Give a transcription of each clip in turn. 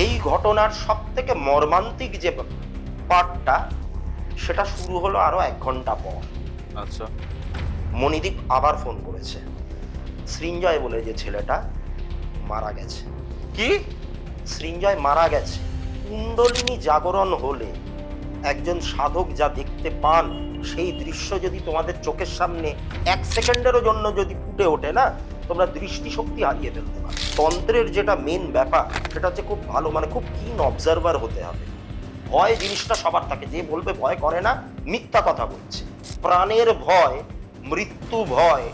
এই ঘটনার সব থেকে মর্মান্তিক যে পার্টটা, সেটা শুরু হলো আরো 1 ঘন্টা পর। আচ্ছা। মণিদীপ আবার ফোন করেছে। সৃঞ্জয় বলে যে ছেলেটা মারা গেছে। কি? সৃঞ্জয় মারা গেছে। কুণ্ডলিনী জাগরণ হলে একজন সাধক যা দেখতে পান, সেই দৃশ্য যদি তোমাদের চোখের সামনে 1 সেকেন্ডেরও জন্য যদি ফুটে ওঠে না, তোমরা দৃষ্টিশক্তি হারিয়ে ফেলতে পারো। তন্ত্রের যেটা মেন ব্যাপার, সেটা হচ্ছে খুব ভালো, মানে খুব কিন অবজারভার হতে হবে। ভয় জিনিসটা সবার থাকে, যে বলবে ভয় করে না, মিথ্যা কথা বলছে। প্রাণের ভয়, মৃত্যু ভয়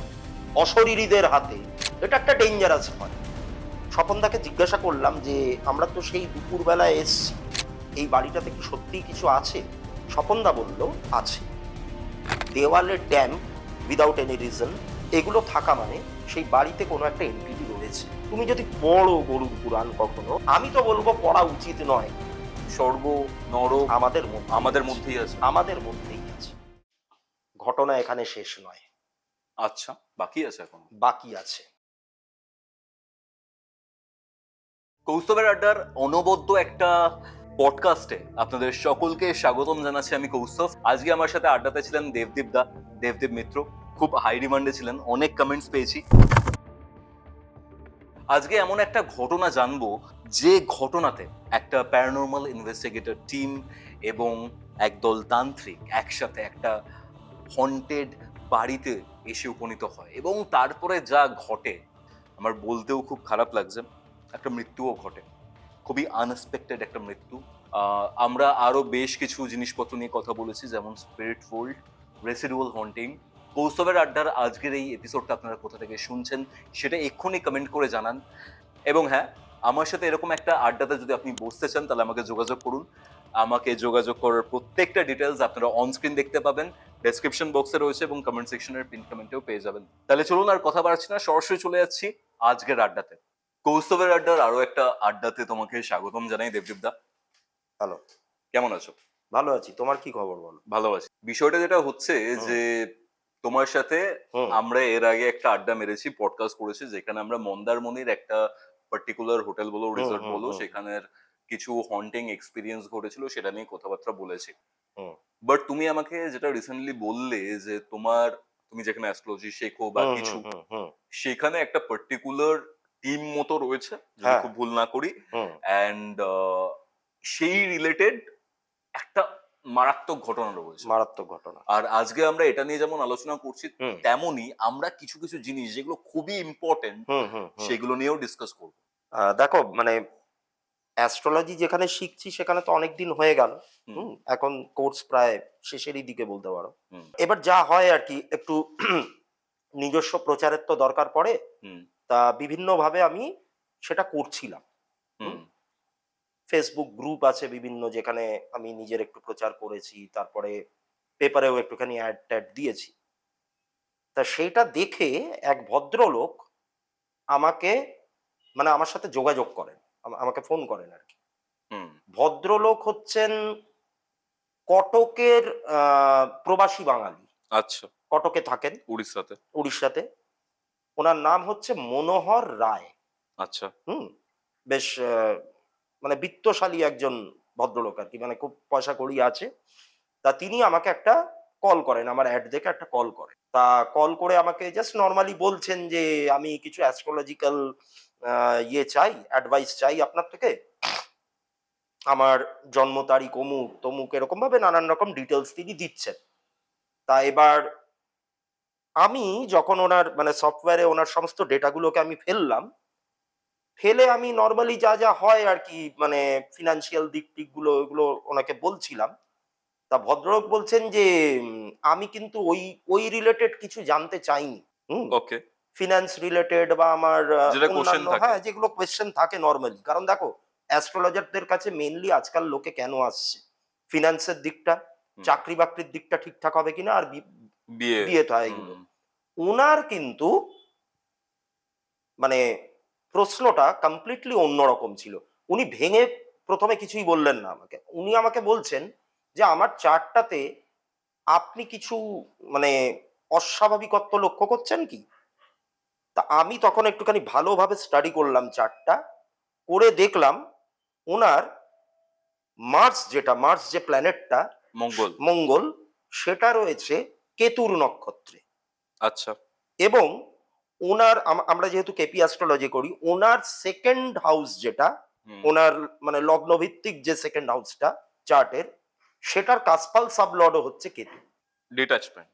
অশরীরীদের হাতে, এটা একটা ডেঞ্জারাস ভয়। স্বপনদাকে জিজ্ঞাসা করলাম যে আমরা তো সেই দুপুরবেলায় এসছি, এই বাড়িটাতে কি সত্যিই কিছু আছে? স্বপনদা বলল আছে। দেওয়ালে ড্যাম্প উইদাউট এনি রিজন, এগুলো থাকা মানে সেই বাড়িতে কোনো একটা এন্টিটি রয়েছে। তুমি যদি পড়ো গরুর পুরাণ কখনো, আমি তো বলবো পড়া উচিত নয়। স্বর্গ নরক আমাদের মধ্যেই আছে। আমাদের মধ্যেই আছে। ঘটনা এখানে শেষ নয়, আচ্ছা, বাকি আছে এখন। বাকি আছে। কৌস্তবের আড্ডার অনবদ্য একটা পডকাস্টে আপনাদের সকলকে স্বাগতম জানাচ্ছি। আমি কৌস্তব। আজকে আমার সাথে আড্ডাতে ছিলেন দেবদীপ মিত্র। খুব হাই ডিমান্ডে ছিলেন, অনেক কমেন্টস পেয়েছি। আজকে এমন একটা ঘটনা জানবো যে ঘটনাতে একটা প্যারানর্মাল ইনভেস্টিগেটর টিম এবং একদল তান্ত্রিক একসাথে একটা হন্টেড বাড়িতে এসে উপনীত হয়, এবং তারপরে যা ঘটে আমার বলতেও খুব খারাপ লাগছে। একটা মৃত্যুও ঘটে, খুবই আনএক্সপেক্টেড একটা মৃত্যু। আমরা আরো বেশ কিছু জিনিসপত্র নিয়ে কথা বলেছি, যেমন স্পিরিট ফোল্ড, রেসিডুয়াল হন্টিং। কৌস্তবের আড্ডার আজকের এই এপিসোডটা আপনারা কোথা থেকে শুনছেন সেটা এক্ষুনি কমেন্ট করে জানান। এবং হ্যাঁ, আমার সাথে এরকম একটা আড্ডাতে যদি আপনি বসতে চান তাহলে আমাকে যোগাযোগ করুন। আমাকে যোগাযোগ করার প্রত্যেকটা ডিটেলস আপনারা অন স্ক্রিন দেখতে পাবেন, ডেসক্রিপশন বক্সে রয়েছে এবং কমেন্ট সেকশনের পিন কমেন্টেও পেয়ে যাবেন। তাহলে চলুন আর কথা বাড়ছি না, সরাসরি চলে যাচ্ছি আজকের আড্ডাতে। কৌস্তবের আড্ডার আরো একটা আড্ডাতে তোমাকে স্বাগতম জানাই দেবদীপদা। হ্যালো, কেমন আছো? ভালো আছি। তোমার কি খবর বলো? ভালো আছি। বিষয়টা যেটা হচ্ছে যে তোমার সাথে আমরা এর আগে একটা আড্ডা মেরেছি, পডকাস্ট করেছি, যেখানে আমরা মন্দারমণির একটা পার্টিকুলার হোটেল বলো, রিসর্ট বলো, সেখানের কিছু হন্টিং এক্সপিরিয়েন্স ঘটেছিল সেটা নিয়ে কথাবার্তা বলেছি। বাট তুমি আমাকে যেটা রিসেন্টলি বললে যে তুমি যেখানে অ্যাস্ট্রোলজি শেখো বা কিছু, সেখানে একটা পার্টিকুলার টিম মতো রয়েছে যদি খুব ভুল না করি, অ্যান্ড সেই রিলেটেড একটা মারাত্মক ঘটনা রয়েছে। মারাত্মক ঘটনা। আর আজকে আমরা এটা নিয়ে যেমন আলোচনা করছি, তেমনি আমরা কিছু কিছু জিনিস যেগুলো খুবই ইম্পর্টেন্ট সেগুলো নিয়েও ডিসকাস করব। দেখো, মানে অ্যাস্ট্রোলজি যেখানে শিখছি সেখানে তো অনেকদিন হয়ে গেল। এখন কোর্স প্রায় শেষেরই দিকে বলতে পারো। এবার যা হয় আর কি, একটু নিজস্ব প্রচারের তো দরকার পড়ে। তা বিভিন্নভাবে আমি সেটা করছিলাম। ফেসবুক গ্রুপ আছে বিভিন্ন, যেখানে আমি নিজের একটু প্রচার করেছি, তারপরে পেপারেও একটুখানি অ্যাড ট্যাড দিয়েছি। তা সেইটা দেখে এক ভদ্রলোক আমাকে, মানে আমার সাথে যোগাযোগ করেন, আমাকে ফোন করেন আর কি। ভদ্রলোক হচ্ছেন কটকের প্রবাসী বাঙালি। আচ্ছা। কটকে থাকেন, উড়িষ্যাতে। ওনার নাম হচ্ছে মনোহর রায়। আচ্ছা। বেশ মানে বিত্তশালী একজন ভদ্রলোক আর কি, মানে খুব পয়সা কড়ি আছে। তা তিনি আমাকে একটা কল করেন, আমার অ্যাড দেখে একটা কল করে। তা কল করে আমাকে জাস্ট নর্মালি বলছেন যে আমি কিছু অ্যাস্ট্রোলজিক্যাল চাই, অ্যাডভাইস চাই আপনার থেকে। আমার জন্ম তারিখ অমুক তমুক, এরকম ভাবে নানান রকম ডিটেলস তিনি দিচ্ছেন। তা এবার আমি যখন ওনার মানে সফটওয়্যারে ওনার সমস্ত ডেটাগুলোকে আমি ফেলে আমি নর্মালি যা যা হয় আর কি, মানে ফিনান্সিয়াল দিক টিকগুলো এগুলো ওনাকে বলছিলাম। তা ভদ্রলোক বলছেন যে আমি কিন্তু ওই রিলেটেড কিছু জানতে চাইনি। ওকে। ফিনান্স রিলেটেড বা আমার যেটা কোশ্চেন অন্যান্য, থাকে, যেগুলো কোয়েশ্চেন থাকে নর্মালি। কারণ দেখো, অ্যাস্ট্রোলজারদের কাছে মেইনলি আজকাল লোকে কেন আসছে, ফিনান্সের দিকটা, চাকরি বাকরির দিকটা ঠিকঠাক হবে কিনা, আর বিয়ে তো এগুলো। ওনার কিন্তু মানে প্রশ্নটা কমপ্লিটলি অন্যরকম ছিল। উনি ভেঙে প্রথমে কিছুই বললেন না আমাকে। উনি আমাকে বলছেন যে আমার চার্টটাতে আপনি কিছু মানে অস্বাভাবিকত্ব লক্ষ্য করছেন কি? তা আমি তখন একটুখানি ভালোভাবে স্টাডি করলাম চার্টটা, করে দেখলাম ওনার মার্স যে প্ল্যানেটটা, মঙ্গল। মঙ্গল, সেটা রয়েছে কেতুর নক্ষত্রে। আচ্ছা। এবং ওনার আমরা যেহেতু কেপি অ্যাস্ট্রোলজি করি, ওনার সেকেন্ড হাউস যেটা, হুম। ওনার মানে লগ্ন ভিত্তিক যে সেকেন্ড হাউসটা চার্টের, সেটার কাসপাল সাবলর্ডও হচ্ছে কেতু। ডিটাচমেন্ট।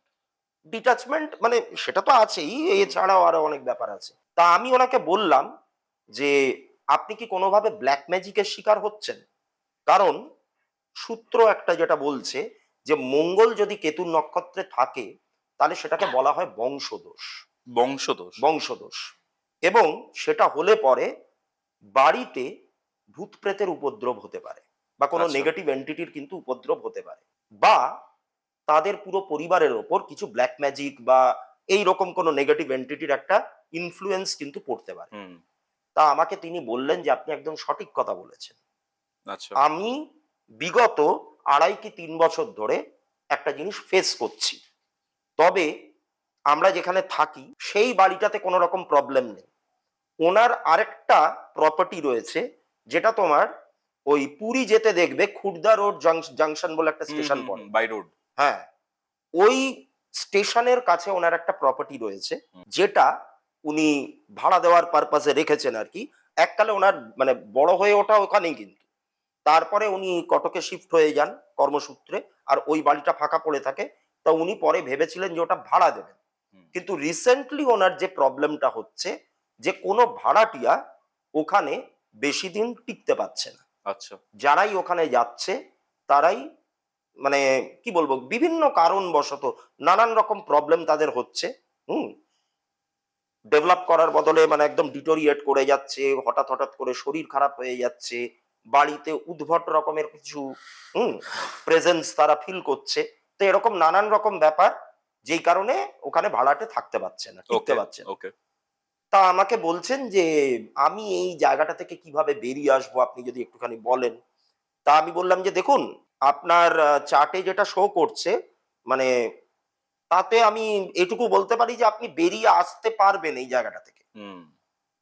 ডিটাচমেন্ট মানে সেটা তো আছেই, এছাড়াও আরো অনেক ব্যাপার আছে। তা আমি ওনাকে বললাম যে আপনি কি কোনোভাবে ব্ল্যাক ম্যাজিকের শিকার হচ্ছেন? কারণ সূত্র একটা যেটা বলছে যে মঙ্গল যদি কেতুর নক্ষত্রে থাকে তাহলে সেটাকে বলা হয় বংশদোষ। বংশদোষ। বংশদোষ। এবং সেটা হলে পরে বাড়িতে ভূত প্রেতের উপদ্রব হতে পারে, বা কোনো আচ্ছা। নেগেটিভ এন্টিটির কিন্তু উপদ্রব হতে পারে, বা তাদের পুরো পরিবারের ওপর কিছু ব্ল্যাক ম্যাজিক বা এই রকম কোনো নেগেটিভ এন্টিটির একটা ইনফ্লুয়েন্স কিন্তু পড়তে পারে। হুম। তা আমাকে তিনি বললেন যে আপনি একদম সঠিক কথা বলেছেন। আচ্ছা। আমি বিগত ২.৫ কি ৩ বছর ধরে একটা জিনিস ফেস করছি। তবে আমরা যেখানে থাকি সেই বাড়িটাতে কোনো রকম প্রবলেম নেই। ওনার আরেকটা প্রপার্টি রয়েছে যেটা তোমার ওই পুরী যেতে দেখবে খুর্দা রোড জাংশন বলে একটা হুম, স্টেশন হুম, পড়ে। হুম, বাই রোড। হ্যাঁ, ওই স্টেশনের কাছে ওনার একটা প্রপার্টি রয়েছে হুম। যেটা উনি ভাড়া দেওয়ার পারপাসে রেখেছেন আর কি। এককালে ওনার মানে বড় হয়ে ওঠা ওখানেই কিন্তু। তারপরে উনি কটকে শিফট হয়ে যান কর্মসূত্রে, আর ওই বাড়িটা ফাঁকা পড়ে থাকে। তা উনি পরে ভেবেছিলেন যে ওটা ভাড়া দেবেন। হুম। কিন্তু রিসেন্টলি ওনার যে প্রবলেমটা হচ্ছে যে কোনো ভাড়াটিয়া ওখানে বেশি দিন টিকতে পারছে না। আচ্ছা। যারাই ওখানে যাচ্ছে তারাই মানে কি বলবো বিভিন্ন কারণবশত নানান রকম প্রবলেম তাদের হচ্ছে। হুম, ডেভেলপ করার বদলে মানে একদম ডিটোরিয়েট করে যাচ্ছে, হঠাৎ হঠাৎ করে শরীর খারাপ হয়ে যাচ্ছে, বাড়িতে উদ্ভট রকমের কিছু প্রেজেন্স তারা ফিল করছে। তো এরকম নানান রকম ব্যাপার, যেই কারণে ওখানে ভাড়াটে থাকতে পারছে না, টিকতে ওকে, পারছে না। ওকে। তা আমাকে বলছেন যে আমি এই জায়গাটা থেকে কিভাবে বেরিয়ে আসবো আপনি যদি একটুখানি বলেন। তা আমি বললাম যে দেখুন, আপনার চার্টে যেটা শো করছে মানে তাতে আমি এটুকু বলতে পারি যে আপনি বেরিয়ে আসতে পারবেন এই জায়গাটা থেকে। হুম।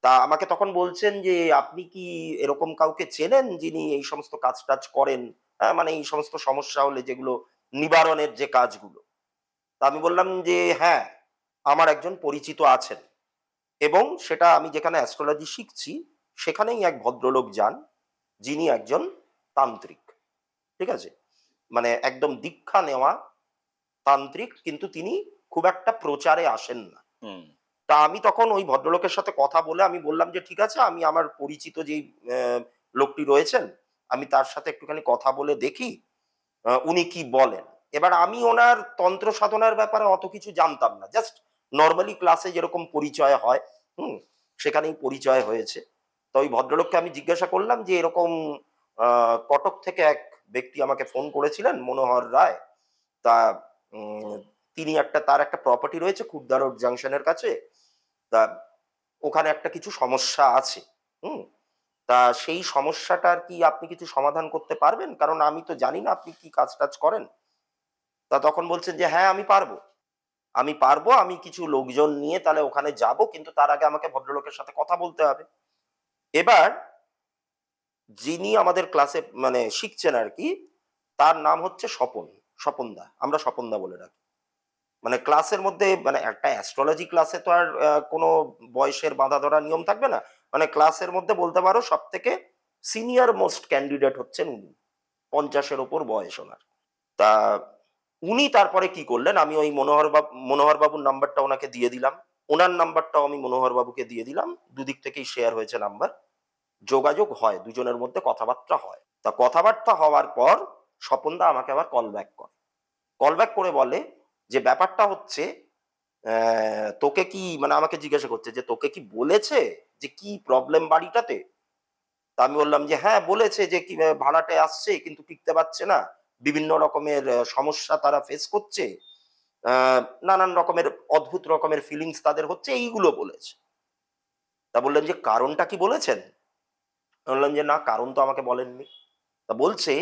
তা আমাকে তখন বলছেন যে আপনি কি এরকম কাউকে চেনেন যিনি এই সমস্ত কাজ-টাজ করেন? হ্যাঁ, মানে এই সমস্ত সমস্যা হলে যেগুলো নিবারণের যে কাজগুলো। তা আমি বললাম যে হ্যাঁ, আমার একজন পরিচিত আছেন, এবং সেটা আমি যেখানে অ্যাস্ট্রোলজি শিখছি সেখানেই এক ভদ্রলোক যান, যিনি একজন তান্ত্রিক। ঠিক আছে? মানে একদম দীক্ষা নেওয়া তান্ত্রিক, কিন্তু তিনি খুব একটা প্রচারে আসেন না। হুম। তা আমি তখন ওই ভদ্রলোকের সাথে কথা বলে আমি বললাম যে ঠিক আছে, আমি আমার পরিচিত যেই লোকটি রয়েছেন আমি তার সাথে একটুখানি কথা বলে দেখি উনি কি বলেন। এবার আমি ওনার তন্ত্র সাধনার ব্যাপারে অত কিছু জানতাম না, জাস্ট নর্মালি ক্লাসে যেরকম পরিচয় হয়, হুম, সেখানেই পরিচয় হয়েছে। তো ওই ভদ্রলোককে আমি জিজ্ঞাসা করলাম যে এরকম কটক থেকে এক ব্যক্তি আমাকে ফোন করেছিলেন, মনোহর রায়। তা উম, তিনি তার একটা প্রপার্টি রয়েছে খুর্দা রোড জাংশনের কাছে। তা ওখানে একটা কিছু সমস্যা আছে। হুম? তা সেই সমস্যাটার কি আপনি কিছু সমাধান করতে পারবেন? কারণ আমি তো জানি না আপনি কি কাজ-টাজ করেন। তা তখন বলছেন যে, "হ্যাঁ, আমি পারবো। আমি পারবো। আমি কিছু লোকজন নিয়ে তাহলে ওখানে যাবো। কিন্তু তার আগে আমাকে ভদ্রলোকের সাথে কথা বলতে হবে।" এবার যিনি আমাদের ক্লাসে মানে শিখছেন আরকি, তার নাম হচ্ছে স্বপন, স্বপনদা। আমরা স্বপনদা বলে ডাকি। মানে ক্লাসের মধ্যে মানে একটা অ্যাস্ট্রোলজি ক্লাসে তো আর কোনো বয়সের বাঁধা ধরা নিয়ম থাকবে না। মানে ক্লাসের মধ্যে বলতে পারো সবথেকে সিনিয়র মোস্ট ক্যান্ডিডেট হচ্ছেন উনি। ৫০ এর উপর বয়স ওনার। তা উনি তারপরে কি করলেন, আমি ওই মনোহর বাবুর নাম্বারটা ওনাকে দিয়ে দিলাম। উনার নাম্বারটাও আমি মনোহর বাবুকে দিয়ে দিলাম। দুদিক থেকেই শেয়ার হয়েছে নাম্বার। যোগাযোগ হয়, দুজনের মধ্যে কথাবার্তা হয়। তা কথাবার্তা হওয়ার পর স্বপনদা আমাকে আবার কল ব্যাক করে। কল ব্যাক করে বলে যে, "ব্যাপারটা হচ্ছে তোকে কি" মানে আমাকে জিজ্ঞাসা করছে যে, "তোকে কি বলেছে যে কি প্রবলেম বাড়িটাতে?" তা আমি বললাম যে, "হ্যাঁ, বলেছে যে কি ভাড়াটে আসছে কিন্তু টিকতে পারছে না। বিভিন্ন রকমের সমস্যা তারা ফেস করছে। আ নানান রকমের অদ্ভুত রকমের ফিলিংস তাদের হচ্ছে" এইগুলো বলেছে। তা বললেন যে, "কারণটা কি বলেছেন?" আমি বললাম যে, "না, কারণ তো আমাকে বলেননি।" তা বলছে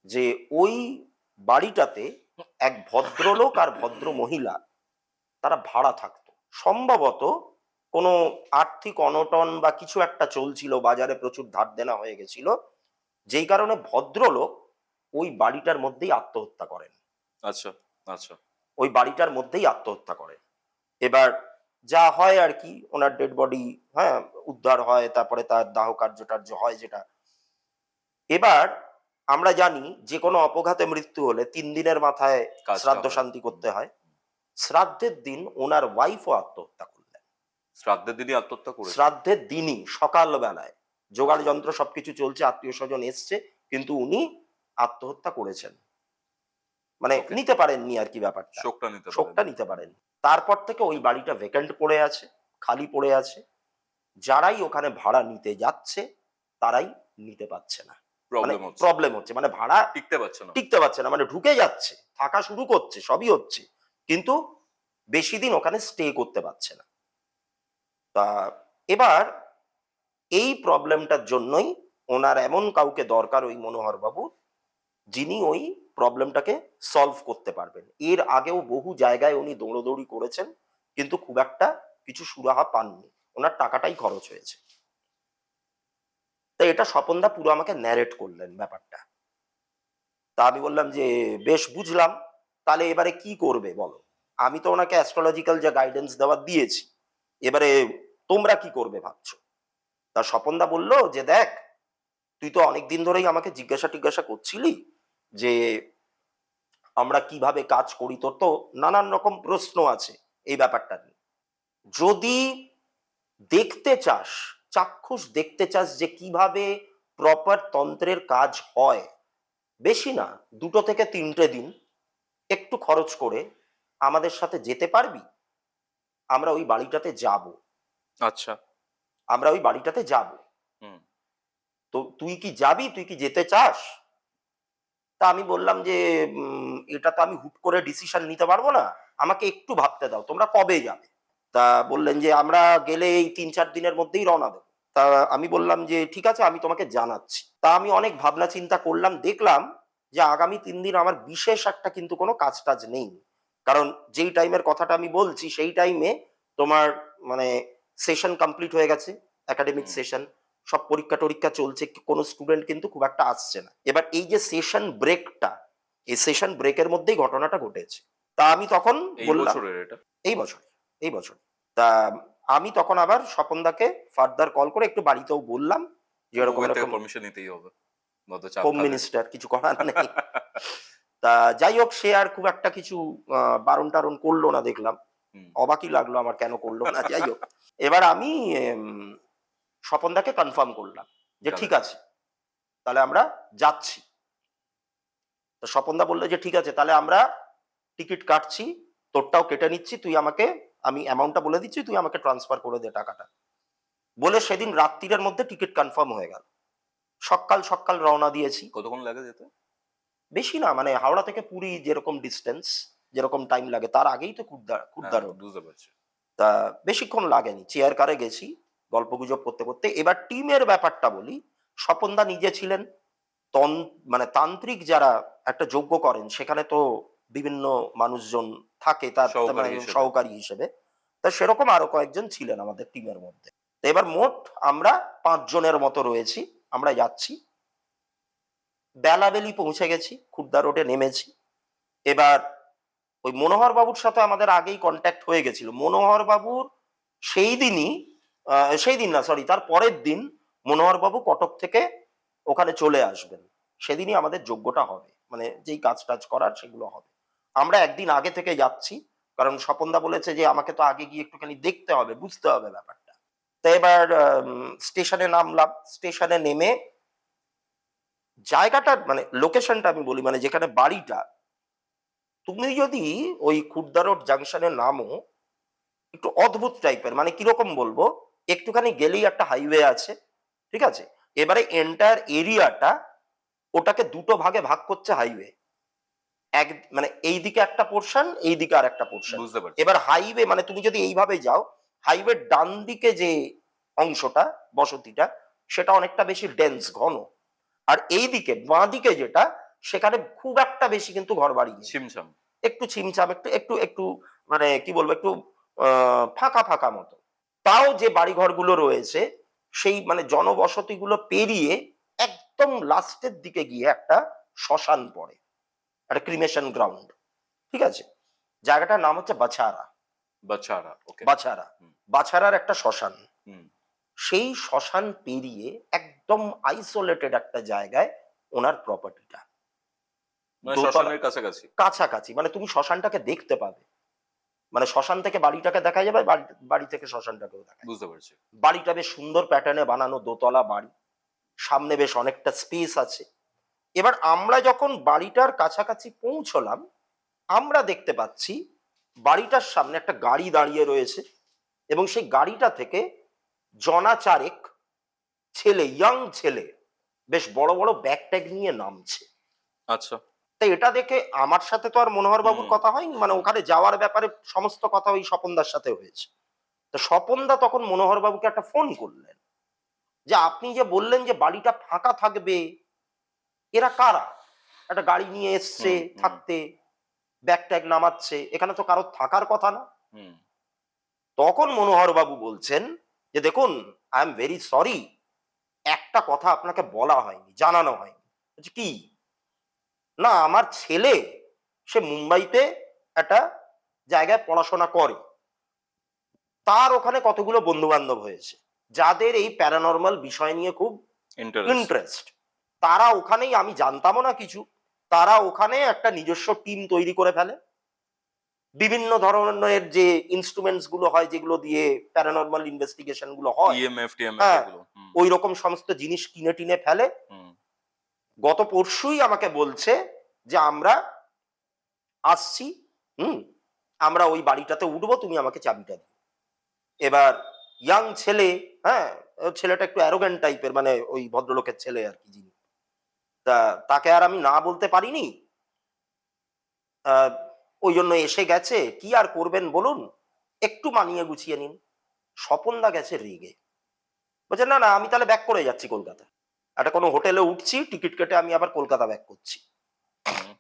যে, "ওই বাড়িটাতে এক ভদ্রলোক আর ভদ্রমহিলা তারা ভাড়া থাকতো। সম্ভবত কোনো আর্থিক অনটন বা কিছু একটা চলছিল, বাজারে প্রচুর ধার দেনা হয়ে গেছিল। যেই কারণে ভদ্রলোক ওই বাড়িটার মধ্যেই আত্মহত্যা করেন। আচ্ছা, আচ্ছা। ওই বাড়িটার মধ্যেই আত্মহত্যা করেন। এবার যা হয় আর কি, ওনার ডেড বডি, হ্যাঁ, উদ্ধার হয়, তারপরে তার দাহ কার্য হয় যেটা। এবার আমরা জানি যে কোনো অপঘাতে মৃত্যু হলে ৩ দিনের মাথায় কাজটা শ্রাদ্ধ হয়। শান্তি করতে হয়। শ্রাদ্ধের দিন ওনার ওয়াইফও আত্মহত্যা করলেন। শ্রাদ্ধের দিনই আত্মহত্যা করেছে? শ্রাদ্ধের দিনই সকালবেলায় জোগাড় যন্ত্র সবকিছু চলছে, আত্মীয় স্বজন এসছে, কিন্তু উনি আত্মহত্যা করেছেন। মানে ওকে। নিতে পারেননি আর কি ব্যাপারটা, শোকটা নিতে পারেন। শোকটা নিতে পারেন। তারপর থেকে ওই বাড়িটা ভ্যাকেন্ট পড়ে আছে, খালি পড়ে আছে। যারাই ওখানে ভাড়া নিতে যাচ্ছে তারাই নিতে পারছে না। মানে প্রবলেম হচ্ছে। প্রবলেম হচ্ছে, মানে ভাড়া টিকতে পারছে না। টিকতে পারছে না, মানে ঢুকে যাচ্ছে, থাকা শুরু করছে, সবই হচ্ছে, কিন্তু বেশি দিন ওখানে স্টে করতে পারছে না। তা এবার এই প্রবলেমটার জন্যই ওনার এমন কাউকে দরকার, ওই মনোহর বাবু, যিনি ওই প্রবলেমটাকে সলভ করতে পারবেন। এর আগেও বহু জায়গায় উনি দৌড়োদৌড়ি করেছেন, কিন্তু খুব একটা কিছু সুরাহা পাননি, ওনার টাকাটাই খরচ হয়েছে। তো এটা স্বপনদা পুরো আমাকে ন্যারেট করলেন ব্যাপারটা। তা আমি বললাম যে বেশ বুঝলাম, তাহলে এবারে কি করবে বলো। আমি তো ওনাকে অ্যাস্ট্রোলজিক্যাল যে গাইডেন্স দেওয়ার দিয়েছি, এবারে তোমরা কি করবে ভাবছো। তা স্বপনদা বলল যে দেখ, তুই তো অনেকদিন ধরেই আমাকে জিজ্ঞাসা করছিলি যে আমরা কিভাবে কাজ করি, তোর তো নানান রকম প্রশ্ন আছে এই ব্যাপারটা নিয়ে। যদি দেখতে চাস, চাক্ষুষ দেখতে চাস যে কিভাবে প্রপার তন্ত্রের কাজ হয়, বেশি না, 2 থেকে 3 দিন একটু খরচ করে আমাদের সাথে যেতে পারবি। আমরা ওই বাড়িটাতে যাব, আচ্ছা। আমরা ওই বাড়িটাতে যাব। হুম। তো তুই কি যাবি, তুই কি যেতে চাস? তা আমি বললাম যে এটা তো আমি হুট করে ডিসিশন নিতে পারবো না, আমাকে একটু ভাবতে দাও, তোমরা কবে যাবে। তা বললেন যে আমরা গেলে এই ৩-৪ দিনের মধ্যেই রওনা দেবো। তা আমি বললাম যে ঠিক আছে, আমি তোমাকে জানাচ্ছি। তা আমি অনেক ভাবনা চিন্তা করলাম, দেখলাম যে আগামী ৩ দিন আমার বিশেষ একটা কিন্তু কোনো কাজ টাজ নেই। কারণ যেই টাইমের কথাটা আমি বলছি সেই টাইমে তোমার মানে সেশন কমপ্লিট হয়ে গেছে, একাডেমিক হুম। সেশন, সব পরীক্ষা টরীক্ষা চলছে, কোনো স্টুডেন্ট কিন্তু খুব একটা আসছে না। এবার এই যে সেশন ব্রেকটা, এই সেশন ব্রেকের মধ্যেই ঘটনাটা ঘটেছে। তা আমি তখন এই বললাম, বছরের এটা? এই বছর, এই বছর। তা আমি তখন আবার স্বপনদাকে ফার্দার কল করে একটু বাড়িতেও বললাম যে এরকম বউয়ের থেকে এরকম, পারমিশন নিতেই হবে। নয়তো চাপ হোম খাবে। মিনিস্টার, কিছু করার নেই। তা যাই হোক, সে আর খুব একটা কিছু বারণ টারণ করলো না দেখলাম। হুম। অবাকই লাগলো আমার কেন করলো না। যাই হোক, এবার আমি স্বপনদাকে কনফার্ম করলাম যে ঠিক Correct. আছে, তাহলে আমরা যাচ্ছি। তো স্বপনদা বললো যে ঠিক আছে, তাহলে আমরা টিকিট কাটছি, তোরটাও কেটে নিচ্ছি, তুই আমাকে, আমি অ্যামাউন্টটা বলে দিচ্ছি, তুই আমাকে ট্রান্সফার করে দে টাকাটা। বলে সেদিন রাত্রিরের মধ্যে টিকিট কনফার্ম হয়ে গেল। সকাল সকাল রওনা দিয়েছি। কতক্ষণ লাগে যেতে? বেশি না, মানে হাওড়া থেকে পুরী যেরকম ডিস্টেন্স, যেরকম টাইম লাগে, তার আগেই তো খুর্দা হ্যাঁ, রোড। বুঝতে পারছি। তা বেশিক্ষণ লাগেনি, চেয়ার কারে গেছি গল্পগুজব করতে করতে। এবার টিমের ব্যাপারটা বলি, স্বপনদা নিজে ছিলেন মানে তান্ত্রিক যারা একটা যজ্ঞ করেন, সেখানে তো বিভিন্ন মানুষজন থাকে তার সহকারী মানে হিসেবে। সহকারী হিসেবে। তা সেরকম আরো কয়েকজন ছিলেন আমাদের টিমের মধ্যে। তো এবার মোট আমরা 5 জনের মতো রয়েছি, আমরা যাচ্ছি। বেলাবেলি পৌঁছে গেছি, খুর্দা রোডে নেমেছি। এবার ওই মনোহর বাবুর সাথে আমাদের আগেই কন্ট্যাক্ট হয়ে গেছিল। মনোহর বাবুর সেই দিনই, সেই দিন না, সরি, তার পরের দিন মনোহর বাবু কটক থেকে ওখানে চলে আসবেন। সেদিনই আমাদের যজ্ঞটা হবে, মানে যেই কাজ টাজ করার সেগুলো হবে। আমরা একদিন আগে থেকে যাচ্ছি, কারণ স্বপনদা বলেছে যে আমাকে তো আগে গিয়ে একটুখানি দেখতে হবে, বুঝতে হবে ব্যাপারটা। তো এবার স্টেশনে নামলাম। স্টেশনে নেমে জায়গাটা মানে লোকেশনটা আমি বলি, মানে যেখানে বাড়িটা, তুমি যদি ওই খুর্দা রোড জাংশনে নামো, একটু অদ্ভুত টাইপের, মানে কিরকম বলবো, একটুখানি গেলেই একটা হাইওয়ে আছে, ঠিক আছে। এবারে এন্টায়ার এরিয়াটা ওটাকে দুটো ভাগে ভাগ করছে হাইওয়ে। এক মানে এইদিকে একটা পোর্শন, এইদিকে আর একটা পোর্শন। বুঝতে পারছি। এবার হাইওয়ে মানে তুমি যদি এইভাবে যাও, হাইওয়ে ডান দিকে যে অংশটা, বসতিটা, সেটা অনেকটা বেশি ডেন্স, ঘন। আর এইদিকে বাঁ দিকে যেটা, সেখানে খুব একটা বেশি কিন্তু ঘর বাড়ি নেই, ছিমছাম। একটু ছিমছাম, একটু একটু একটু মানে কি বলবো, একটু ফাঁকা ফাঁকা মতো। তাও যে বাড়িঘরগুলো রয়েছে সেই মানে জনবসতিগুলো পেরিয়ে একদম লাস্টের দিকে গিয়ে একটা শ্মশান পড়ে, একটা ক্রিমেশন গ্রাউন্ড, ঠিক আছে? জায়গাটার নাম হচ্ছে বাছারা। বাচ্চারা, ওকে। বাছারা, হুম। বাছারার একটা শ্মশান। হুম। সেই শ্মশান পেরিয়ে একদম আইসোলেটেড একটা জায়গায় ওনার প্রপার্টিটা, মানে দোতলা, শ্মশানের কাছাকাছি। কাছাকাছি, মানে তুমি শ্মশানটাকে দেখতে পাবে, মানে শ্মশান থেকে বাড়িটাকে দেখা যাবে, বাড়ি বাড়ি থেকে শ্মশানটাকেও দেখা যাবে। বুঝতে পারছি। বাড়িটা বেশ সুন্দর প্যাটার্নে বানানো, দোতলা বাড়ি, সামনে বেশ অনেকটা স্পেস আছে। এবার আমরা যখন বাড়িটার কাছাকাছি পৌঁছলাম, আমরা দেখতে পাচ্ছি বাড়িটার সামনে একটা গাড়ি দাঁড়িয়ে রয়েছে এবং সেই গাড়িটা থেকে জনা চারেক ছেলে, ইয়াং ছেলে, বেশ বড় বড় ব্যাগ ট্যাগ নিয়ে নামছে। আচ্ছা। তাই এটা দেখে আমার সাথে তো আর মনোহর বাবুর হুম। কথা হয়নি, মানে ওখানে যাওয়ার ব্যাপারে সমস্ত কথা ওই স্বপনদার সাথে হয়েছে। তো স্বপনদা তখন মনোহর বাবুকে একটা ফোন করলেন যে আপনি যে বললেন যে বাড়িটা ফাঁকা থাকবে, এরা কারা? একটা গাড়ি নিয়ে এসছে হুম, হুম। থাকতে, ব্যাগ ট্যাগ নামাচ্ছে, এখানে তো কারোর থাকার কথা না। হুম। তখন মনোহর বাবু বলছেন যে দেখুন, আই এম ভেরি সরি, একটা কথা আপনাকে বলা হয়নি, জানানো হয়নি। বলছি, কি? না, আমার ছেলে সে মুম্বাইতে একটা জায়গায় পড়াশোনা করে, তার ওখানে কতগুলো বন্ধু বান্ধব হয়েছে যাদের এই প্যারানর্মাল বিষয় নিয়ে খুব ইন্টারেস্ট। ইন্টারেস্ট। তারা ওখানেই, আমি জানতামও না কিছু, তারা ওখানে একটা নিজস্ব টিম তৈরি করে ফেলে। বিভিন্ন ধরনের যে ইনস্ট্রুমেন্টস গুলো হয় যেগুলো দিয়ে প্যারানর্মাল ইনভেস্টিগেশন গুলো হয়, ইএমএফ, টিএমএফ হ্যাঁ, এগুলো। হুম। ওই রকম সমস্ত জিনিস কিনে টিনে ফেলে। হুম। গত পরশুই আমাকে বলছে যে আমরা আসছি, হুম, আমরা ওই বাড়িটাতে উঠবো, তুমি আমাকে চাবিটা দিও। এবার ইয়াং ছেলে, হ্যাঁ, ও ছেলেটা একটু অ্যারোগ্যান্ট টাইপের, মানে ওই ভদ্রলোকের ছেলে আর কি, যিনি, তা তাকে আর আমি না বলতে পারিনি। আহ, ওই জন্য এসে গেছে, কি আর করবেন বলুন, একটু মানিয়ে গুছিয়ে নিন। স্বপনদা গেছে রেগে, বলছে না না, আমি তাহলে ব্যাক করে যাচ্ছি কলকাতা, একটা কোনো হোটেলে উঠছি, টিকিট কেটে আমি আবার কলকাতা ব্যাক করছি। হুম।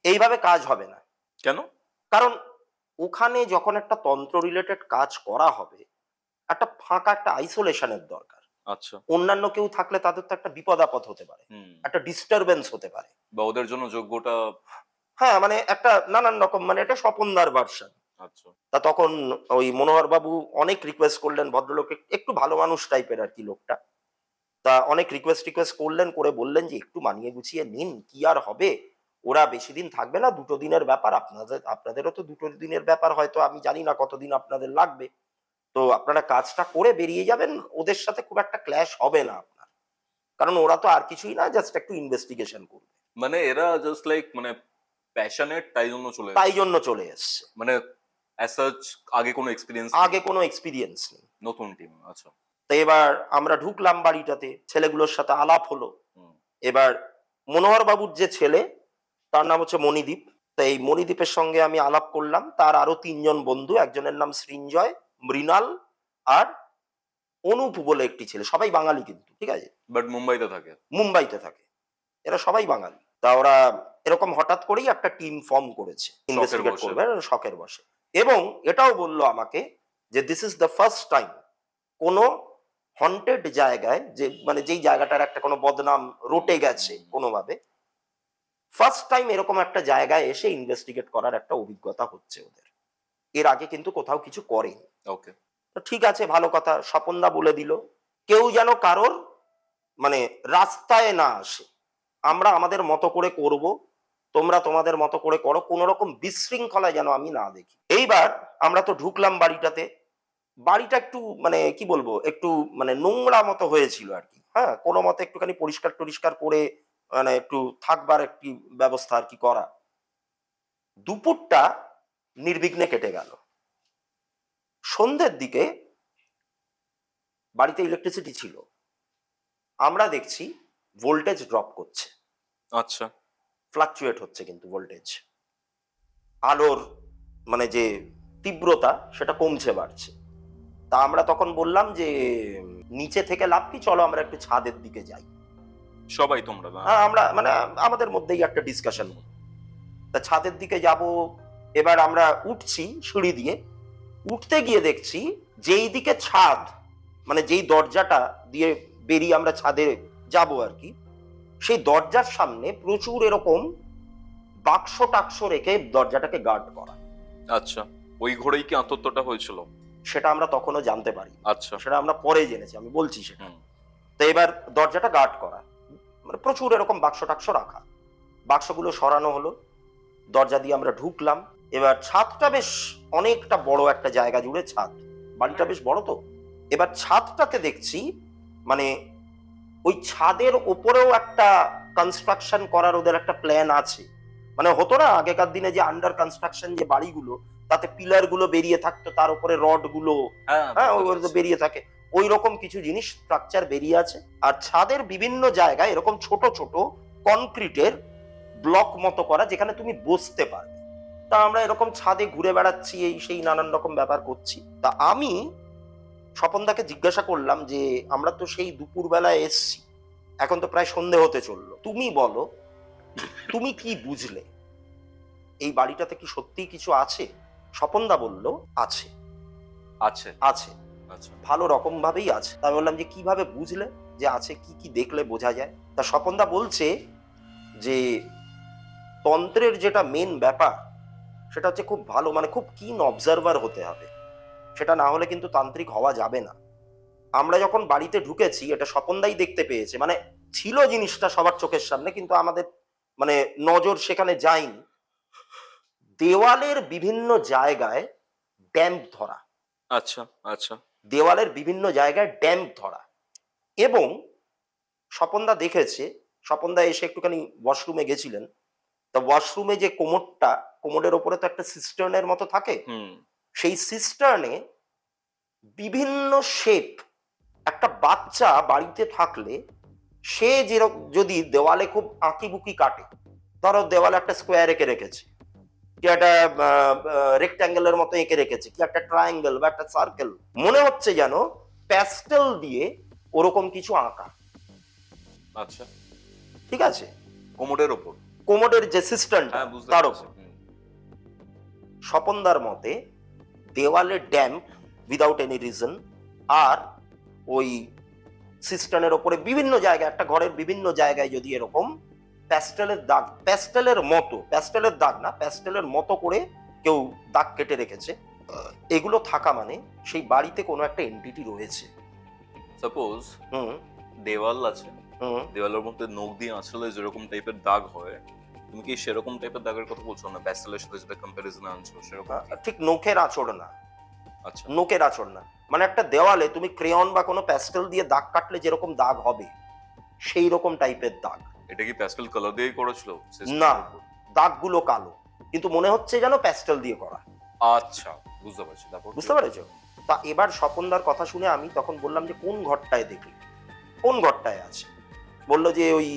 এইভাবে কাজ হবে না। কেন? কারণ ওখানে যখন একটা তন্ত্র রিলেটেড কাজ করা হবে, একটা ফাঁকা, একটা আইসোলেশনের দরকার। আচ্ছা। অন্যান্য কেউ থাকলে তাদের তো একটা বিপদ আপদ হতে পারে, হুম। একটা ডিস্টারবেন্স হতে পারে। বা ওদের জন্য যোগ্যটা। হ্যাঁ, মানে একটা নানান রকম, মানে এটা স্বপনদার ভার্সন। আচ্ছা। তা তখন ওই মনোহর বাবু অনেক রিকোয়েস্ট করলেন, ভদ্রলোক একটু ভালো মানুষ টাইপের আর কি লোকটা, তা অনেক রিকোয়েস্ট করলেন, করে বললেন যে একটু মানিয়ে গুছিয়ে নিন, কি আর হবে, ওরা বেশি দিন থাকবে না, 2 দিনের ব্যাপার, আপনাদেরও তো 2 দিনের ব্যাপার, হয়তো আমি জানি না কতদিন আপনাদের লাগবে, তো আপনারা কাজটা করে বেরিয়ে যাবেন, ওদের সাথে খুব একটা ক্ল্যাশ হবে না আপনার, কারণ ওরা তো আর কিছুই না, জাস্ট একটু ইনভেস্টিগেশন করবে। মানে এরা জাস্ট লাইক মানে প্যাশনেট, তাই জন্য চলে তাই এসেছে। জন্য চলে এসছে, মানে অ্যাজ সাচ আগে কোনো এক্সপেরিয়েন্স আগে কোনো এক্সপিরিয়েন্স নেই। নতুন টিম। আচ্ছা। তো এবার আমরা ঢুকলাম বাড়িটাতে, ছেলেগুলোর সাথে আলাপ হলো। হুম। এবার মনোহর বাবুর যে ছেলে, তার নাম হচ্ছে মণিদীপ। তো এই মণিদীপের সঙ্গে আমি আলাপ করলাম, তার আরো 3 জন বন্ধু, একজনের নাম সৃঞ্জয়, মৃণাল আর অনুপ বলে একটি ছেলে, সবাই বাঙালি কিন্তু, ঠিক আছে, বাট মুম্বাইতে থাকে। মুম্বাইতে থাকে, এরা সবাই বাঙালি। তা ওরা এরকম হঠাৎ করেই একটা টিম ফর্ম করেছে, ইনভেস্টিগেট বশে। করবে শখের বসে। এবং এটাও বললো আমাকে যে this is the first time কোনো হন্টেড জায়গায়, যে মানে যেই জায়গাটার একটা কোনো বদনাম রটে গেছে কোনোভাবে, ফার্স্ট টাইম এরকম একটা জায়গায় এসে ইনভেস্টিগেট করার একটা অভিজ্ঞতা হচ্ছে ওদের, এর আগে কিন্তু কোথাও কিছু করেনি। ওকে। তো ঠিক আছে, ভালো কথা, স্বপনদা বলে দিল কেউ যেন কারোর মানে রাস্তায় না আসে, আমরা আমাদের মতো করে করব, তোমরা তোমাদের মতো করে করো, কোনো রকম বিশৃঙ্খলা যেন আমি না দেখি। এইবার আমরা তো ঢুকলাম বাড়িটাতে, বাড়িটা একটু মানে কি বলবো, একটু মানে নোংরা মতো হয়েছিল আর কি, হ্যাঁ, কোনো মতে একটুখানি পরিষ্কার টরিষ্কার করে, মানে একটু থাকবার একটি ব্যবস্থা আর কি করা। দুপুরটা নির্বিঘ্নে কেটে গেল। সন্ধ্যের দিকে বাড়িতে ইলেকট্রিসিটি ছিল, আমরা দেখছি ভোল্টেজ ড্রপ করছে, আচ্ছা। ফ্লাকচুয়েট হচ্ছে কিন্তু ভোল্টেজ, আলোর মানে যে তীব্রতা সেটা কমছে বাড়ছে। তা আমরা তখন বললাম যে নিচে থেকে লাভ কি, চলো আমরা একটু ছাদের দিকে যাই। সবাই তোমরা না? আমরা মানে আমাদের মধ্যেই একটা ডিসকাশন হলো, তা ছাদের দিকে যাব। এবার আমরা উঠছি সিঁড়ি দিয়ে, উঠতে গিয়ে দেখছি যেই দিকে ছাদ, মানে যেই দরজাটা দিয়ে বেরিয়ে আমরা ছাদে যাব আর কি, সেই দরজার সামনে প্রচুর এরকম বাক্স টাক্স রেখে দরজাটাকে গার্ড করা। আচ্ছা, ওই ঘরেই কি আত্মহত্যাটা হয়েছিল? সেটা আমরা তখনও জানতে পারি, আচ্ছা। সেটা আমরা পরে জেনেছি, আমি বলছি সেটা। হুম। তো এবার দরজাটা গার্ড করা, মানে প্রচুর এরকম বাক্স টাক্স রাখা, বাক্সগুলো সরানো হলো, দরজা দিয়ে আমরা ঢুকলাম। এবার ছাদটা বেশ অনেকটা বড় একটা জায়গা জুড়ে ছাদ, বাড়িটা বেশ বড়। তো এবার ছাদটাতে দেখছি মানে ওই ছাদের ওপরেও একটা কনস্ট্রাকশন করার ওদের একটা প্ল্যান আছে। মানে হতো না আগেকার দিনে যে আন্ডার কনস্ট্রাকশন যে বাড়িগুলো, তাতে পিলার গুলো বেরিয়ে থাকতো, তার উপরে রড গুলো হ্যাঁ ওগুলো তো বেরিয়ে থাকে, ওই রকম কিছু জিনিস স্ট্রাকচার বেরিয়ে আছে। আর ছাদের বিভিন্ন জায়গায় এরকম ছোট ছোট কনক্রিটের ব্লক মতো করা, যেখানে তুমি বসতে পারবে। তা আমরা এরকম ছাদে ঘুরে বেড়াচ্ছি, এই সেই নানান রকম ব্যাপার করছি। তা আমি স্বপনদাকে জিজ্ঞাসা করলাম যে আমরা তো সেই দুপুরবেলায় এসছি, এখন তো প্রায় সন্ধে হতে চললো, তুমি বলো তুমি কি বুঝলে, এই বাড়িটাতে কি সত্যিই কিছু আছে? স্বপনদা বলল আছে আছে। আছে, আচ্ছা। ভালো রকম ভাবেই আছে। তা আমি বললাম যে কিভাবে বুঝলে যে আছে, কি কি দেখলে বোঝা যায়? তা স্বপনদা বলছে যে তন্ত্রের যেটা মেন ব্যাপার সেটা হচ্ছে খুব ভালো, মানে খুব কিন অবজারভার হতে হবে, সেটা না হলে কিন্তু তান্ত্রিক হওয়া যাবে না। আমরা যখন বাড়িতে ঢুকেছি, এটা স্বপনদাই দেখতে পেয়েছে, মানে ছিল জিনিসটা সবার চোখের সামনে, কিন্তু আমাদের মানে নজর সেখানে যায়নি। দেওয়ালের বিভিন্ন জায়গায় ড্যাম্প ধরা, আচ্ছা। আচ্ছা। দেওয়ালের বিভিন্ন জায়গায় ড্যাম্প ধরা। এবং স্বপনদা দেখেছে, স্বপনদা এসে একটুখানি ওয়াশরুমে গেছিলেন, তা ওয়াশরুমে যে কোমরটা, কোমরের ওপরে তো একটা সিস্টার্নের মতো থাকে, হুম। সেই সিস্টার্নে বিভিন্ন শেপ, একটা বাচ্চা বাড়িতে থাকলে সে যেরকম যদি দেওয়ালে খুব আঁকিবুকি কাটে, ধরো দেওয়ালে একটা স্কোয়ার এঁকে রেখেছে, কি একটা রেক্ট্যাঙ্গেলের মতো এঁকে রেখেছে, কি একটা ট্রায়াঙ্গেল বা একটা সার্কেল, মনে হচ্ছে যেন প্যাস্টেল দিয়ে ওরকম কিছু আঁকা। আচ্ছা। ঠিক আছে, কোমরের ওপর? কোমরের যে সিস্টেমটা হ্যাঁ, বুঝতে তার পারছি। উপর। স্বপনদার মতে দেওয়ালে ড্যাম্প উইদাউট এনি রিজন, আর ওই সিস্টেমের ওপরে বিভিন্ন জায়গায়, একটা ঘরের বিভিন্ন জায়গায় যদি এরকম প্যাস্টেলের দাগ, প্যাস্টেলের মতো, প্যাস্টেলের দাগ না, প্যাস্টেলের মতো করে কেউ দাগ কেটে রেখেছে, এগুলো থাকা মানে সেই বাড়িতে কোনো একটা এন্টিটি রয়েছে। সাপোজ হুম দেওয়াল আছে, হুম দেওয়ালের মধ্যে নখ দিয়ে আসলে যেরকম টাইপের দাগ হয়, তুমি কি সেরকম টাইপের দাগের কথা বলছো না? প্যাস্টেলের সাথে যেটা কম্পারিজনে আনছো সেরকম কি? ঠিক নখের আঁচড় না, আচ্ছা। নখের আঁচড় না, মানে একটা দেওয়ালে তুমি ক্রেয়ন বা কোনো প্যাস্টেল দিয়ে দাগ কাটলে যেরকম দাগ হবে সেই রকম টাইপের দাগ। এটা কি প্যাস্টেল কালার দিয়েই করেছিল? না, দাগগুলো কালো, কিন্তু মনে হচ্ছে যেন প্যাস্টেল দিয়ে করা। আচ্ছা, বুঝতে পারছি। তারপর বুঝতে পেরেছো? তা এবার স্বপনদার কথা শুনে আমি তখন বললাম যে কোন ঘরটায় দেখলি, কোন ঘরটায় আছে? বললো যে ওই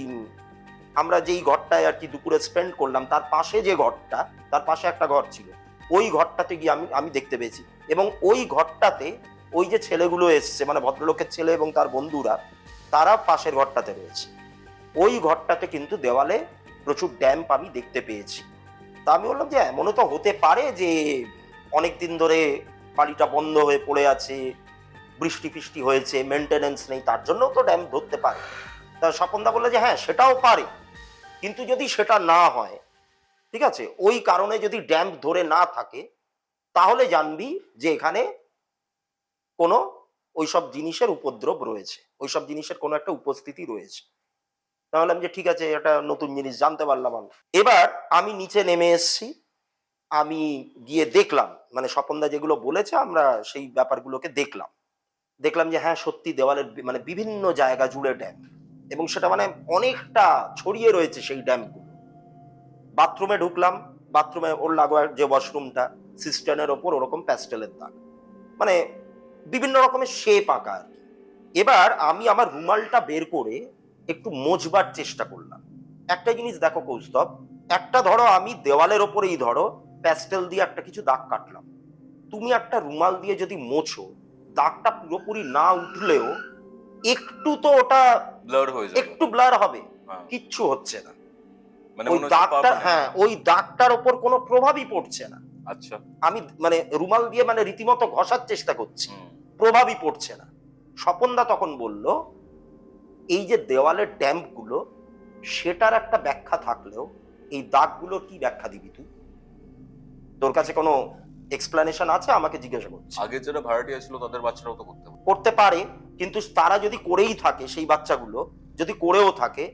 আমরা যেই ঘরটায় আর কি দুপুরে স্পেন্ড করলাম, তার পাশে যে ঘরটা, তার পাশে একটা ঘর ছিল, ওই ঘরটাতে গিয়ে আমি দেখতে পেয়েছি। এবং ওই ঘরটাতে ওই যে ছেলেগুলো এসছে, মানে ভদ্রলোকের ছেলে এবং তার বন্ধুরা, তারা পাশের ঘরটাতে রয়েছে। ওই ঘরটাতে কিন্তু দেওয়ালে প্রচুর ড্যাম্প আমি দেখতে পেয়েছি। তা আমি বললাম যে এমনও তো হতে পারে যে অনেকদিন ধরে বাড়িটা বন্ধ হয়ে পড়ে আছে, বৃষ্টি ফিষ্টি হয়েছে, মেনটেনেন্স নেই, তার জন্য তো ড্যাম্প ধরতে পারে। তা স্বপনদা বললো যে হ্যাঁ সেটাও পারে, কিন্তু যদি সেটা না হয়, ঠিক আছে, ওই কারণে যদি ড্যাম্প ধরে না থাকে, তাহলে জানবি যে এখানে কোনো ওইসব জিনিসের উপদ্রব রয়েছে, ওইসব জিনিসের কোনো একটা উপস্থিতি রয়েছে। তাহলে আমি যে ঠিক আছে, এটা নতুন জিনিস জানতে পারলাম আমি। এবার আমি নিচে নেমে এসেছি, আমি গিয়ে দেখলাম, মানে স্বপনদা যেগুলো বলেছে আমরা সেই ব্যাপারগুলোকে দেখলাম, দেখলাম যে হ্যাঁ সত্যি দেওয়ালের মানে বিভিন্ন জায়গা জুড়ে ড্যাম্প, এবং সেটা মানে অনেকটা ছড়িয়ে রয়েছে সেই ড্যাম্পগুলো। বাথরুমে ঢুকলাম, বাথরুমে ওর লাগোয়া যে ওয়াশরুমটা, সিস্টেনের ওপর ওরকম প্যাস্টেলের দাগ, মানে বিভিন্ন রকমের শেপ আঁকা আর কি। এবার আমি আমার রুমালটা বের করে একটু মোজবার চেষ্টা করলাম। একটা জিনিস দেখো কৌস্তব, একটা ধরো আমি দেওয়ালের ওপরেই ধরো প্যাস্টেল দিয়ে একটা কিছু দাগ কাটলাম, তুমি একটা রুমাল দিয়ে যদি মোছো, দাগটা পুরোপুরি না উঠলেও একটু তো ওটা ব্লার হয়ে যাবে, একটু ব্লার হবে, হ্যাঁ। কিচ্ছু হচ্ছে না, মানে ওই মনে হচ্ছে দাগটা, permanent। হ্যাঁ ওই দাগটার ওপর কোনো প্রভাবই পড়ছে না। আচ্ছা। আমি মানে রুমাল দিয়ে মানে রীতিমতো ঘষার চেষ্টা করছি, হুম। প্রভাবই পড়ছে না। স্বপনদা তখন বলল এই যে দেওয়ালের ড্যাম্প গুলো, সেটার একটা ব্যাখ্যা থাকলেও এই দাগগুলোর কি ব্যাখ্যা দিবি তুই? তোর কাছে কোনো এক্সপ্লেনেশন আছে? আমাকে জিজ্ঞাসা করছি। আগে যারা ভাড়াটিয়া ছিল তাদের বাচ্চারাও তো করতে পারে। করতে পারে, কিন্তু তারা যদি করেই থাকে, সেই বাচ্চাগুলো যদি করেও থাকে,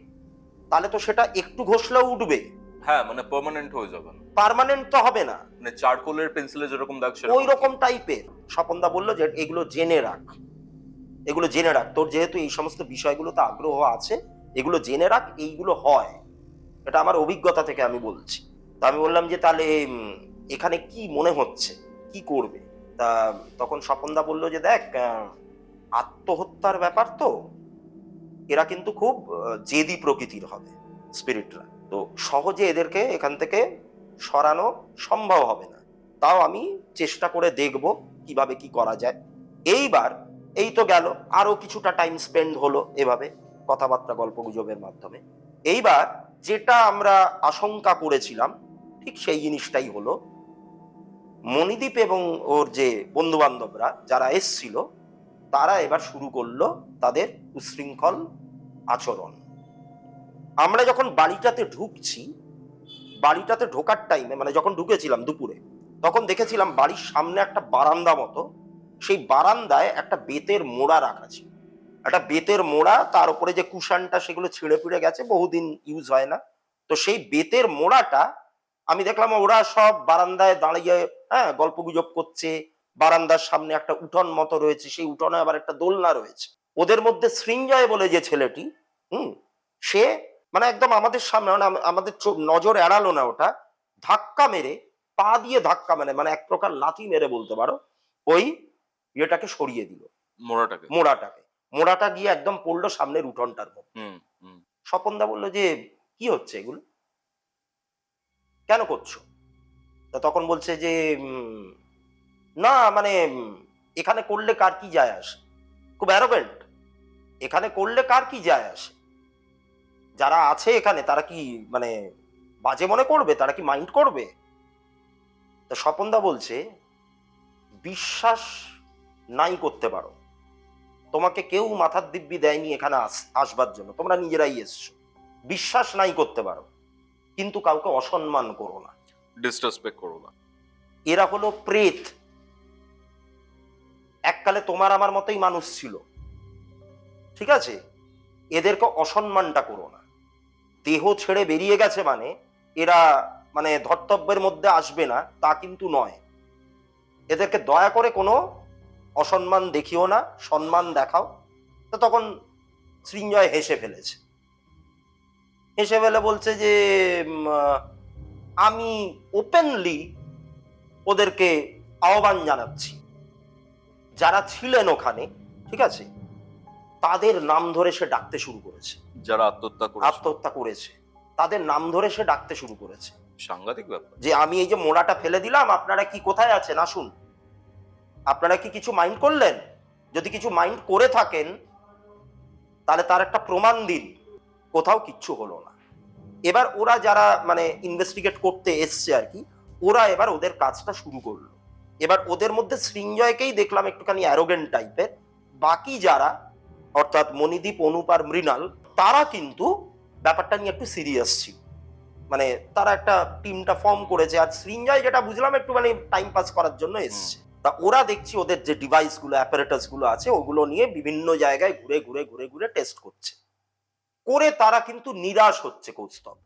তাহলে তো সেটা একটু ঘষলেও উঠবে, হ্যাঁ, মানে পার্মানেন্ট হয়ে যাবে না, পার্মানেন্ট তো হবে না, মানে চারকোলের পেন্সিলে যেরকম দাগ ওই রকম টাইপের। স্বপনদা বললো যে এগুলো জেনে রাখ, এগুলো জেনে রাখ, তোর যেহেতু এই সমস্ত বিষয়গুলোতে আগ্রহ আছে, এগুলো জেনে রাখ, এইগুলো হয়। এটা আমার অভিজ্ঞতা থেকে আমি বলছি। তা আমি বললাম যে তাহলে এখানে কি মনে হচ্ছে, কি করবে? তা তখন স্বপনদা বললো যে দেখ, আত্মহত্যার ব্যাপার তো, এরা কিন্তু খুব জেদি প্রকৃতির হবে স্পিরিটরা, তো সহজে এদেরকে এখান থেকে সরানো সম্ভব হবে না। তাও আমি চেষ্টা করে দেখব কিভাবে কি করা যায়। এইবার এই তো গেল, আরো কিছুটা টাইম স্পেন্ড হলো এভাবে কথাবার্তা গল্প গুজবের মাধ্যমে। এইবার যেটা আমরা আশঙ্কা করেছিলাম ঠিক সেই জিনিসটাই হলো। মণিদীপ এবং ওর যে বন্ধু বান্ধবরা যারা এসছিল, তারা এবার শুরু করলো তাদের উচ্ছৃঙ্খল আচরণ। আমরা যখন বাড়িটাতে ঢুকছি, বাড়িটাতে ঢোকার টাইমে, মানে যখন ঢুকেছিলাম দুপুরে, তখন দেখেছিলাম বাড়ির সামনে একটা বারান্দা মতো, সেই বারান্দায় একটা বেতের মোড়া রাখা ছিল। একটা বেতের মোড়া, তার উপরে যে কুশানটা সেগুলো ছিঁড়ে ফিরে গেছে, বহুদিন ইউজ হয় না। তো সেই বেতের মোড়াটা আমি দেখলাম ওরা সব বারান্দায় দাঁড়িয়ে গল্প গুজব করছে। বারান্দার সামনে একটা উঠোন মতো রয়েছে, সেই উঠোনে আবার একটা দোলনা রয়েছে। ওদের মধ্যে সৃঞ্জয় বলে যে ছেলেটি, সে মানে একদম আমাদের সামনে, মানে আমাদের নজর এড়ালো না, ওটা ধাক্কা মেরে, পা দিয়ে ধাক্কা মেরে, মানে এক প্রকার লাথি মেরে বলতে পারো, ওই ইয়েটাকে সরিয়ে দিল, মোড়াটাকে। মোড়াটা গিয়ে একদম পড়লো সামনের উঠোনটার মধ্যে। স্বপনদা বললো যে কি হচ্ছে এগুলো, কেন করছো? তা তখন বলছে যে না মানে এখানে করলে কার কি যায় আসে। খুব অ্যারোগেন্ট, এখানে করলে কার কি যায় আসে, যারা আছে এখানে তারা কি মানে বাজে মনে করবে, তারা কি মাইন্ড করবে? তা স্বপনদা বলছে বিশ্বাস নাই করতে পারো, তোমাকে কেউ মাথার দিব্যি দেয়নি এখানে আসবার জন্য, তোমরা নিজেরাই এসছো। বিশ্বাস নাই করতে পারো, কিন্তু কাউকে অসম্মান করো না, ডিসরেসপেক্ট করো না। এরা হলো প্রেত, এককালে তোমার আমার মতোই মানুষ ছিল, ঠিক আছে? এদেরকে অসম্মানটা করো না। দেহ ছেড়ে বেরিয়ে গেছে মানে এরা মানে ধর্তব্যের মধ্যে আসবে না তা কিন্তু নয়। এদেরকে দয়া করে কোনো অসম্মান দেখিও না, সম্মান দেখাও। তো তখন সৃঞ্জয় হেসে ফেলেছে, হেসে ফেলে বলছে যে আমি ওপেনলি ওদেরকে আহ্বান জানাচ্ছি, যারা ছিলেন ওখানে, ঠিক আছে, তাদের নাম ধরে সে ডাকতে শুরু করেছে। যারা আত্মহত্যা করেছে তাদের নাম ধরে সে ডাকতে শুরু করেছে। সাংঘাতিক ব্যাপার। যে আমি এই যে মোড়াটা ফেলে দিলাম, আপনারা কি কোথায় আছেন, আসুন। আপনারা কি কিছু মাইন্ড করলেন? যদি কিছু মাইন্ড করে থাকেন তাহলে তার একটা প্রমাণ দিন। কোথাও কিচ্ছু হলো না। এবার ওরা যারা মানে ইনভেস্টিগেট করতে এসছে আর কি, ওরা এবার ওদের কাজটা শুরু করলো। এবার ওদের মধ্যে সৃঞ্জয়কেই দেখলাম একটুখানি অ্যারোগেন্ট টাইপের। বাকি যারা, অর্থাৎ মণিদীপ, অনুপ আর মৃণাল, তারা কিন্তু ব্যাপারটা নিয়ে একটু সিরিয়াস ছিল। মানে তারা একটা টিমটা ফর্ম করেছে। আর সৃঞ্জয় যেটা বুঝলাম একটু মানে টাইম পাস করার জন্য এসছে। তা ওরা দেখছি ওদের যে ডিভাইস গুলো, অ্যাপারেটাস গুলো আছে, ওগুলো নিয়ে বিভিন্ন জায়গায় ঘুরে ঘুরে ঘুরে ঘুরে টেস্ট করছে। করে তারা কিন্তু নিরাশ হচ্ছে কৌস্তব।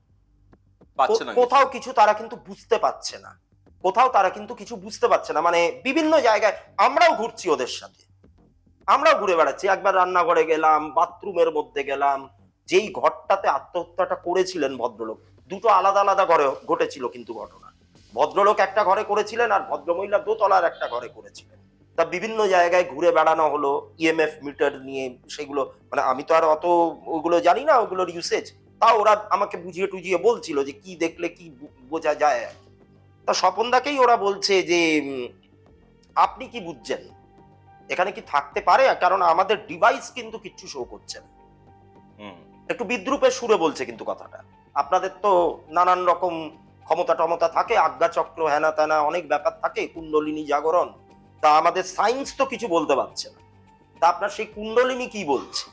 কোথাও কিছু তারা কিন্তু বুঝতে পারছে না, কোথাও তারা কিন্তু কিছু বুঝতে পারছে না। মানে বিভিন্ন জায়গায় আমরাও ঘুরছি ওদের সাথে, আমরাও ঘুরে বেড়াচ্ছি। একবার রান্নাঘরে গেলাম, বাথরুমের মধ্যে গেলাম। যেই ঘরটাতে আত্মহত্যাটা করেছিলেন ভদ্রলোক, দুটো আলাদা আলাদা ঘরে ঘটেছিল কিন্তু ঘটনা। ভদ্রলোক একটা ঘরে করেছিলেন আর ভদ্রমহিলা দোতলার একটা ঘরে করেছিলেন। তা বিভিন্ন জায়গায় ঘুরে বেড়ানো হলো, ইএমএফ মিটার নিয়ে সেগুলো, মানে আমি তো আর অত ওগুলো জানি না, ওগুলোর ইউসেজ। তা ওরা আমাকে বুঝিয়ে টুঝিয়ে বলছিল যে কি দেখলে কি বোঝা যায়। তা স্বপনদাকেই ওরা বলছে যে আপনি কি বুঝছেন, এখানে কি থাকতে পারে? কারণ আমাদের ডিভাইস কিন্তু কিচ্ছু শো করছে না। একটু বিদ্রুপের সুরে বলছে কিন্তু কথাটা। আপনাদের তো নানান রকম ক্ষমতা টমতা থাকে, আজ্ঞা চক্র, হ্যানা ত্যানা অনেক ব্যাপার থাকে, কুণ্ডলিনী জাগরণ। তা আমাদের সায়েন্স তো কিছু বলতে পারছে না। তা আপনার সেই কুণ্ডলিনী কি বলছে?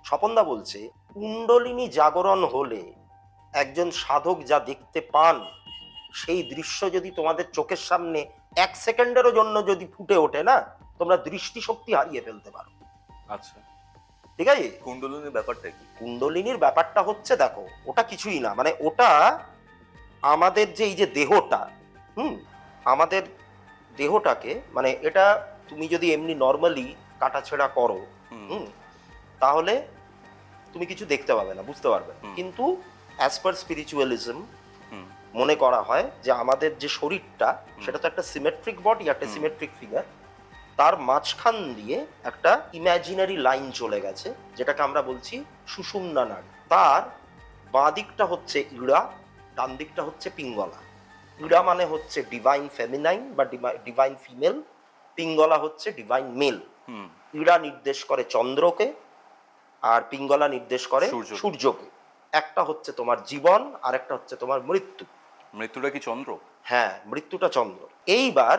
স্বপনদা বলছে কুণ্ডলিনী জাগরণ হলে একজন সাধক যা দেখতে পান সেই দৃশ্য যদি তোমাদের চোখের সামনে 1 সেকেন্ডেরও জন্য যদি ফুটে ওঠে না, তোমরা দৃষ্টিশক্তি হারিয়ে ফেলতে পারো। আচ্ছা, ঠিক আছে? কুণ্ডলিনীর ব্যাপারটা কি? কুণ্ডলিনীর ব্যাপারটা হচ্ছে, দেখো ওটা কিছুই না, মানে ওটা আমাদের যে এই যে দেহটা, আমাদের দেহটাকে, মানে এটা তুমি যদি এমনি নর্মালি কাটাছেড়া করো, তাহলে তুমি কিছু দেখতে পাবে না, বুঝতে পারবে না। কিন্তু অ্যাজ পার স্পিরিচুয়ালিজম মনে করা হয় যে আমাদের যে শরীরটা, সেটা তো একটা সিমেট্রিক বডি, একটা সিমেট্রিক ফিগার, তার মাঝখান দিয়ে একটা ইমাজিনারি লাইন চলে গেছে, যেটাকে আমরা বলছি সুষুম্না নাড়ি। তার বাঁ দিকটা হচ্ছে ইড়া, ডান দিকটা হচ্ছে পিঙ্গলা। ইড়া মানে হচ্ছে ডিভাইন ফেমিনাইন বা ডিভাইন ফিমেল, পিঙ্গলা হচ্ছে ডিভাইন মেল। ইড়া নির্দেশ করে চন্দ্রকে, আর পিঙ্গলা নির্দেশ করে সূর্যকে। একটা হচ্ছে তোমার জীবন, আর একটা হচ্ছে তোমার মৃত্যু। মৃত্যুটা কি চন্দ্র? হ্যাঁ, মৃত্যুটা চন্দ্র। এইবার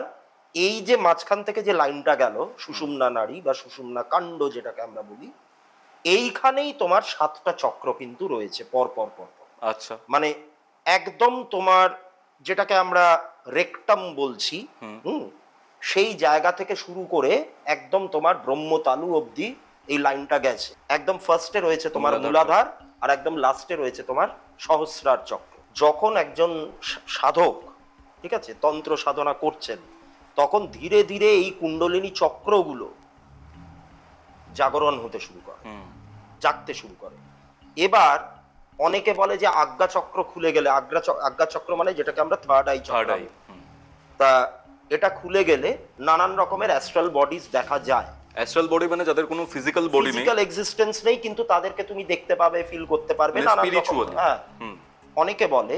এই যে মাঝখান থেকে যে লাইনটা গেল, সুষুম্না নাড়ি বা সুষুম্না কাণ্ড যেটাকে আমরা বলি, এইখানেই তোমার 7টা চক্র কিন্তু রয়েছে পর পর পর পর। আচ্ছা, মানে একদম তোমার যেটাকে আমরা রেকটাম বলছি, সেই জায়গা থেকে শুরু করে একদম তোমার ব্রহ্মতালু অবধি এই লাইনটা গেছে। একদম ফার্স্টে রয়েছে তোমার মূলাধার, আর একদম লাস্টে রয়েছে তোমার সহস্রার চক্র। যখন একজন সাধক, ঠিক আছে, তন্ত্র সাধনা করছেন, তখন ধীরে ধীরে এই কুণ্ডলিনী চক্রগুলো জাগরণ হতে শুরু করে, জাগতে শুরু করে। এবার অনেকে বলে যে আজ্ঞা চক্র খুলে গেলে, আজ্ঞা চক্র মানে যেটাকে আমরা থার্ড আই চক্র, তা এটা খুলে গেলে নানান রকমের অ্যাস্ট্রাল বডিজ দেখা যায়। অ্যাস্ট্রাল বডি মানে যাদের কোনো ফিজিক্যাল বডি নেই, ফিজিক্যাল এক্সিস্টেন্স নেই, কিন্তু তাদেরকে তুমি দেখতে পাবে, ফিল করতে পারবে নানান রকম। হ্যাঁ, অনেকে বলে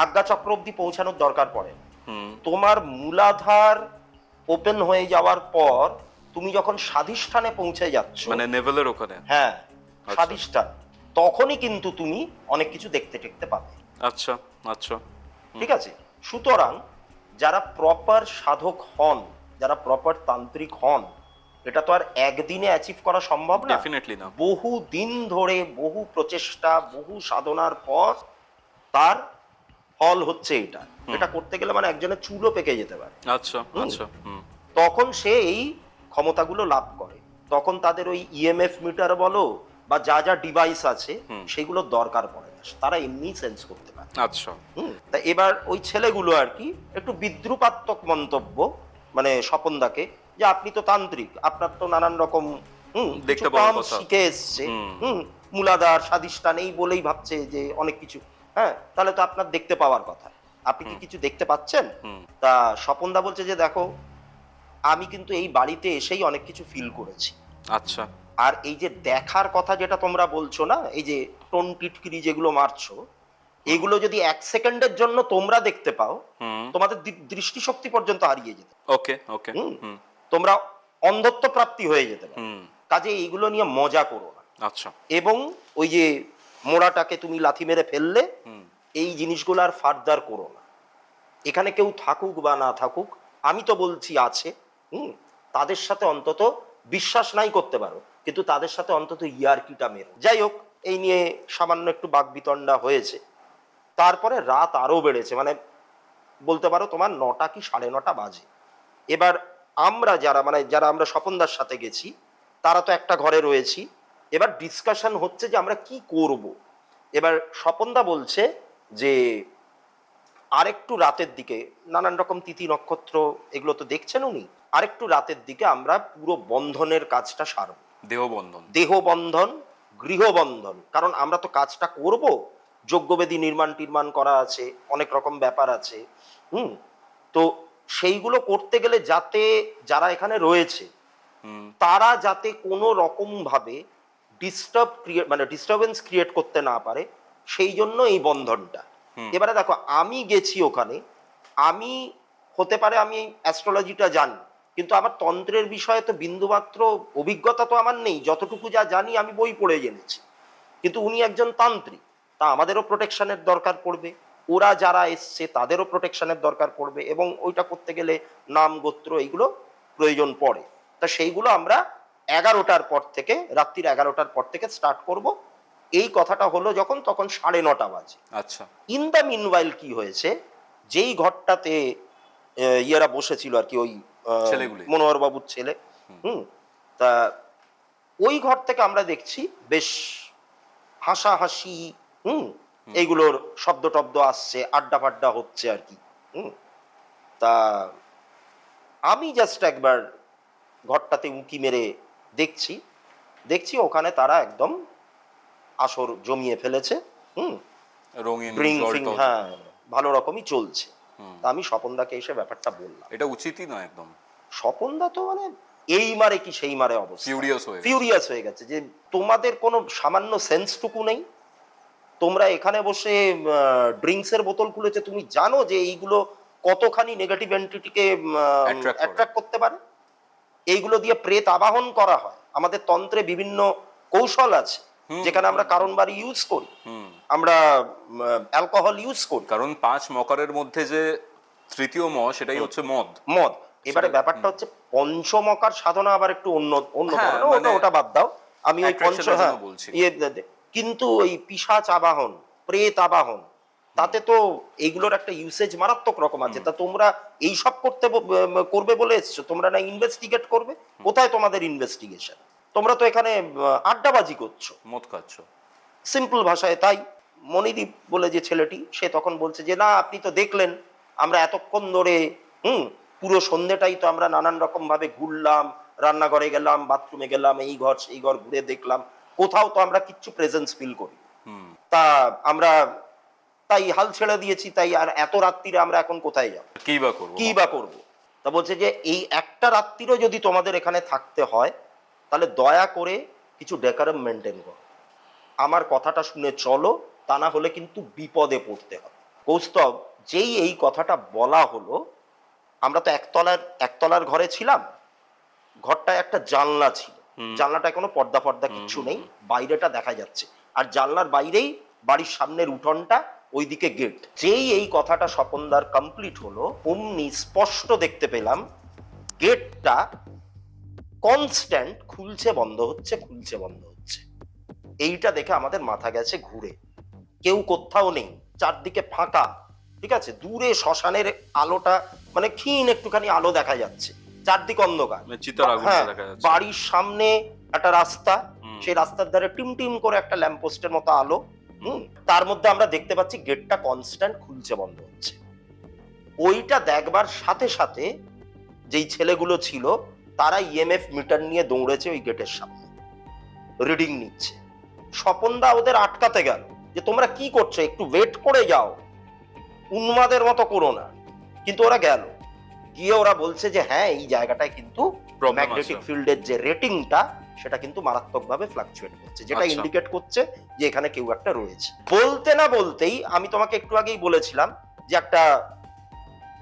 আজ্ঞা চক্র অবধি পৌঁছানোর দরকার পড়ে। তোমার মূলাধার ওপেন হয়ে যাওয়ার পর তুমি যখন স্বাধিষ্ঠানে পৌঁছে যাচ্ছ, মানে নেভেলের ওখানে, হ্যাঁ স্বাধিষ্ঠান, তখনই কিন্তু তুমি অনেক কিছু দেখতে পাবে। আচ্ছা আচ্ছা, ঠিক আছে। সুতরাং যারা প্রপার সাধক হন, যারা প্রপার তান্ত্রিক হন, এটা তো আর একদিনে অ্যাচিভ করা সম্ভব না, ডেফিনেটলি না। বহু দিন ধরে, বহু প্রচেষ্টা, বহু সাধনার পর তার ফল হচ্ছে এটা। এটা করতে গেলে মানে একজনের চুলও পেকে যেতে পারে। আচ্ছা আচ্ছা, তখন সে এই ক্ষমতাগুলো লাভ করে। তখন তাদের ওই ইএমএফ মিটার বলো বা যা যা ডিভাইস আছে, সেগুলো দরকার পড়ে না, তারা এমনি সেন্স করতে পারে। আচ্ছা, তা এবার ওই ছেলেগুলো আর কি একটু বিদ্রুপাত্মক মন্তব্য, মানে স্বপনদাকে, যে আপনি তো তান্ত্রিক, আপনার তো নানান রকম দেখতে পাওয়ার কথা, শিখে এসছে, মূলাধার স্বাধিষ্ঠান এই বলেই ভাবছে যে অনেক কিছু, হ্যাঁ, তাহলে তো আপনার দেখতে পাওয়ার কথা, আপনি কি কিছু দেখতে পাচ্ছেন? তা স্বপনদা বলছে যে দেখো, আমি কিন্তু এই বাড়িতে এসেই অনেক কিছু ফিল করেছি। আচ্ছা, আর এই যে দেখার কথা যেটা তোমরা বলছো না, এই যে টোন টিটকিরি যেগুলো মারছো, এগুলো যদি 1 সেকেন্ডের জন্য তোমরা দেখতে পাও, তোমাদের দৃষ্টিশক্তি পর্যন্ত হারিয়ে যেতে, ওকে ওকে, তোমরা অন্ধত্ব প্রাপ্তি হয়ে যেতে পারে। কাজে এইগুলো নিয়ে মজা করো না। আচ্ছা, এবং ওই যে মোড়াটাকে তুমি লাথি মেরে ফেললে, এই জিনিসগুলো আর ফার্দার করো না। এখানে কেউ থাকুক বা না থাকুক, আমি তো বলছি আছে, তাদের সাথে অন্তত বিশ্বাস নাই করতে পারো, কিন্তু তাদের সাথে অন্তত ইয়ার্কিটা মেরো। যাই হোক, এই নিয়ে সামান্য একটু বাকবিতণ্ডা হয়েছে। তারপরে রাত আরো বেড়েছে, মানে বলতে পারো তোমার 9টা কি 9:30 বাজে। এবার আমরা যারা আমরা স্বপনদার সাথে গেছি, তারা তো একটা ঘরে রয়েছি। এবার ডিসকাশন হচ্ছে যে আমরা কি করব। এবার স্বপনদা বলছে যে আরেকটু রাতের দিকে, নানান রকম তিথি নক্ষত্র এগুলো তো দেখছেন উনি, আরেকটু রাতের দিকে আমরা পুরো বন্ধনের কাজটা সারব। দেহবন্ধন, গৃহবন্ধন, কারণ আমরা তো কাজটা করব, যজ্ঞবেদী নির্মাণ করা আছে, অনেক রকম ব্যাপার আছে। তো সেইগুলো করতে গেলে যাতে যারা এখানে রয়েছে তারা যাতে কোনো রকম ভাবে ডিস্টারবেন্স ক্রিয়েট করতে না পারে, সেই জন্য এই বন্ধনটা। এবারে দেখো, আমি গেছি ওখানে, আমি হতে পারে আমি অ্যাস্ট্রোলজিটা জানি, কিন্তু আমার তন্ত্রের বিষয়ে তো বিন্দুমাত্র অভিজ্ঞতা তো আমার নেই। যতটুকু যা জানি আমি বই পড়ে জেনেছি। কিন্তু উনি একজন তান্ত্রিক, তা আমাদেরও প্রোটেকশনের দরকার পড়বে, ওরা যারা এসছে তাদেরও প্রোটেকশনের দরকার পড়বে, এবং ওইটা করতে গেলে নাম গোত্র এইগুলো প্রয়োজন পড়ে। তা সেইগুলো আমরা 11টার পর থেকে, রাত্রির 11টার পর থেকে স্টার্ট করব। এই কথাটা হলো যখন, তখন 9:30 বাজে। আচ্ছা। ইন দ্য মিনওয়াইল কি হয়েছে, যেই ঘরটাতে ইয়েরা বসেছিল আর কি, ওই ছেলেগুলি। মনোহর বাবুর ছেলে, হুম, তা ওই ঘর থেকে আমরা দেখছি বেশ হাসাহাসি, হুম, এইগুলোর শব্দ টব্দ আসছে, আড্ডা ফাড্ডা হচ্ছে আর কি, হুম। তা আমি জাস্ট একবার ঘরটাতে উঁকি মেরে দেখছি, ওখানে তারা একদম আসর জমিয়ে ফেলেছে, হুম, রঙিন ড্রিং জল ফ্রিং, টল। হ্যাঁ, ভালো রকমই চলছে। হুম। তা আমি স্বপনদাকে এসে ব্যাপারটা বললাম। এটা উচিতই নয় একদম। স্বপনদা তো মানে এই মারে কি সেই মারে অবস্থা, ফিউরিয়াস হয়ে গেছে। ফিউরিয়াস হয়ে গেছে যে তোমাদের কোনো সামান্য সেন্সটুকু নেই। তোমরা এখানে বসে ড্রিঙ্কসের বোতল খুলেছে, তুমি জানো যে এইগুলো কতখানি নেগেটিভ এন্টিটিকে Attract করে। অ্যাট্রাক্ট করতে পারে। এইগুলো দিয়ে প্রেত আবাহন করা হয়। আমাদের তন্ত্রে বিভিন্ন কৌশল আছে, যেখানে আমরা কারণ বাড়ি ইউজ করি, আমরা অ্যালকোহল ইউজ করি, কারণ 5 মকারের মধ্যে যে তৃতীয় সেটাই হচ্ছে মদ। মদ। এবারে সেটা- ব্যাপারটা হচ্ছে পঞ্চমকার সাধনা আবার একটু অন্য হ্যাঁ, ধরনের, মানে ওটা বাদ দাও, আমি ওই attraction এর জন্য বলছি। কিন্তু ওই পিশাচ আবাহন, প্রেত আবাহন, তাতে তো এইগুলোর একটা ইউসেজ মারাত্মক রকম আছে। তা তোমরা এইসব করবে বলে এসছো, তোমরা না ইনভেস্টিগেট করবে? কোথায় তোমাদের ইনভেস্টিগেশন? তোমরা তো এখানে আড্ডাবাজি করছো, মদ খাচ্ছ। সিম্পল ভাষায়। তাই মণিদীপ বলে যে ছেলেটি, সে তখন বলছে যে না, আপনি তো দেখলেন আমরা এতক্ষণ ধরে, পুরো সন্ধ্যেটাই তো আমরা নানান রকম ভাবে ঘুরলাম, রান্নাঘরে গেলাম, বাথরুমে গেলাম, এই ঘর সেই ঘর ঘুরে দেখলাম, কোথাও তো আমরা কিচ্ছু প্রেজেন্স ফিল করি। তা আমরা তাই হাল ছেড়ে দিয়েছি, তাই আর এত রাত্রিরে আমরা এখন কোথায় যাব, কি বা করবো। তা বলছে যে এই একটা রাত্রিরও যদি তোমাদের এখানে থাকতে হয়, তাহলে দয়া করে কিছু ডেকারাম মেনটেন করো, আমার কথাটা শুনে চলো, তা না হলে কিন্তু বিপদে পড়তে হবে। কৌস্তব, যেই এই কথাটা বলা হলো, আমরা তো একতলার ঘরে ছিলাম, ঘরটায় একটা জানলা ছিল, জানলাটায় কোনো পর্দা ফর্দা কিচ্ছু নেই, বাইরেটা দেখা যাচ্ছে, আর জানলার বাইরেই বাড়ির সামনের উঠোনটা, ওইদিকে গেট। যেই এই কথাটা স্বপনদার কমপ্লিট হলো, অমনি স্পষ্ট দেখতে পেলাম গেটটা কনস্ট্যান্ট খুলছে বন্ধ হচ্ছে, খুলছে বন্ধ হচ্ছে। এইটা দেখে আমাদের মাথা গেছে ঘুরে, কেউ কোথাও নেই, চারদিকে ফাঁকা, ঠিক আছে, দূরে শ্মশানের আলোটা মানে ক্ষীণ একটুখানি আলো দেখা যাচ্ছে, চারদিক অন্ধকার। চিতার আগুন হ্যাঁ, দেখা যাচ্ছে। বাড়ির সামনে একটা রাস্তা, সেই রাস্তার ধারে টিম টিম করে একটা ল্যাম্পপোস্টের মতো আলো, তার মধ্যে আমরা দেখতে পাচ্ছি গেটটা কনস্ট্যান্ট খুলছে বন্ধ হচ্ছে। ওইটা দেখবার সাথে সাথে যেই ছেলেগুলো ছিল, তারা ইএমএফ মিটার নিয়ে দৌড়েছে ওই গেটের সামনে, রিডিং নিচ্ছে। স্বপনদা ওদের আটকাতে গেল যে তোমরা কি করছো, একটু ওয়েট করে যাও, উন্মাদের মতো করো না। কিন্তু ওরা গেল, গিয়ে ওরা বলছে যে হ্যাঁ, এই জায়গাটায় কিন্তু ম্যাগনেটিক ফিল্ডের যে রেটিংটা, সেটা কিন্তু মারাত্মকভাবে ফ্লাকচুয়েট করছে, যেটা ইন্ডিকেট করছে যে এখানে কেউ একটা রয়েছে। বলতে না বলতেই আমি তোমাকে একটু আগেই বলেছিলাম যে একটা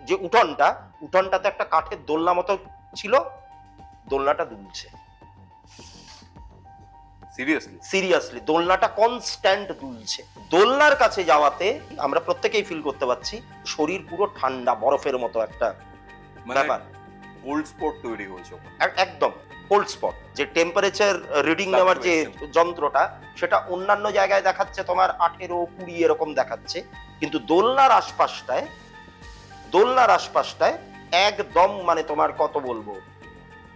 যে উঠোনটাতে একটা কাঠের দোলনা মতো ছিল, দোলনাটা দুলছে। সিরিয়াসলি দোলনাটা কনস্ট্যান্ট দুলছে। দোলনার কাছে যাওয়াতে আমরা প্রত্যেকেই ফিল করতে পারছি শরীর পুরো ঠান্ডা, বরফের মতো একটা ব্যাপার। কোল্ড স্পট তৈরি হয়েছে, একদম কোল্ড স্পট। যে টেম্পারেচার রিডিং নেওয়ার যে যন্ত্রটা, সেটা অন্যান্য জায়গায় দেখাচ্ছে তোমার 18, 20 এরকম দেখাচ্ছে, কিন্তু দোলনার আশপাশটায় একদম মানে তোমার কত বলবো,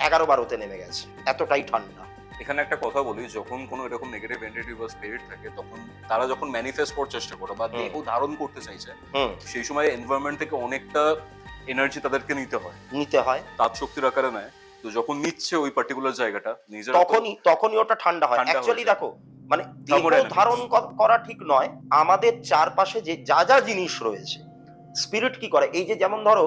11-12-তে নেমে গেছে, এতটাই ঠান্ডা। এখানে একটা কথা বলি, যখন কোনো এরকম নেগেটিভ এন্টিটি বা স্পিরিট থাকে, তখন তারা যখন ম্যানিফেস্ট করার চেষ্টা করে বা দেহ ধারণ করতে চাইছে, সেই সময় এনভায়রনমেন্ট থেকে অনেকটা এনার্জি তাদেরকে নিতে হয়, তাপ শক্তির আকারে নেয়। তো যখন নিচ্ছে ওই পার্টিকুলার জায়গাটা নিজের, তখনই ওটা ঠান্ডা হয়। অ্যাকচুয়ালি দেখো, মানে দেহ ধারণ করা ঠিক নয়, আমাদের চারপাশে যে যা জিনিস রয়েছে, স্পিরিট কি করে, এই যে যেমন ধরো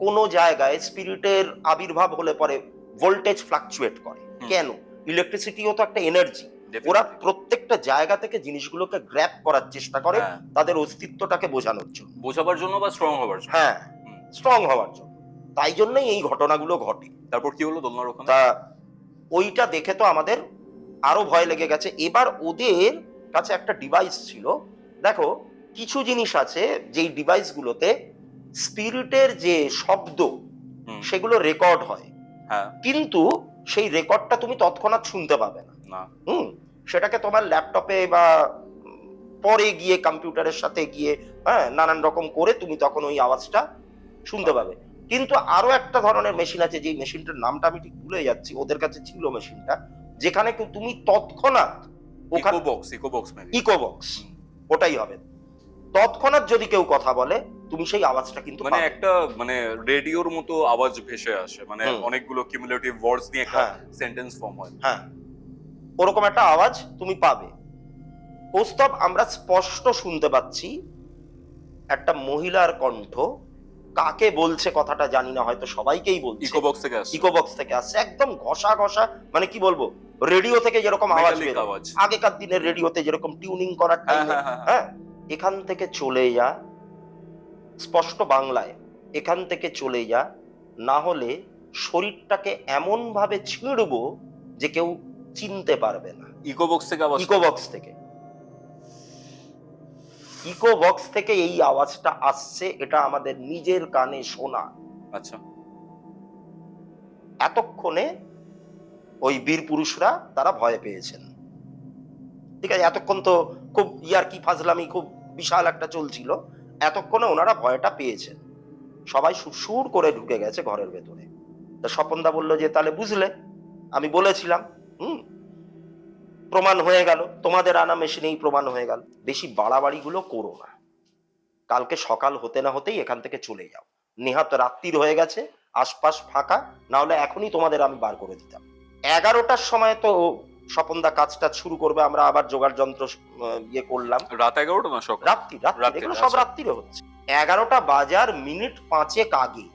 কোনো জায়গায় স্পিরিটের আবির্ভাব হলে পরে ভোল্টেজ ফ্লাকচুয়েট করে, কেন? ইলেকট্রিসিটিও তো একটা এনার্জি। ওরা প্রত্যেকটা জায়গা থেকে জিনিসগুলোকে গ্র্যাব করার চেষ্টা করে, তাদের অস্তিত্বটাকে বোঝানোর জন্য, বোঝাবার জন্য বা স্ট্রং হবার জন্য। হ্যাঁ, স্ট্রং হওয়ার জন্য। তাই জন্যই এই ঘটনাগুলো ঘটে। তারপর কি হলো দোলনার ওখানে? তা ওইটা দেখে তো আমাদের আরো ভয় লেগে গেছে। এবার ওদের কাছে একটা ডিভাইস ছিল, দেখো কিছু জিনিস আছে যেই ডিভাইসগুলোতে স্পিরিটের যে শব্দ, সেগুলো রেকর্ড হয়, কিন্তু সেই রেকর্ডটা তুমি তৎক্ষণাৎ শুনতে পাবে না। না। সেটাকে তোমার ল্যাপটপে বা পরে গিয়ে কম্পিউটারের সাথে গিয়ে নানান রকম করে তুমি তখন ওই আওয়াজটা শুনতে পাবে। কিন্তু আরো একটা ধরনের মেশিন আছে, যে মেশিনটার নামটা আমি ঠিক ভুলে যাচ্ছি, ওদের কাছে ছিল মেশিনটা, যেখানে তুমি তৎক্ষণাৎ ইকোবক্স, ওটাই হবে, তৎক্ষণাৎ যদি কেউ কথা বলে তুমি সেই আওয়াজটা কিন্তু মানে পাবে। একটা মানে রেডিওর মতো আওয়াজ ভেসে আসে, মানে অনেকগুলো কিউমুলেটিভ ওয়ার্ডস নিয়ে একটা সেন্টেন্স ফর্ম হয়। হ্যাঁ, ওরকম একটা আওয়াজ তুমি পাবে। কৌস্তব, আমরা স্পষ্ট শুনতে পাচ্ছি একটা মহিলার কণ্ঠ, কাকে বলছে কথাটা জানি না, হয়তো সবাইকেই বলছে, ইকোবক্স থেকে আসছে, একদম ঘষা ঘষা, মানে কি বলবো, রেডিও থেকে যেরকম আওয়াজ বের হয়, আগেকার দিনের রেডিওতে যেরকম টিউনিং করার টাইমে, এখান থেকে চলে যা, স্পষ্ট বাংলায়, এখান থেকে চলে যা, না হলে শরীরটাকে এমন ভাবে ছিঁড়বো যে কেউ চিনতে পারবে না। ইকোবক্স থেকে এই আওয়াজটা আসছে, এটা আমাদের নিজের কানে শোনা। আচ্ছা, এতক্ষণে ওই বীর পুরুষরা তারা ভয় পেয়েছেন। ঠিক আছে, এতক্ষণ তো খুব ইয়ার্কি ফাজলামি খুব বিশাল একটা চলছিল, এতক্ষণে ওনারা ভয়টা পেয়েছেন, সবাই সুর করে ঢুকে গেছে ঘরের ভেতরে। তা স্বপনদা বললো যে তাহলে বুঝলে, আমি বলেছিলাম, প্রমাণ হয়ে গেল, তোমাদের আনা মেশিনেই প্রমাণ হয়ে গেল। বেশি বাড়াবাড়িগুলো করো না, কালকে সকাল হতে না হতেই এখান থেকে চলে যাও। নেহাত রাত্রির হয়ে গেছে, আশপাশ ফাঁকা, না হলে এখনই তোমাদের আমি বার করে দিতাম। 11টার সময় তো স্বপনদা কাজটা শুরু করবে, আমরা আবার জোগাড় যন্ত্র ইয়ে করলাম। রাত 11টা না সকাল? রাত্রি, এগুলো সব রাত্রিরে হচ্ছে। 11টা বাজার মিনিট 5 আগে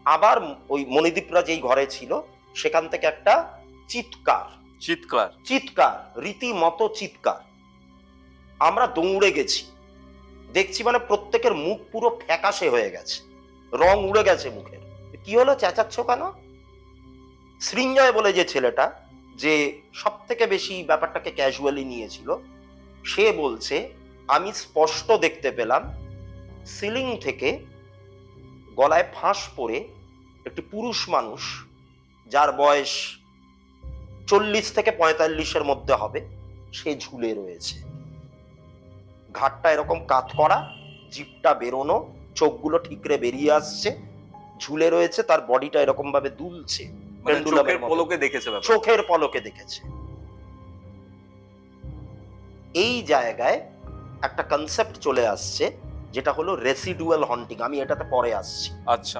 আবার ওই মণিদীপরা যেই ঘরে ছিল সেখান থেকে একটা চিৎকার, রীতিমতো চিৎকার। আমরা দৌড়ে গেছি, দেখছি মানে প্রত্যেকের মুখ পুরো ফ্যাকাশে হয়ে গেছে, রং উড়ে গেছে মুখের। কি হলো, চেঁচাচ্ছ কেন? সৃঞ্জয় বলে যে ছেলেটা, যে সব থেকে বেশি ব্যাপারটাকে ক্যাজুয়ালি নিয়েছিল, সে বলছে আমি স্পষ্ট দেখতে পেলাম সিলিং থেকে গলায় ফাঁস পরে একটি পুরুষ মানুষ, যার বয়স 40 থেকে 45-এর মধ্যে হবে, সে ঝুলে রয়েছে, ঘাটটা এরকম কাত করা, জিভটা বেরোনো, চোখগুলো ঠিকরে বেরিয়ে আসছে, ঝুলে রয়েছে, তার বডিটা এরকম ভাবে দুলছে, চোখের পলকে দেখেছে। এই জায়গায় একটা কনসেপ্ট চলে আসছে, যেটা হলো রেসিডুয়াল হন্টিং। আমি এটাতে পরে আসছি। আচ্ছা,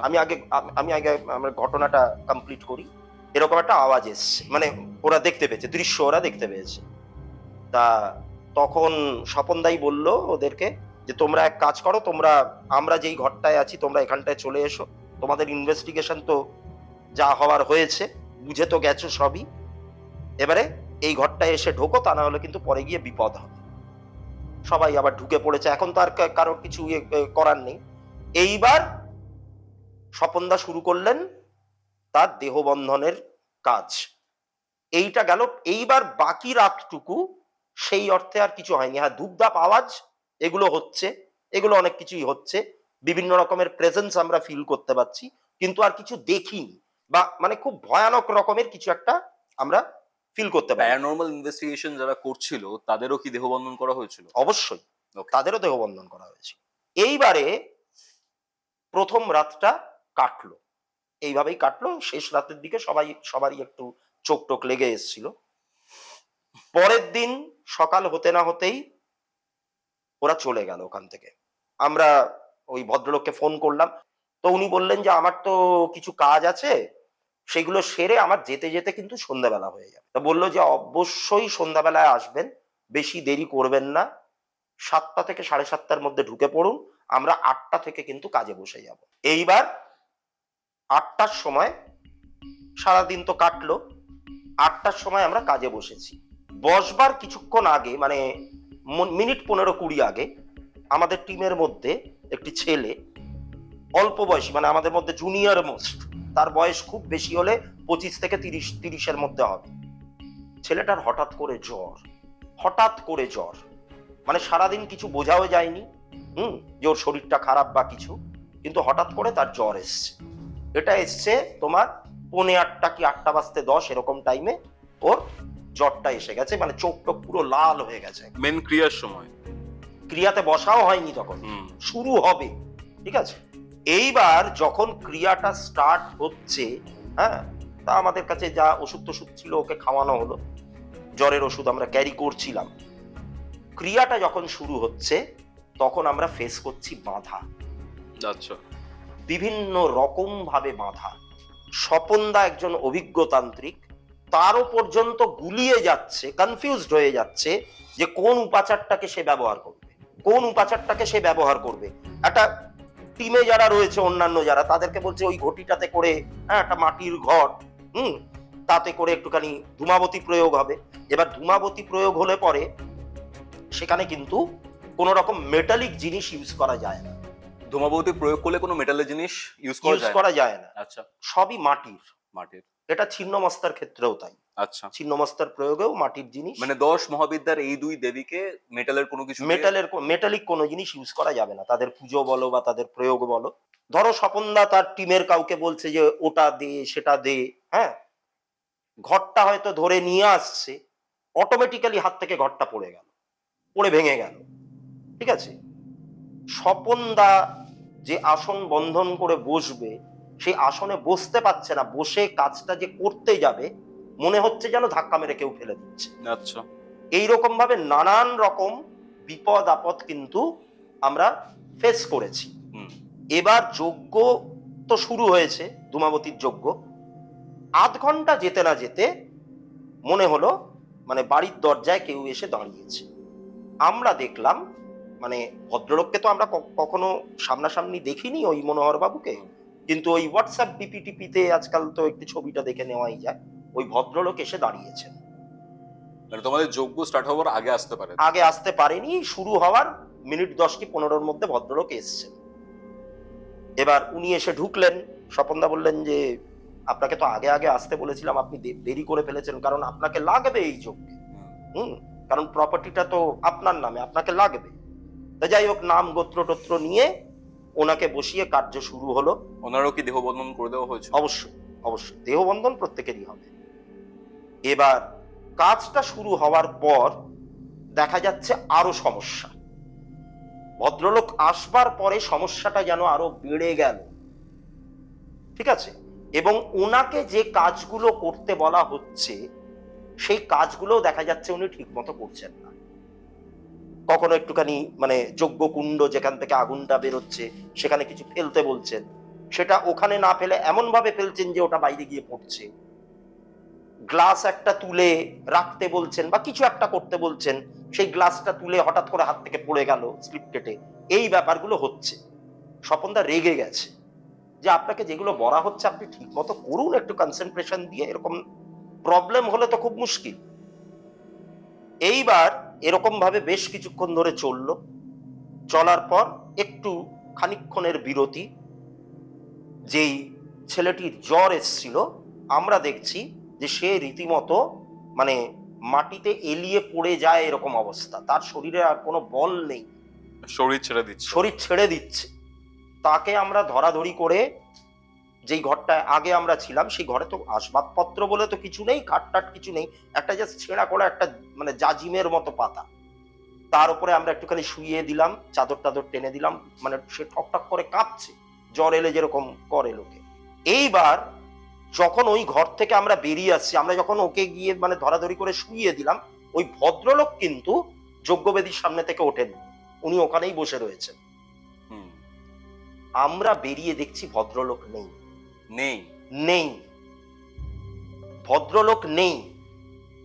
আমি আগে আমার ঘটনাটা কমপ্লিট করি। এরকম একটা আওয়াজ এসছে, মানে ওরা দেখতে পেয়েছে, দৃশ্য ওরা দেখতে পেয়েছে। তা তখন স্বপনদাই বলল ওদেরকে যে তোমরা এক কাজ করো, আমরা যেই ঘরটায় আছি তোমরা এখানটায় চলে এসো, তোমাদের ইনভেস্টিগেশন তো যা হওয়ার হয়েছে, বুঝে তো গেছো সবই, এবারে এই ঘরটায় এসে ঢোকো, তা না হলে কিন্তু পরে গিয়ে বিপদ হবে। সবাই আবার ঢুকে পড়েছে, এখন তো আর কারোর কিছু করার নেই। এইবার স্বপনদা শুরু করলেন তার দেহবন্ধনের কাজ। এইটা গেল। এইবার বাকি রাতটুকু সেই অর্থে আর কিছু হয়নি। হ্যাঁ, ধূপধাপ আওয়াজ এগুলো হচ্ছে, এগুলো অনেক কিছুই হচ্ছে, বিভিন্ন রকমের প্রেজেন্স আমরা ফিল করতে পারছি, কিন্তু আর কিছু দেখিনি, বা মানে খুব ভয়ানক রকমের কিছু একটা আমরা ফিল করতে পারি। প্যারানরমাল ইনভেস্টিগেশন যারা করছিল তাদেরও কি দেহবন্ধন করা হয়েছিল? অবশ্যই, তাদেরও দেহবন্ধন করা হয়েছিল। এইবারে প্রথম রাতটা কাটলো, এইভাবেই কাটলো। শেষ রাতের দিকে সবারই একটু চোখ টোক লেগে এসেছিল। পরের দিন সকাল হতে না হতেই ওরা চলে গেল ওখান থেকে। আমরা ওই ভদ্রলোককে ফোন করলাম, তো উনি বললেন যে আমার তো কিছু কাজ আছে, সেগুলো সেরে আমার যেতে যেতে কিন্তু সন্ধ্যাবেলা হয়ে যাবে। তা বললো যে অবশ্যই সন্ধ্যাবেলায় আসবেন, বেশি দেরি করবেন না, 7টা থেকে 7:30-র মধ্যে ঢুকে পড়ুন, আমরা 8টা থেকে কিন্তু কাজে বসে যাব। এইবার 8টার সময়, সারাদিন তো কাটলো, 8টার সময় আমরা কাজে বসেছি। বসবার কিছুক্ষণ আগে, মানে মিনিট 15-20 আগে, আমাদের টিমের মধ্যে একটি ছেলে, অল্প বয়সী, মানে আমাদের মধ্যে জুনিয়র মোস্ট, তার বয়স খুব বেশি হলে 25 থেকে 30-এর মধ্যে হবে। ছেলেটার হঠাৎ করে জ্বর, মানে সারাদিন কিছু বোঝাও যায়নি যে ওর শরীরটা খারাপ বা কিছু, কিন্তু হঠাৎ করে তার জ্বর এসছে। এটা এসছে তোমার 8:45 কি 8:10 এরকম টাইমে ওর জ্বরটা এসে গেছে, মানে চোখ টোক পুরো লাল হয়ে গেছে। মেন ক্রিয়ার সময়। ক্রিয়াতে বসাও হয়নি তখন, শুরু হবে, ঠিক আছে। এইবার যখন ক্রিয়াটা স্টার্ট হচ্ছে, হ্যাঁ, তা আমাদের কাছে যা ওষুধ টষুধ ছিল ওকে খাওয়ানো হলো, জ্বরের ওষুধ আমরা ক্যারি করছিলাম। ক্রিয়াটা যখন শুরু হচ্ছে তখন আমরা ফেস করছি বাধা, আচ্ছা। বিভিন্ন রকম ভাবে বাধা। স্বপনদা একজন অভিজ্ঞতান্ত্রিক, তারও পর্যন্ত গুলিয়ে যাচ্ছে, কনফিউজড হয়ে যাচ্ছে যে কোন উপাচারটাকে সে ব্যবহার করবে, কোন উপাচারটাকে সে ব্যবহার করবে। একটা টিমে যারা রয়েছে অন্যান্য যারা, তাদেরকে বলছে ওই ঘটিটাতে করে, হ্যাঁ, একটা মাটির ঘট, তাতে করে একটুখানি ধূমাবতী প্রয়োগ হবে। এবার ধূমাবতী প্রয়োগ হলে পরে সেখানে কিন্তু কোনো রকম মেটালিক জিনিস ইউজ করা যায় না। ধূমাবতী প্রয়োগ করলে কোনো মেটালের জিনিস ইউজ ইউজ করা যায় না, আচ্ছা, সবই মাটির। মাটির। এটা ছিন্নমস্তার ক্ষেত্রেও তাই, আচ্ছা। ছিন্নমস্তার প্রয়োগেও মাটির জিনিস, মানে 10 মহাবিদ্যার এই দুই দেবীকে মেটালের কোনো কিছু মেটালিক কোনো জিনিস ইউজ করা যাবে না, তাদের পুজো বলো বা তাদের প্রয়োগ বলো। ধরো স্বপনদা তার টিমের কাউকে বলছে যে ওটা দে সেটা দে, হ্যাঁ, ঘরটা হয়তো ধরে নিয়ে আসছে, অটোমেটিক্যালি হাত থেকে ঘরটা পড়ে গেল, পড়ে ভেঙে গেল, ঠিক আছে। স্বপনদা যে আসন বন্ধন করে বসবে, সেই আসনে বসতে পারছে না, বসে কাজটা যে করতে যাবে মনে হচ্ছে যেন ধাক্কা মেরে কেউ ফেলে দিচ্ছে। আচ্ছা। এইরকম ভাবে নানান রকম বিপদ আপদ কিন্তু আমরা ফেস করেছি। এবার যজ্ঞ তো শুরু হয়েছে, ধূমাবতীর যজ্ঞ। আধ ঘন্টা যেতে না যেতে মনে হলো মানে বাড়ির দরজায় কেউ এসে দাঁড়িয়েছে। আমরা দেখলাম, মানে ভদ্রলোককে তো আমরা কখনো সামনাসামনি দেখিনি ওই মনোহর বাবুকে, কিন্তু ওই হোয়াটসঅ্যাপ ডিপিটিপিতে আজকাল তো একটু ছবিটা দেখে নেওয়াই যায়। ওই ভদ্রলোক এসে দাঁড়িয়েছেন। মানে তোমাদের যজ্ঞ স্টার্ট হওয়ার আগে আসতে পারে? আগে আসতে পারেনি, শুরু হওয়ার মিনিট 10 কি 15-র মধ্যে ভদ্রলোক এসছেন। এবার উনি এসে ঢুকলেন। স্বপনদা বললেন যে আপনাকে তো আগে আগে আসতে বলেছিলাম, আপনি দেরি করে ফেলেছেন, কারণ আপনাকে লাগবে এই যজ্ঞে, কারণ প্রপার্টিটা তো আপনার নামে, আপনাকে লাগবে। তা যাই হোক, নাম গোত্র টোত্র নিয়ে ওনাকে বসিয়ে কার্য শুরু হলো। ওনারও কি দেহবন্ধন করে দেওয়া হয়েছে? অবশ্যই, অবশ্যই দেহবন্ধন প্রত্যেকেরই হবে। এবার কাজটা শুরু হওয়ার পর দেখা যাচ্ছে আরো সমস্যা। ভদ্রলোক আসবার পরে সমস্যাটা যেন আরো বেড়ে গেল, ঠিক আছে। এবং ওনাকে যে কাজগুলো করতে বলা হচ্ছে সেই কাজগুলো দেখা যাচ্ছে উনি ঠিক মতো করছেন না। কখনো একটুখানি মানে যজ্ঞ কুণ্ড যেখান থেকে আগুনটা বেরোচ্ছে সেখানে কিছু ফেলতে বলছেন, সেটা ওখানে না ফেলে এমন ভাবে ফেলছেন যে ওটা বাইরে গিয়ে পড়ছে। গ্লাস একটা তুলে রাখতে বলছেন বা কিছু একটা করতে বলছেন, সেই গ্লাসটা তুলে হঠাৎ করে হাত থেকে পড়ে গেল স্লিপ কেটে। এই ব্যাপারগুলো হচ্ছে। স্বপনদা রেগে গেছে যে আপনাকে যেগুলো বলা হচ্ছে আপনি ঠিক মতো করুন, একটু কনসেন্ট্রেশন দিয়ে, এরকম প্রবলেম হলে তো খুব মুশকিল। এইবার এরকম ভাবে বেশ কিছুক্ষণ ধরে চললো। চলার পর একটু খানিকক্ষণের বিরতি, যেই ছেলেটির জ্বর এসছিল আমরা দেখছি যে সে রীতিমতো মানে মাটিতে এলিয়ে পড়ে যায় এরকম অবস্থা, তার শরীরে আর কোনো বল নেই, শরীর ছেড়ে দিচ্ছে। শরীর ছেড়ে দিচ্ছে। তাকে আমরা ধরাধরি করে যেই ঘরটায় আগে আমরা ছিলাম, সেই ঘরে তো আসবাবপত্র বলে তো কিছু নেই, খাটটাট কিছু নেই, একটা জাস্ট ছেঁড়া করা একটা মানে জাজিমের মতো পাতা, তার উপরে আমরা একটুখানি শুইয়ে দিলাম, চাদর টাদর টেনে দিলাম, মানে সে ঠকঠক করে কাঁপছে, জ্বর এলে যেরকম করে লোকে। এইবার যখন ওই ঘর থেকে আমরা বেরিয়ে আসছি, আমরা যখন ওকে গিয়ে মানে ধরাধরি করে শুইয়ে দিলাম, ওই ভদ্রলোক কিন্তু যজ্ঞবেদীর সামনে থেকে ওঠেন, উনি ওখানেই বসে রয়েছেন। আমরা বেরিয়ে দেখছি ভদ্রলোক নেই, নেই নেই, ভদ্রলোক নেই।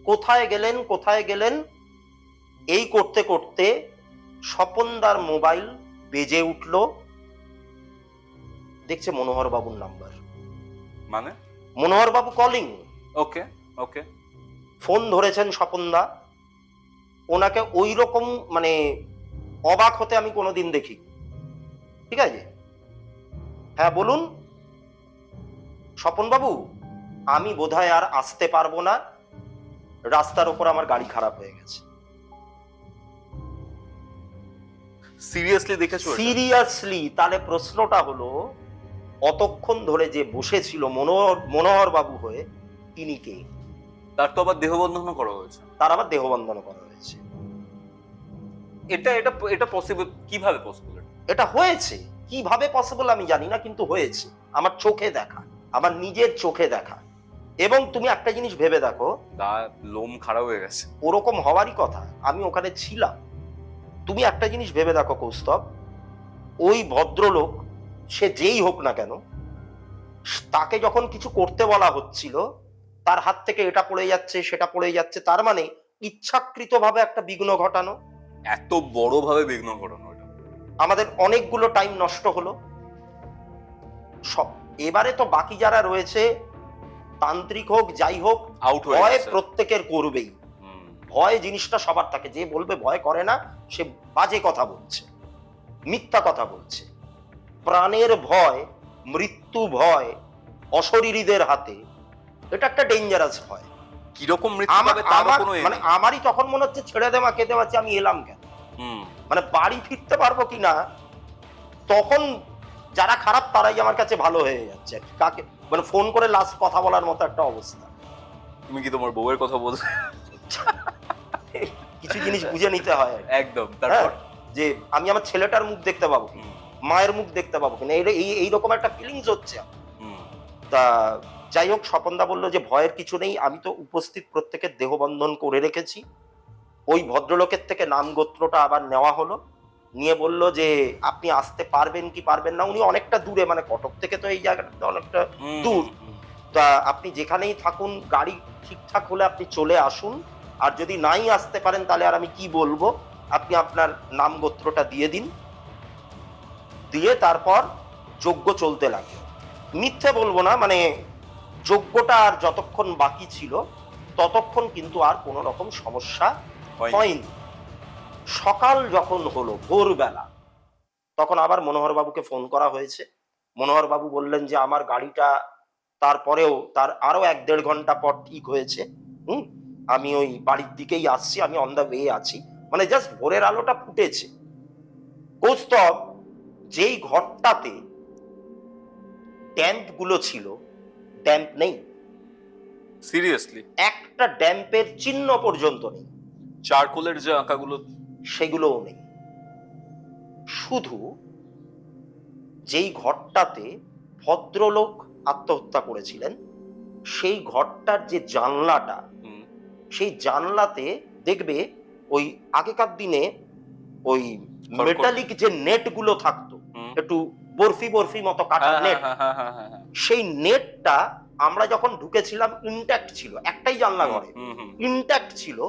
কোথায় গেলেন কোথায় গেলেন এই করতে করতে স্বপনদার মোবাইল বেজে উঠলো। দেখছে মনোহর বাবুর নাম্বার, মানে মনোহর বাবু কলিং। ওকে ওকে, ফোন ধরেছেন স্বপনদা। ওনাকে ওই রকম মানে অবাক হতে আমি কোনোদিন দেখি, ঠিক আছে। হ্যাঁ বলুন স্বপন বাবু, আমি বোধহয় আর আসতে পারবো না, রাস্তার ওপর আমার গাড়ি খারাপ হয়ে গেছে। সিরিয়াসলি দেখেছো? সিরিয়াসলি। তাহলে প্রশ্নটা হলো, অতক্ষণ ধরে যে বসেছিল মনোহর বাবু হয়ে, তিনি কে? তার তো আবার দেহবন্ধনও করা হয়েছে। তার আবার দেহবন্ধন করা হয়েছে। এটা এটা এটা পসিবল, কিভাবে পসিবল? এটা হয়েছে, কিভাবে পসিবল আমি জানি না, কিন্তু হয়েছে আমার চোখে দেখা, আমার নিজের চোখে দেখা। এবং তুমি একটা জিনিস ভেবে দেখো, গা লোম খারাপ হয়ে গেছে। ওরকম হওয়ারই কথা, আমি ওখানে ছিলাম। তুমি একটা জিনিস ভেবে দেখো কৌস্তব, ওই ভদ্রলোক, সে যেই হোক না কেন, তাকে যখন কিছু করতে বলা হচ্ছিল, তার হাত থেকে এটা পড়ে যাচ্ছে সেটা পড়ে যাচ্ছে, তার মানে ইচ্ছাকৃতভাবে একটা বিঘ্ন ঘটানো। এত বড় ভাবে বিঘ্ন ঘটানো এটা। আমাদের অনেকগুলো টাইম নষ্ট হলো। সব এবারে তো বাকি যারা রয়েছে, তান্ত্রিক হোক যাই হোক, আউট হয়ে ভয় গেছে। প্রত্যেকের করবেই। হুম। ভয় জিনিসটা সবার থাকে, যে বলবে ভয় করে না সে বাজে কথা বলছে, মিথ্যা কথা বলছে। প্রাণের ভয়, মৃত্যু ভয় অশরীরীদের হাতে, এটা একটা ডেঞ্জারাস ভয়। কিরকম মৃত্যু পাবে তারও কোনো মানে আমারই তখন মনে হচ্ছে ছেড়ে দে মা, খেতে পারছি, আমি এলাম কেন, হুম। মানে বাড়ি ফিরতে পারবো কিনা। তখন যারা খারাপ তারাই আমার কাছে ভালো হয়ে যাচ্ছে আর কি। কাকে মানে ফোন করে লাস্ট কথা বলার মতো একটা অবস্থা। তুমি কি তোমার বউয়ের কথা বলছো? কিছু জিনিস বুঝে নিতে হয় আর কি। একদম। হ্যাঁ, তারপর যে আমি আমার ছেলেটার মুখ দেখতে পাবো কিনা, হুম, মায়ের মুখ দেখতে পাবো কিনা, এইরকম একটা ফিলিংস হচ্ছে। হুম। তা যাই হোক, স্বপনদা বললো যে ভয়ের কিছু নেই, আমি তো উপস্থিত প্রত্যেকের দেহবন্ধন করে রেখেছি। ওই ভদ্রলোকের থেকে নাম গোত্রটা আবার নেওয়া হলো, নিয়ে বলল যে আপনি আসতে পারবেন কি পারবেন না। উনি অনেকটা দূরে, মানে কটক থেকে তো এই জায়গাটা অনেকটা হুম, দূর। হুম, তা আপনি যেখানেই থাকুন, গাড়ি ঠিকঠাক হলে আপনি চলে আসুন, আর যদি নাই আসতে পারেন তাহলে আর আমি কি বলবো, আপনি আপনার নাম গোত্রটা দিয়ে দিন, দিয়ে তারপর যজ্ঞ চলতে লাগে। মিথ্যে বলবো না, মানে যজ্ঞটা আর যতক্ষণ বাকি ছিল ততক্ষণ কিন্তু আর কোনো রকম সমস্যা হয়নি। হয়নি। সকাল যখন হলো, ভোরবেলা, তখন আবার মনোহর বাবুকে ফোন করা হয়েছে। মনোহর বাবু বললেন যে আমার গাড়িটা তারপরেও তার আরো 1-1.5 ঘন্টা পর ঠিক হয়েছে। হুম, আমি ওই বাড়ির দিকেই আসছি, আমি অন দা ওয়ে আছি। মানে জাস্ট ভোরের আলোটা ফুটেছে। কৌস্তব, যেই ঘরটাতে ড্যাম্প গুলো ছিল, ড্যাম্প নেই, সিরিয়াসলি? একটা ড্যাম্পের চিহ্ন পর্যন্ত নেই, চারকোলের যে আঁকাগুলো। সেগুলোও নেই। শুধু যেই ঘরটাতে ভদ্রলোক আত্মহত্যা করেছিলেন, সেই ঘরটার যে জানলাটা, হুম, সেই জানলাতে দেখবে ওই আগেকার দিনে ওই খড়খড়। মেটালিক যে নেট গুলো থাকতো, হুম। একটু বরফি বরফি মতো কাটা হ্যাঁ, নেট, হ্যাঁ, হ্যাঁ, হ্যাঁ, হ্যাঁ, হ্যাঁ। সেই নেটটা আমরা যখন ঢুকেছিলাম ইনট্যাক্ট ছিল, একটাই জানলা ঘরে হুম, হুম, ইনট্যাক্ট ছিল।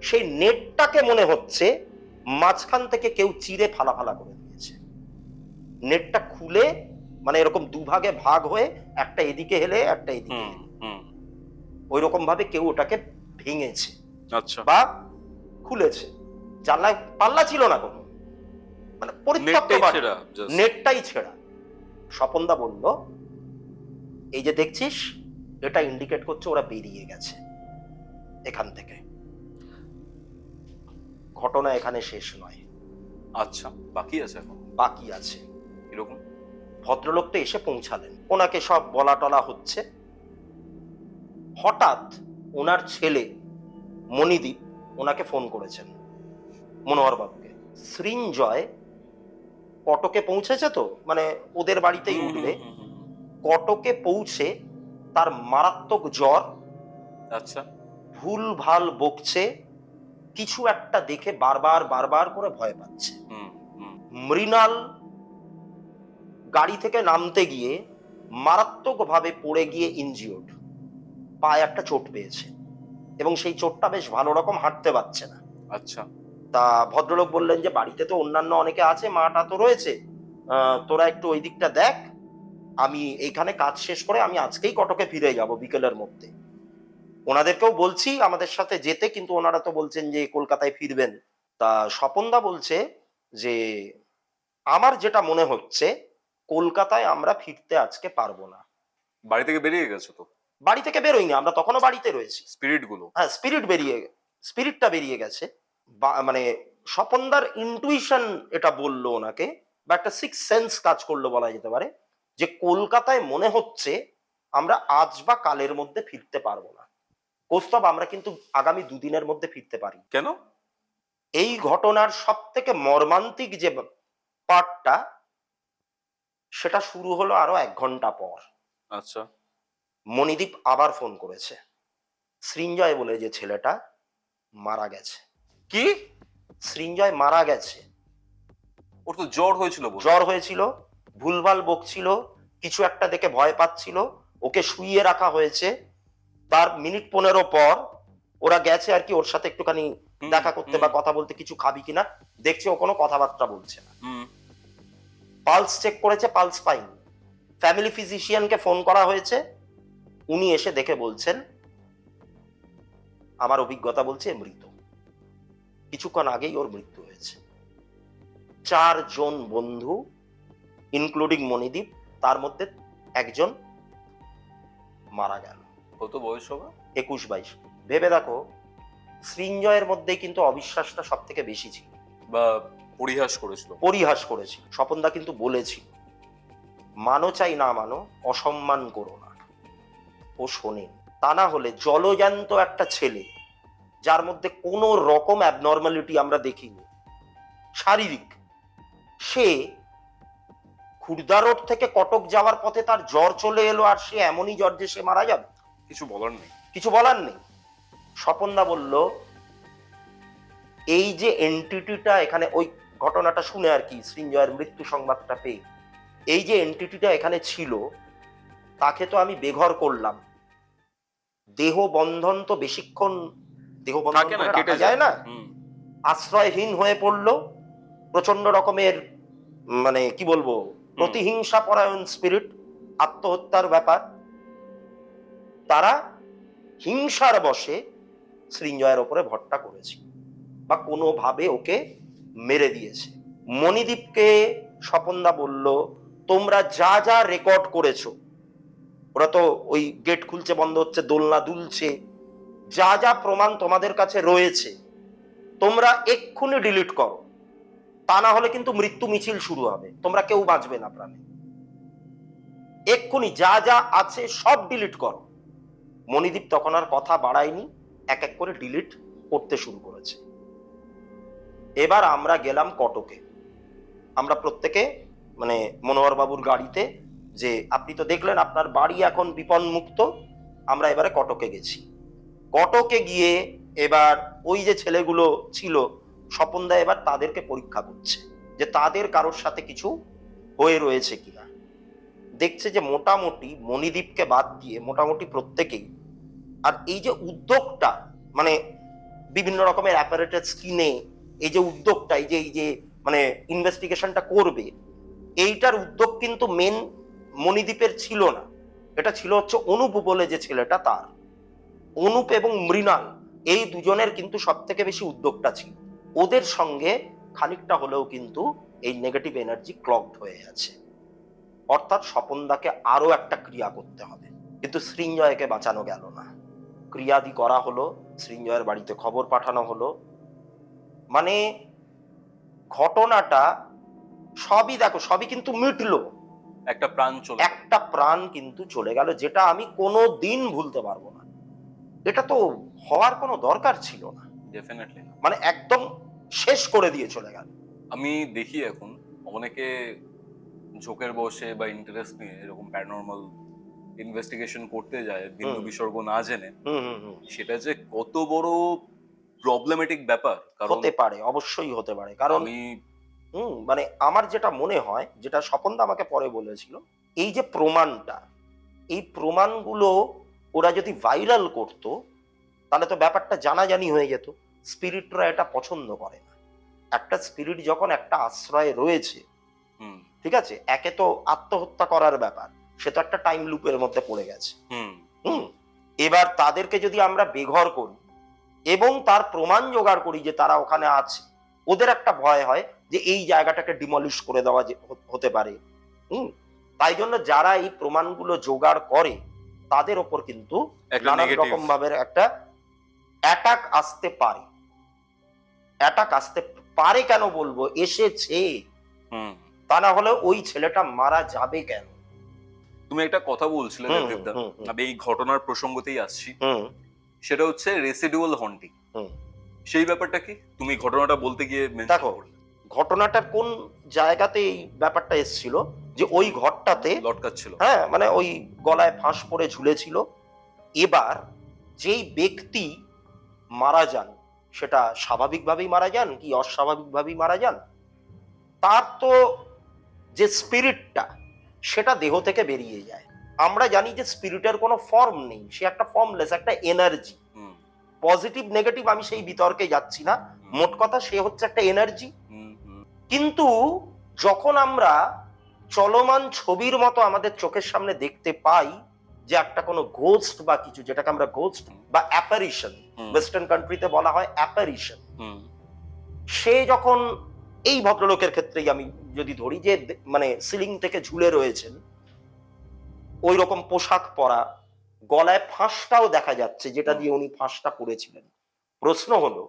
সেই নেটটাকে মনে হচ্ছে মাঝখান থেকে কেউ চিরে ফালা ফালা করে দিয়েছে। নেটটা খুলে, মানে এরকম দুভাগে ভাগ হয়ে, একটা এদিকে হেলে একটা এদিকে হুম, হেলে, হুম। ওই রকম ভাবে কেউ ওটাকে ভেঙেছে আচ্ছা। বা খুলেছে। জানলায় পাল্লা ছিল না কোনো, মানে পরিত্যক্ত নেটটাই বাড়ি, ছেঁড়া, just। নেটটাই ছেঁড়া। স্বপনদা বলল, এই যে দেখছিস, এটা ইন্ডিকেট করছে ওরা বেরিয়ে গেছে এখান থেকে। ঘটনা এখানে শেষ নয়, আচ্ছা, বাকি আছে এখন? বাকি আছে। এরকম? ভদ্রলোক তো এসে পৌঁছালেন, ওনাকে সব বলা টলা হচ্ছে। হঠাৎ ওনার ছেলে মণিদীপ ওনাকে ফোন করেছেন, মনোহর বাবুকে। সৃঞ্জয় কটকে পৌঁছেছে, তো মানে ওদের বাড়িতেই উঠবে। কটকে পৌঁছে তার মারাত্মক জ্বর, আচ্ছা। ভুল ভাল বকছে, কিছু একটা দেখে বারবার বারবার করে ভয় পাচ্ছে। হুম, হুম। মৃণাল গাড়ি থেকে নামতে গিয়ে মারাত্মকভাবে পড়ে গিয়ে ইনজিওর্ড, পায়ে একটা চোট পেয়েছে, এবং সেই চোটটা বেশ ভালো রকম হাঁটতে পারছে না। আচ্ছা। তা ভদ্রলোক বললেন যে বাড়িতে তো অন্যান্য অনেকে আছে, মাটা তো রয়েছে, তোরা একটু ওই দিকটা দেখ, আমি এইখানে কাজ শেষ করে আমি আজকেই কটকে ফিরে যাব বিকেলের মধ্যে। ওনাদেরকেও বলছি আমাদের সাথে যেতে, কিন্তু ওনারা তো বলছেন যে কলকাতায় ফিরবেন। তা স্বপনদা বলছে যে আমার যেটা মনে হচ্ছে, কলকাতায় আমরা ফিরতে আজকে পারবো না। বাড়ি থেকে বেরিয়ে গেছো তো? বাড়ি থেকে বেরোইনি, আমরা তখনও বাড়িতে রয়েছি। স্পিরিট গুলো? হ্যাঁ, স্পিরিটটা বেরিয়ে গেছে। মানে স্বপনদার ইনটুইশন এটা বললো ওনাকে, বা একটা সিক্স সেন্স কাজ করলো বলা যেতে পারে, যে কলকাতায় মনে হচ্ছে আমরা আজ বা কালের মধ্যে ফিরতে পারবো না। কৌস্তব, আমরা কিন্তু আগামী দুদিনের মধ্যে ফিরতে পারি। কেন? এই ঘটনার সব থেকে মর্মান্তিক যে পার্টটা, সেটা শুরু হলো আরো 1 ঘন্টা পর। আচ্ছা। মণিদীপ আবার ফোন করেছে। সৃঞ্জয় বলে যে ছেলেটা মারা গেছে। কি? সৃঞ্জয় মারা গেছে। ওর তো জ্বর হয়েছিল বলে। জ্বর হয়েছিল, ভুলভাল বকছিল, কিছু একটা দেখে ভয় পাচ্ছিল, ওকে শুইয়ে রাখা হয়েছে। তার মিনিট 15 পর ওরা গেছে আর কি ওর সাথে একটুখানি দেখা করতে বা কথা বলতে, কিছু খাবি কিনা, দেখছে ও কোনো কথাবার্তা বলছে না। পালস চেক করেছে, পালস পাইনি। ফ্যামিলি ফিজিশিয়ানকে ফোন করা হয়েছে, উনি এসে দেখে বলছেন, আমার অভিজ্ঞতা বলছে মৃত, কিছুক্ষণ আগেই ওর মৃত্যু হয়েছে। 4 জন বন্ধু ইনক্লুডিং মণিদীপ, তার মধ্যে একজন মারা গেল। কত বয়স হবে? 21-22। ভেবে দেখো, সৃঞ্জয়ের মধ্যেই কিন্তু অবিশ্বাসটা সব থেকে বেশি ছিল, বা পরিহাস করেছিল। পরিহাস করেছিল। স্বপনদা কিন্তু বলেছিল, মানো চাই না মানো, অসম্মান করো না। ও শোনেন। তা না হলে জলজ্যান্ত একটা ছেলে, যার মধ্যে কোনো রকম অ্যাবনর্মালিটি আমরা দেখিনি শারীরিক, সে খুর্দা রোড থেকে কটক যাওয়ার পথে তার জ্বর চলে এলো, আর সে এমনই জ্বর যে সে মারা যাবে। কিছু বলার নেই। কিছু বলার নেই। স্বপনদা বলল, এই যে এন্টিটিটা এখানে, ওই ঘটনাটা শুনে আর কি, সৃঞ্জয়ের মৃত্যু সংবাদটা পেয়ে, এই যে এন্টিটিটা এখানে ছিল, তাকে তো আমি বেঘর করলাম। দেহ বন্ধন তো বেশিক্ষণ দেহ বন্ধন থাকে না, করে কেটে রাখা যায় না। হুম। আশ্রয়হীন হয়ে পড়লো, প্রচন্ড রকমের মানে কি বলবো, প্রতিহিংসা পরায়ণ স্পিরিট, আত্মহত্যার ব্যাপার। তারা হিংসার বশে সৃঞ্জয়ের ওপরে ভরটা করেছে বা কোনোভাবে ওকে মেরে দিয়েছে। মণিদীপকে স্বপনদা বলল, তোমরা যা যা রেকর্ড করেছো, ওরা তো ওই গেট খুলছে বন্ধ হচ্ছে, দোলনা দুলছে, যা যা প্রমাণ তোমাদের কাছে রয়েছে তোমরা এক্ষুনি ডিলিট করো, তা না হলে কিন্তু মৃত্যু মিছিল শুরু হবে, তোমরা কেউ বাঁচবে না প্রাণে। এক্ষুনি যা যা আছে সব ডিলিট করো। মণিদীপ তখন আর কথা বাড়ায়নি, এক এক করে ডিলিট করতে শুরু করেছে। এবার আমরা গেলাম কটকে। আমরা প্রত্যেকে মানে মনোহর বাবুর গাড়িতে, যে আপনি তো দেখলেন আপনার বাড়ি এখন বিপন্মুক্ত, আমরা এবারে কটকে গেছি। কটকে গিয়ে এবার ওই যে ছেলেগুলো ছিল, স্বপনদা এবার তাদেরকে পরীক্ষা করছে যে তাদের কারোর সাথে কিছু হয়ে রয়েছে কিনা। দেখছে যে মোটামুটি মণিদীপকে বাদ দিয়ে মোটামুটি প্রত্যেকেই, আর এই যে উদ্যোগটা মানে বিভিন্ন রকমের অ্যাপারেটাস কিনে এই যে উদ্যোগটা, এই যে মানে ইনভেস্টিগেশনটা করবে, এইটার উদ্যোগ কিন্তু মেন মণিদীপের ছিল না, এটা ছিল হচ্ছে অনুপ বলে যে ছেলেটা তার। অনুপ এবং মৃণাল, এই দুজনের কিন্তু সব থেকে বেশি উদ্যোগটা ছিল। ওদের সঙ্গে খানিকটা হলেও কিন্তু এই নেগেটিভ এনার্জি ক্লগড হয়ে আছে, অর্থাৎ স্বপনদাকে আরো একটা ক্রিয়া করতে হবে। কিন্তু সৃঞ্জয়কে বাঁচানো গেল না। ক্রিয়াদি করা হলো, সৃঞ্জয়ের বাড়িতে খবর পাঠানো হলো, মানে ঘটনাটা সবই দেখো, সবই কিন্তু মিটলো, একটা প্রাণ চলে একটা প্রাণ কিন্তু চলে গেল, যেটা আমি কোনো দিন ভুলতে পারবো না। এটা তো হওয়ার কোনো দরকার ছিল না, ডেফিনেটলি। মানে একদম শেষ করে দিয়ে চলে গেল। আমি দেখি এখন অনেকে ঝোঁকের বসে বা ইন্টারেস্ট নিয়ে এরকম প্যারানরমাল ইনভেস্টিগেশন করতে যায় ভিন্ন বিসর্গ না জেনে, সেটা যে কত বড় প্রবলেমেটিক ব্যাপার। কারণ হতে পারে, অবশ্যই হতে পারে। কারণ আমি মানে আমার যেটা মনে হয়, যেটা স্বপনদা আমাকে পরে বলেছিল, এই যে প্রমাণটা, এই প্রমাণগুলো ওরা যদি ভাইরাল করতো, তাহলে তো ব্যাপারটা জানাজানি হয়ে যেত। স্পিরিটরা এটা পছন্দ করে না। একটা স্পিরিট যখন একটা আশ্রয়ে রয়েছে, ঠিক আছে, একে তো আত্মহত্যা করার ব্যাপার, সে তো একটা টাইম লুপের মধ্যে পড়ে গেছে। এবার তাদেরকে যদি আমরা বেঘর করি এবং তার প্রমাণ জোগাড় করি যে তারা ওখানে আছে, ওদের একটা ভয় হয় যে এই জায়গাটাকে ডিমলিশ করে দেওয়া হতে পারে। তাই জন্য যারা এই প্রমাণগুলো জোগাড় করে, তাদের ওপর কিন্তু নানান রকম ভাবে একটা অ্যাটাক আসতে পারে। অ্যাটাক আসতে পারে কেন বলবো, এসেছে, তা না হলে ওই ছেলেটা মারা যাবে কেন? তুমি একটা কথা বলছিলে হুম, দেবদা, হুম, হুম। আমি এই ঘটনার প্রসঙ্গতেই আসছি। হুম সেটা হচ্ছে রেসিডুয়াল হন্টিং। হুম। সেই ব্যাপারটা কি তুমি ঘটনাটা বলতে গিয়ে মেনশন দেখো, করলে? ঘটনাটার কোন জায়গাতে এই ব্যাপারটা এসেছিল, যে ওই ঘরটাতে, লটকাচ্ছিল। হ্যাঁ মানে ওই গলায় ফাঁস পরে ঝুলেছিল। এবার যেই ব্যক্তি মারা যান, সেটা স্বাভাবিকভাবেই মারা যান কি অস্বাভাবিকভাবেই মারা যান, তার তো যে স্পিরিটটা, সেটা দেহ থেকে বেরিয়ে যায়। আমরা জানি যে স্পিরিটের কোনো ফর্ম নেই, সে একটা ফর্মলেস, একটা এনার্জি। হুম পজিটিভ নেগেটিভ আমি সেই বিতর্কে যাচ্ছি না, মোট কথা সে হচ্ছে একটা এনার্জি। হুম হুম কিন্তু যখন আমরা চলমান ছবির মতো আমাদের চোখের সামনে দেখতে পাই, যে একটা কোনো ঘোস্ট বা কিছু, যেটাকে আমরা ঘোস্ট বা অ্যাপারিশন, হুম। ওয়েস্টার্ন কান্ট্রিতে বলা হয় অ্যাপারিশন, হুম সে যখন, এই ভদ্রলোকের ক্ষেত্রেই আমি যদি ধরি, যে মানে সিলিং থেকে ঝুলে রয়েছেন, ওই রকম পোশাক পরা, গলায় ফাঁসটাও দেখা যাচ্ছে, যেটা দিয়ে উনি ফাঁসটা পরেছিলেন। প্রশ্ন হলো,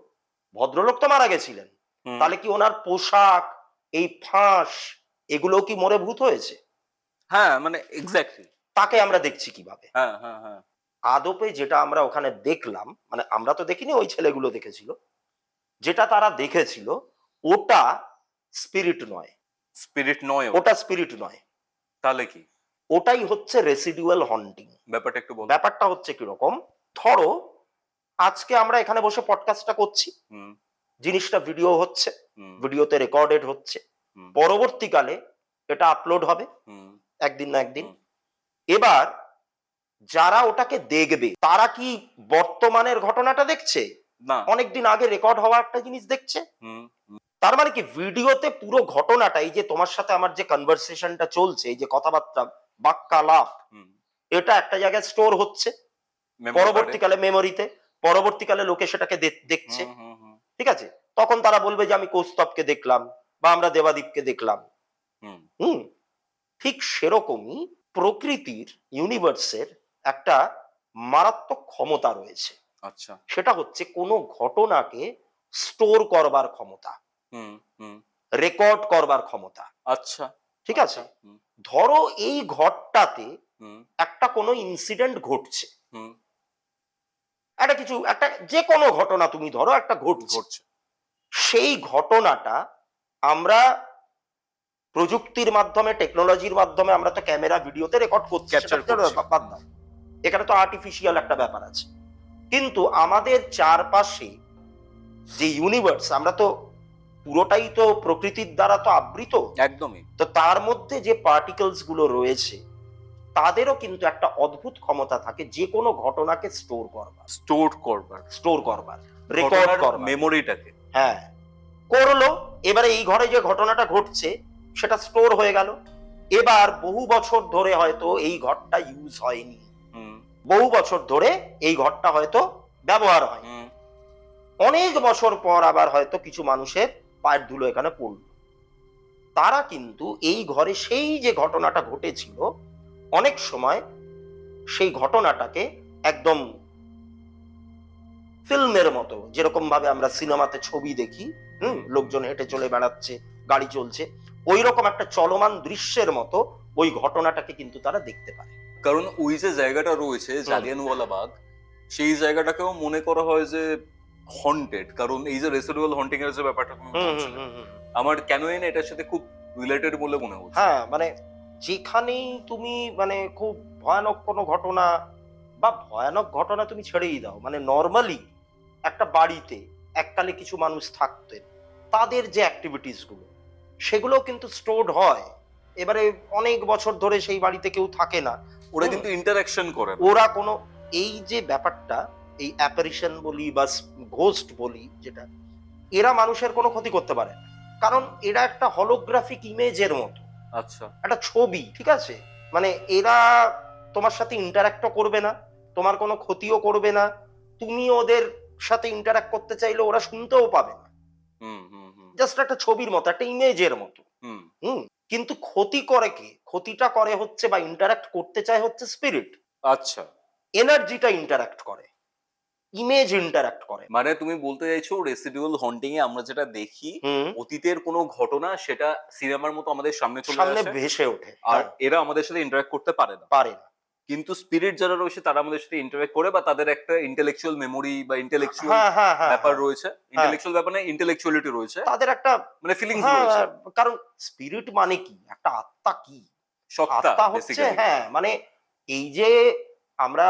ভদ্রলোক তো মারা গেছিলেন, হুম। তাহলে কি ওনার পোশাক, এই ফাঁস, এগুলো কি মরে ভূত হয়েছে? হ্যাঁ মানে এক্স্যাক্টলি। তাকে আমরা দেখছি কিভাবে? হ্যাঁ হ্যাঁ হ্যাঁ। আদপে যেটা আমরা ওখানে দেখলাম, মানে আমরা তো দেখিনি, ওই ছেলেগুলো দেখেছিল, যেটা তারা দেখেছিল, ওটা স্পিরিট নয়, স্পিরিট নয় ওটা। ওটা স্পিরিট নয়, তাহলে কি ওটাই হচ্ছে রেসিডুয়াল হন্টিং। ব্যাপারটা একটু বল। ব্যাপারটা হচ্ছে কিরকম, ধরো আজকে আমরা এখানে বসে পডকাস্টটা করছি, হুম জিনিসটা ভিডিও হচ্ছে, হুম ভিডিওতে রেকর্ডেড হচ্ছে, হুম পরবর্তীকালে এটা আপলোড হবে হুম একদিন না একদিন। হুম। এবার যারা ওটাকে দেখবে, তারা কি বর্তমানের ঘটনাটা দেখছে, না। অনেকদিন আগে রেকর্ড হওয়া একটা জিনিস দেখছে? হুম হুম তার মানে কি, ভিডিওতে পুরো ঘটনাটা, এই যে তোমার সাথে আমার যে কনভারসেশনটা চলছে, এই যে কথাবার্তা, বাক্যালাপ, হুম। এটা একটা জায়গায় স্টোর হচ্ছে, মেমোরি কার্ডে। পরবর্তীকালে মেমোরিতে, পরবর্তীকালে লোকে সেটাকে দেখছে, হুম হুম হুম ঠিক আছে? তখন তারা বলবে যে আমি কৌস্তবকে দেখলাম, বা আমরা দেবাদীপকে দেখলাম। হুম হুম। ঠিক সেরকমই প্রকৃতির, ইউনিভার্সের একটা মারাত্মক ক্ষমতা রয়েছে, আচ্ছা। সেটা হচ্ছে কোনো ঘটনাকে স্টোর করবার ক্ষমতা, হুম হুম। রেকর্ড করবার ক্ষমতা, আচ্ছা। ঠিক আছে? হুম ধরো এই ঘরটাতে হুম একটা কোনো ইনসিডেন্ট ঘটছে, হুম। একটা কিছু, একটা যে কোনো ঘটনা তুমি ধরো একটা ঘটছে, ঘটছে। সেই ঘটনাটা আমরা প্রযুক্তির মাধ্যমে, টেকনোলজির মাধ্যমে, আমরা তো ক্যামেরা ভিডিওতে রেকর্ড করছি, Capture সেটা করছি। বাদ দাও, এখানে তো আর্টিফিশিয়াল একটা ব্যাপার আছে। কিন্তু আমাদের চারপাশে যে ইউনিভার্স, আমরা তো পুরোটাই তো প্রকৃতির দ্বারা তো আবৃত, একদমই। তো তার মধ্যে যে পার্টিকেলস গুলো রয়েছে, তাদেরও কিন্তু একটা অদ্ভুত ক্ষমতা থাকে যে কোনো ঘটনাকে স্টোর করবার। স্টোর করবার, রেকর্ড ঘটনার করবার। মেমোরিটাকে। হ্যাঁ, করলো। এবারে এই ঘরে যে ঘটনাটা ঘটছে, সেটা স্টোর হয়ে গেল। এবার বহু বছর ধরে হয়তো এই ঘরটা ইউজ হয়নি, হুম বহু বছর ধরে এই ঘরটা হয়তো ব্যবহার হয়, হুম অনেক বছর পর আবার হয়তো কিছু মানুষের পায়ের ধুলো এখানে পড়ল, তারা কিন্তু এই ঘরে সেই যে ঘটনাটা ঘটেছিল, অনেক সময় সেই ঘটনাটাকে একদম ফিল্মের মতো, যেরকম ভাবে আমরা সিনেমাতে ছবি দেখি, লোকজন হেঁটে চলে বেড়াচ্ছে, গাড়ি চলছে, ওই রকম একটা চলমান দৃশ্যের মতো ওই ঘটনাটাকে কিন্তু তারা দেখতে পারে। কারণ ওই যে জায়গাটা রয়েছে জালিয়ানওয়ালা বাগ, সেই জায়গাটাকেও মনে করা হয় যে হন্টেড। কারণ এই যে রেসিডুয়াল হন্টিং এর যে ব্যাপারটা তুমি হুম হুম বলছিলে, হুম হুম। আমার কেন এনে এটার সাথে খুব রিলেটেড বলে মনে হচ্ছে। হ্যাঁ, মানে যেখানেই তুমি মানে খুব ভয়ানক কোনো ঘটনা, বা ভয়ানক ঘটনা তুমি ছেড়েই দাও, মানে নর্মালি একটা বাড়িতে এককালে কিছু মানুষ থাকতেন, তাদের যে অ্যাক্টিভিটিস গুলো, সেগুলো কিন্তু স্টোরড হয়। এবারে অনেক বছর ধরে সেই বাড়িতে কেউ থাকে না, ওরা হুম, কিন্তু ইন্টারাকশন করে না। ওরা কোনো, এই যে ব্যাপারটা, এই অ্যাপারিশন বলি বা ঘোস্ট বলি যেটা, এরা মানুষের কোনো ক্ষতি করতে পারে না, কারণ এরা একটা হলোগ্রাফিক ইমেজের মতো, আচ্ছা। একটা ছবি, ঠিক আছে? মানে এরা তোমার সাথে ইন্টারাক্টও করবে না, তোমার কোনো ক্ষতিও করবে না, তুমি ওদের সাথে ইন্টারাক্ট করতে চাইলে ওরা শুনতেও পাবে না, হুম হুম হুম জাস্ট একটা ছবির মতো, একটা ইমেজের মতো। হুম হুম। কিন্তু ক্ষতি করে কে? ক্ষতিটা করে হচ্ছে, বা ইন্টারাক্ট করতে চায় হচ্ছে স্পিরিট, আচ্ছা। এনার্জিটা ইন্টারাক্ট করে। ইমেজ ইন্টারঅ্যাক্ট করে। মানে তুমি বলতে চাইছো রেসিডুয়াল হন্টিং এ আমরা যেটা দেখি হুম, অতীতের কোনো ঘটনা সেটা সিনেমার মতো আমাদের সামনে চলে সামনে আসে, ভেসে ওঠে। আর হ্যাঁ, এরা আমাদের সাথে ইন্টারঅ্যাক্ট করতে পারে না। পারে না। কিন্তু স্পিরিট যারা রয়েছে তারা আমাদের সাথে ইন্টারঅ্যাক্ট করে, বা তাদের একটা ইন্টেলেকচুয়াল মেমোরি বা ইন্টেলেকচুয়াল হ্যাঁ, হ্যাঁ, হ্যাঁ, ব্যাপার হ্যাঁ, রয়েছে। হ্যাঁ। ইন্টেলেকচুয়াল ব্যাপার না, ইন্টেলেকচুয়ালিটি রয়েছে, তাদের একটা মানে ফিলিংস হ্যাঁ, রয়েছে, কারণ স্পিরিট মানে কি? একটা আত্মা কি? সত্তা আত্মা হচ্ছে বেসিক্যালি। হ্যাঁ, মানে এই যে আমরা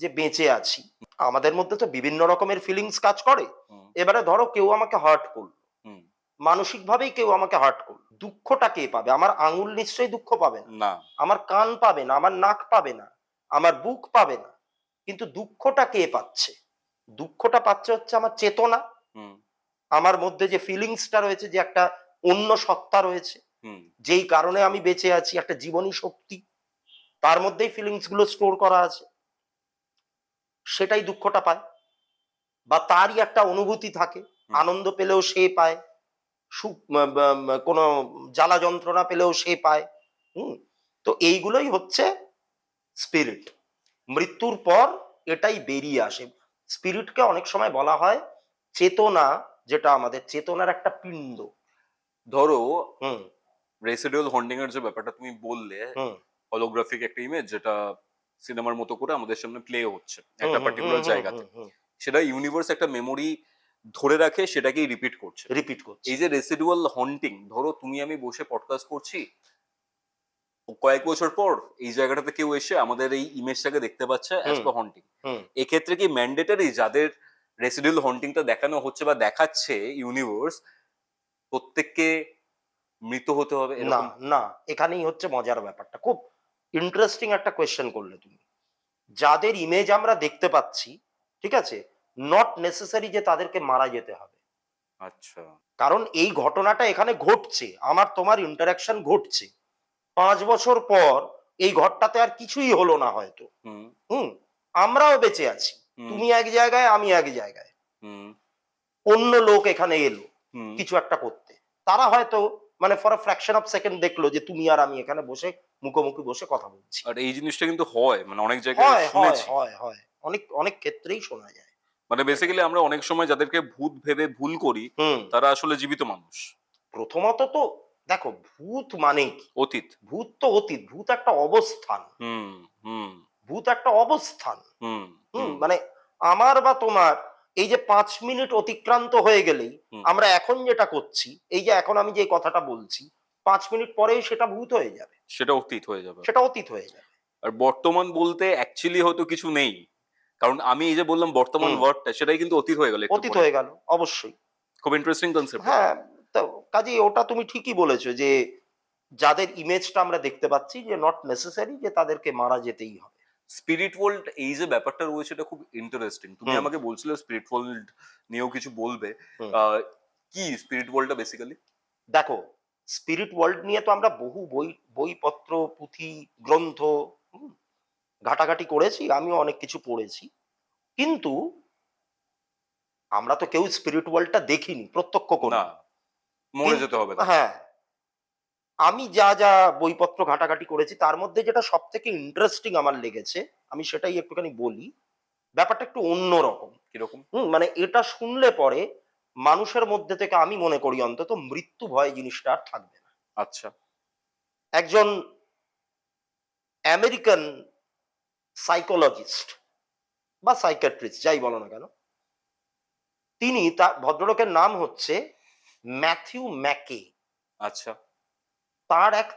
যে বেঁচে আছি, আমাদের মধ্যে তো বিভিন্ন রকমের ফিলিংস কাজ করে। হুম, এবারে ধরো কেউ আমাকে হার্ট করলো, হুম, মানসিকভাবেই কেউ আমাকে হার্ট করলো। দুঃখটা কে পাবে? আমার আঙুল নিশ্চয়ই দুঃখ পাবে না। না, আমার কান পাবে না, আমার নাক পাবে না, আমার বুক পাবে না। কিন্তু দুঃখটা কে পাচ্ছে? দুঃখটা পাচ্ছে হচ্ছে আমার চেতনা, হুম, আমার মধ্যে যে ফিলিংসটা রয়েছে, যে একটা অন্য সত্তা রয়েছে, হুম, যেই কারণে আমি বেঁচে আছি, একটা জীবনী শক্তি, তার মধ্যেই ফিলিংস গুলো স্টোর করা আছে, সেটাই দুঃখটা পায়। বা তারই একটা অনুভূতি থাকে, হুম। আনন্দ পেলেও সে পায়, সুখ কোনো জ্বালা যন্ত্রণা পেলেও সে পায়। হুম, তো এইগুলোই হচ্ছে স্পিরিট। মৃত্যুর পর এটাই বেরিয়ে আসে। স্পিরিটকে অনেক সময় বলা হয় চেতনা, যেটা আমাদের চেতনার একটা পিণ্ড। ধরো হুম, রেসিডুয়াল হন্টিং এর যে ব্যাপারটা তুমি বললে, হুম, হলোগ্রাফিক একটা ইমেজ যেটা সিনেমার মতো করে আমাদের সামনে প্লে হচ্ছে হুম, একটা হুম, হুম, পার্টিকুলার হুম, জায়গাতে, হুম, হুম, সেটা ইউনিভার্স একটা মেমোরি ধরে রাখে, সেটাকেই রিপিট করছে। রিপিট করছে। এই যে রেসিডুয়াল হন্টিং, ধরো তুমি আমি বসে পডকাস্ট করছি, কয়েক বছর পর এই জায়গাটাতে কেউ এসে আমাদের এই ইমেজটাকে দেখতে পাচ্ছে অ্যাজ হুম, পার হন্টিং। হুম, এক্ষেত্রে কি ম্যান্ডেটারি যাদের রেসিডুয়াল হন্টিংটা দেখানো হচ্ছে বা দেখাচ্ছে ইউনিভার্স, প্রত্যেককে মৃত হতে হবে না, এরকম? না, এখানেই হচ্ছে মজার ব্যাপারটা। খুব ইন্টারেস্টিং একটা কোয়েশ্চেন করলে তুমি। যাদের ইমেজ আমরা দেখতে পাচ্ছি, ঠিক আছে? নট নেসেসারি যে তাদেরকে মারা যেতে হবে। আচ্ছা। কারণ এই ঘটনাটা এখানে ঘটছে, আমার তোমার ইন্টারাকশন ঘটছে। ৫ বছর পর এই ঘরটাতে আর কিছুই হলো না হয়তো। হুম, হুম? আমরাও বেঁচে আছি। হুম, তুমি এক জায়গায়, আমি এক জায়গায়। হুম, অন্য লোক এখানে এলো হুম। কিছু একটা করতে। তারা হয়তো মানে for a fraction of second দেখলো যে তুমি আর আমি এখানে বসে মুখোমুখি বসে কথা বলছি। আর এই জিনিসটা কিন্তু হয়, মানে অনেক জায়গায় হয়, হয়, শুনেছি। হয়, হয়। অনেক, অনেক ক্ষেত্রেই শোনা যায় মানে এটা। বেসিক্যালি আমরা অনেক সময় যাদেরকে ভূত ভেবে ভুল করি, হুম। তারা আসলে জীবিত মানুষ। প্রথমত তো দেখো ভূত মানে কি? অতীত। ভূত তো অতীত। ভূত একটা অবস্থান। হুম, হুম, ভূত একটা অবস্থান। হুম, হুম, হুম, মানে আমার বা তোমার এই যে ৫ মিনিট অতিক্রান্ত হয়ে গেলেই হুম। আমরা এখন যেটা করছি, এই যে এখন আমি যে কথাটা বলছি, ৫ মিনিট পরেই সেটা ভূত হয়ে যাবে। সেটা অতীত হয়ে যাবে। সেটা অতীত হয়ে যাবে। আর বর্তমান বলতে অ্যাকচুয়ালি হয়তো কিছু নেই। কারণ আমি এই যে বললাম বর্তমান হুম, ওয়ার্ডটা, সেটাই কিন্তু অতীত হয়ে গেল একটু অতীত পরে। হয়ে গেল অবশ্যই। খুব ইন্টারেস্টিং কনসেপ্ট এটা। হ্যাঁ, তো কাজেই ওটা তুমি ঠিকই বলেছো যে যাদের ইমেজটা আমরা দেখতে পাচ্ছি যে নট নেসেসারি যে তাদেরকে মারা যেতেই হবে। স্পিরিট ওয়ার্ল্ড এই যে ব্যাপারটা রয়েছে এটা খুব ইন্টারেস্টিং। তুমি হুম, আমাকে বলছিলে স্পিরিট ওয়ার্ল্ড নিয়েও কিছু বলবে। হুম। আ কি স্পিরিট ওয়ার্ল্ডটা বেসিক্যালি? দেখো, স্পিরিট ওয়ার্ল্ড নিয়ে তো আমরা বহু বইপত্র, পুঁথি, গ্রন্থ হুম, ঘাটাঘাটি করেছি। আমিও অনেক কিছু পড়েছি। কিন্তু আমরা তো কেউ স্পিরিট ওয়ার্ল্ডটা দেখিনি, প্রত্যক্ষ না, করিনি। মরে যেতে কিন্তু হবে তাহলে। হ্যাঁ, আমি যা বইপত্র ঘাটাঘাটি করেছি তার মধ্যে যেটা সবথেকে ইন্টারেস্টিং আমার লেগেছে, আমি সেটাই একটুখানি বলি। ব্যাপারটা একটু অন্যরকম। কিরকম? মানে এটা শুনলে পরে মানুষের মধ্যে থেকে আমি মনে করি অন্তত মৃত্যু ভয় জিনিসটা আর থাকবে না। আচ্ছা। একজন আমেরিকান সাইকোলজিস্ট বা সাইকিয়াট্রিস্ট যাই বলো না কেন, তিনি তার ভদ্রলোকের নাম হচ্ছে ম্যাথিউ ম্যাকে। আচ্ছা। তার এক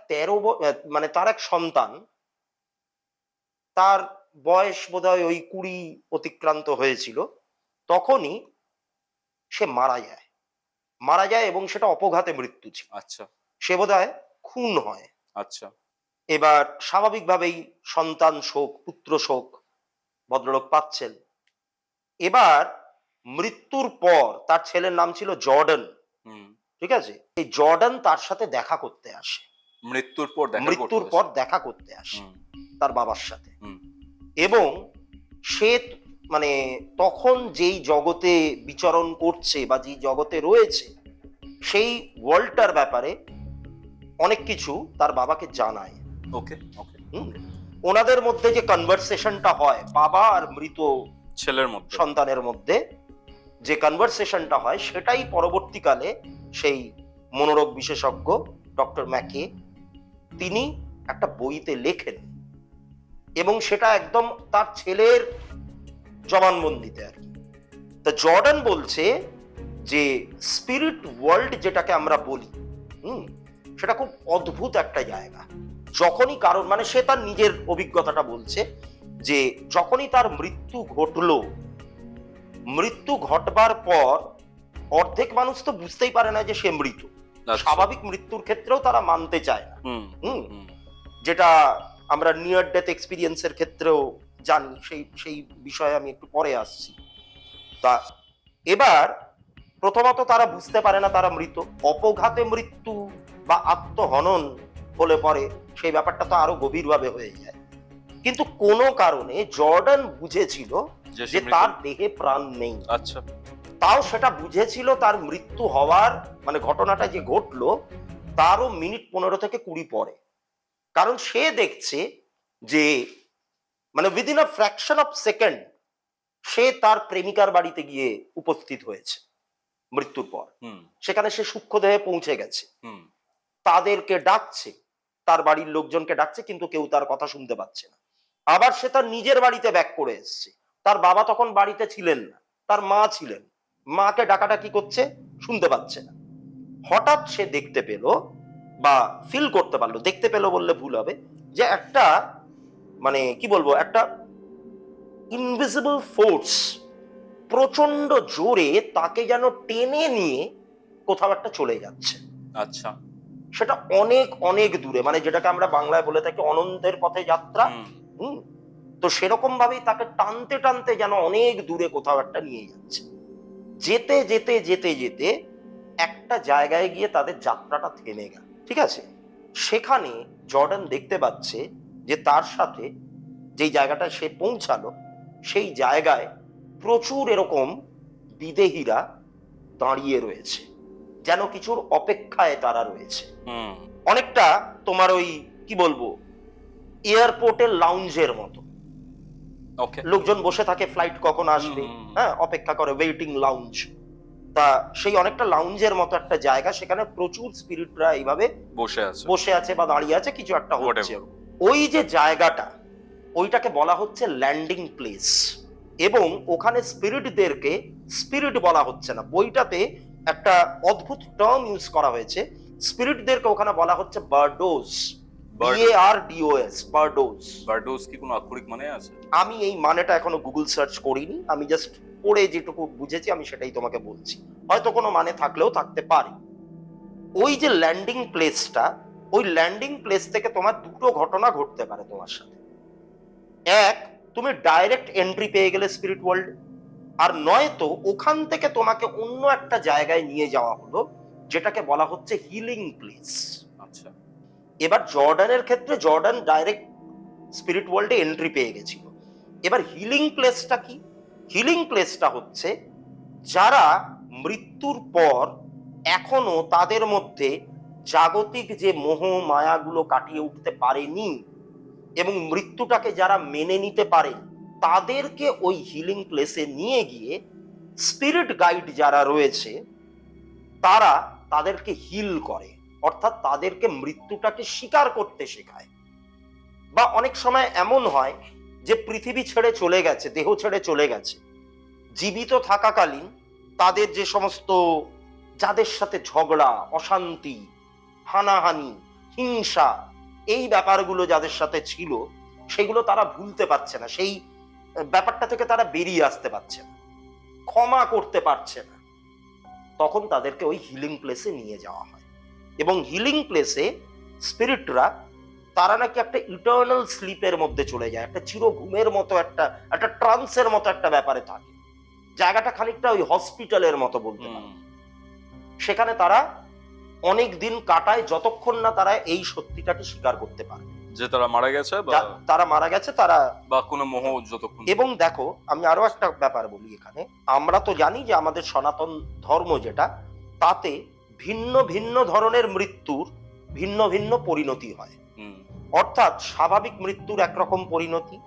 মানে তার এক সন্তান, তার বয়স বোধহয় ওই ২০ অতিক্রান্ত হয়েছিল। তখনই সে মারা যায়। মারা যায় এবং সেটা অপঘাতে মৃত্যু ছিল। আচ্ছা, সে বোধহয় খুন হয়। আচ্ছা। এবার স্বাভাবিকভাবেই সন্তান শোক, পুত্র শোক ভদ্রলোক পাচ্ছেন। এবার মৃত্যুর পর তার ছেলের নাম ছিল জর্ডন। হুম। ঠিক আছে? এই জর্ডন তার সাথে দেখা করতে আসে। মৃত্যুর পর দেখা করতে মৃত্যুর আসে। পর দেখা করতে আসে হুম, তার বাবার সাথে। হুম, এবং সে মানে তখন যেই জগতে বিচরণ করছে বা যেই জগতে রয়েছে সেই ওয়ার্ল্ডটার ব্যাপারে অনেক কিছু তার বাবাকে জানায়। ওকে, ওকে। হুম? ওনাদের মধ্যে যে কনভারসেশনটা হয় বাবা আর মৃত ছেলের মধ্যে সন্তানের মধ্যে যে কনভারসেশনটা হয় সেটাই পরবর্তীকালে সেই মনোরোগ বিশেষজ্ঞ ডক্টর ম্যাকে তিনি একটা বইতে লেখেন, এবং সেটা একদম তার ছেলের জবানবন্দিতে আর কি। তা জর্ডান বলছে যে স্পিরিট ওয়ার্ল্ড যেটাকে আমরা বলি, সেটা খুব অদ্ভুত একটা জায়গা। যখনই কারণ, মানে সে তার নিজের অভিজ্ঞতাটা বলছে যে যখনই তার মৃত্যু ঘটলো, মৃত্যু ঘটবার পর অর্ধেক মানুষ তো বুঝতেই পারে না যে সে মৃত। স্বাভাবিক মৃত্যুর ক্ষেত্রেও তারা মানতে চায় না, যেটা আমরা নিয়ার ডেথ এক্সপিরিয়েন্সের ক্ষেত্রেও জানি, সেই বিষয়ে আমি একটু পরে আসছি। তা এবার প্রথমত তারা বুঝতে পারে না তারা মৃত। অপঘাতে মৃত্যু বা আত্মহনন হলে পরে সেই ব্যাপারটা তো আরো গভীরভাবে হয়ে যায়। কিন্তু কোনো কারণে জর্ডান বুঝেছিল যে তার দেহে প্রাণ নেই। আচ্ছা, তাও সেটা বুঝেছিল তার মৃত্যু হওয়ার, মানে ঘটনাটা যে ঘটলো তারও মিনিট 15 থেকে 20 পরে। কারণ সে দেখছে যে মানে within a fraction of second সে তার প্রেমিকার বাড়িতে গিয়ে উপস্থিত হয়েছে মৃত্যুর পর। সেখানে সে সূক্ষ্মদেহে পৌঁছে গেছে, তাদেরকে ডাকছে, তার বাড়ির লোকজনকে ডাকছে, কিন্তু কেউ তার কথা শুনতে পাচ্ছে না। আবার সে তার নিজের বাড়িতে ব্যাক করে এসছে। তার বাবা তখন বাড়িতে ছিলেন না, তার মা ছিলেন। মাকে ডাকাডাকি করছে, শুনতে পাচ্ছে না। হঠাৎ সে দেখতে পেল বা ফিল করতে পারলো, দেখতে পেল বললে ভুল হবে, যে একটা মানে কি বলবো, একটা ইনভিজিবল ফোর্স প্রচন্ড জোরে তাকে যেন টেনে নিয়ে কোথাও একটা চলে যাচ্ছে। আচ্ছা, সেটা অনেক অনেক দূরে, মানে যেটাকে আমরা বাংলায় বলে থাকি অনন্তের পথে যাত্রা। তো সেরকম ভাবেই তাকে টানতে টানতে যেন অনেক দূরে কোথাও একটা নিয়ে যাচ্ছে। যেতে যেতে যেতে যেতে একটা জায়গায় গিয়ে তাদের যাত্রাটা থেমে গেল। ঠিক আছে, সেখানে জর্ডান দেখতে পাচ্ছে যে তার সাথে যেই জায়গাটা সে পৌঁছালো সেই জায়গায় প্রচুর এরকম বিদেহীরা দাঁড়িয়ে রয়েছে, যেন কিছুর অপেক্ষায় তারা রয়েছে। অনেকটা তোমার ওই কি বলবো এয়ারপোর্টের লাউঞ্জের মতো। লোকজন বসে থাকে ফ্লাইট কখন আসবে, হ্যাঁ, অপেক্ষা করে, ওয়েটিং লাউঞ্জ। তা সেই অনেকটা লাউঞ্জের মতো একটা জায়গা, সেখানে প্রচুর স্পিরিটরা এইভাবে বসে আছে বা দাঁড়িয়ে আছে, কিছু একটা হচ্ছে। ওই যে জায়গাটা, ওইটাকে বলা হচ্ছে ল্যান্ডিং প্লেস। এবং ওখানে স্পিরিটদেরকে স্পিরিট বলা হচ্ছে না, বইটাতে একটা অদ্ভুত টার্ম ইউজ করা হয়েছে। স্পিরিটদেরকে ওখানে বলা হচ্ছে বার্ডোস, BARDOS, বার্ডোস। বার্ডোস কি কোনো আক্ষরিক মানে আছে? আমি এই মানেটা এখনো গুগল সার্চ করিনি, আমি জাস্ট পড়ে যেটুকু বুঝেছি আমি সেটাই তোমাকে বলছি, হয়তো কোনো মানে থাকলেও থাকতে পারে। ওই যে ল্যান্ডিং প্লেসটা, ওই ল্যান্ডিং প্লেস থেকে তোমার দুটো ঘটনা ঘটতে পারে তোমার সাথে। এক, তুমি ডাইরেক্ট এন্ট্রি পেয়ে গেলে স্পিরিট ওয়ার্ল্ড, আর নয়তো ওখান থেকে তোমাকে অন্য একটা জায়গায় নিয়ে যাওয়া হলো, যেটাকে বলা হচ্ছে হিলিং প্লেস। আচ্ছা, এবার জর্ডানের ক্ষেত্রে জর্ডান ডাইরেক্ট স্পিরিট ওয়ার্ল্ডে এন্ট্রি পেয়ে গেছিল। এবার হিলিং প্লেসটা কি? হিলিং প্লেসটা হচ্ছে যারা মৃত্যুর পর এখনো তাদের মধ্যে জাগতিক যে মোহ মায়াগুলো কাটিয়ে উঠতে পারেনি এবং মৃত্যুটাকে যারা মেনে নিতে পারে, তাদেরকে ওই হিলিং প্লেসে নিয়ে গিয়ে স্পিরিট গাইড যারা রয়েছে তারা তাদেরকে হিল করে, অর্থাৎ তাদেরকে মৃত্যুটাকে স্বীকার করতে শেখায়। বা অনেক সময় এমন হয় যে পৃথিবী ছেড়ে চলে গেছে, দেহ ছেড়ে চলে গেছে, জীবিত থাকাকালীন তাদের যে সমস্ত, যাদের সাথে ঝগড়া, অশান্তি, হানাহানি, হিংসা, এই ব্যাপারগুলো যাদের সাথে ছিল, সেগুলো তারা ভুলতে পারছে না, সেই ব্যাপারটা থেকে তারা বেরিয়ে আসতে পারছে না, ক্ষমা করতে পারছে না। তখন তাদেরকে ওই হিলিং প্লেসে নিয়ে যাওয়া হয়। এবং হিলিং প্লেসে স্পিরিটরা তারা নাকি একটা ইটার্নাল স্লিপের মধ্যে চলে যায়, একটা চির ঘুমের মতো, একটা ট্রান্সের মতো একটা ব্যাপারে থাকে। জায়গাটা খানিকটা ওই হসপিটালের মতো বলতে পারে। সেখানে তারা অনেক দিন কাটায় যতক্ষণ না তারা এই সত্যিটাকে স্বীকার করতে পারে যে তারা মারা গেছে, তারা মারা গেছে, তারা বা কোনো মোহ যতক্ষণ। এবং দেখো, আমি আরো একটা ব্যাপার বলি এখানে, আমরা তো জানি যে আমাদের সনাতন ধর্ম যেটা, তাতে ভিন্ন ভিন্ন ধরনের মৃত্যুর ভিন্ন ভিন্ন পরিণতি হয়। অর্থাৎ স্বাভাবিক মৃত্যুর একরকম পরিণতি,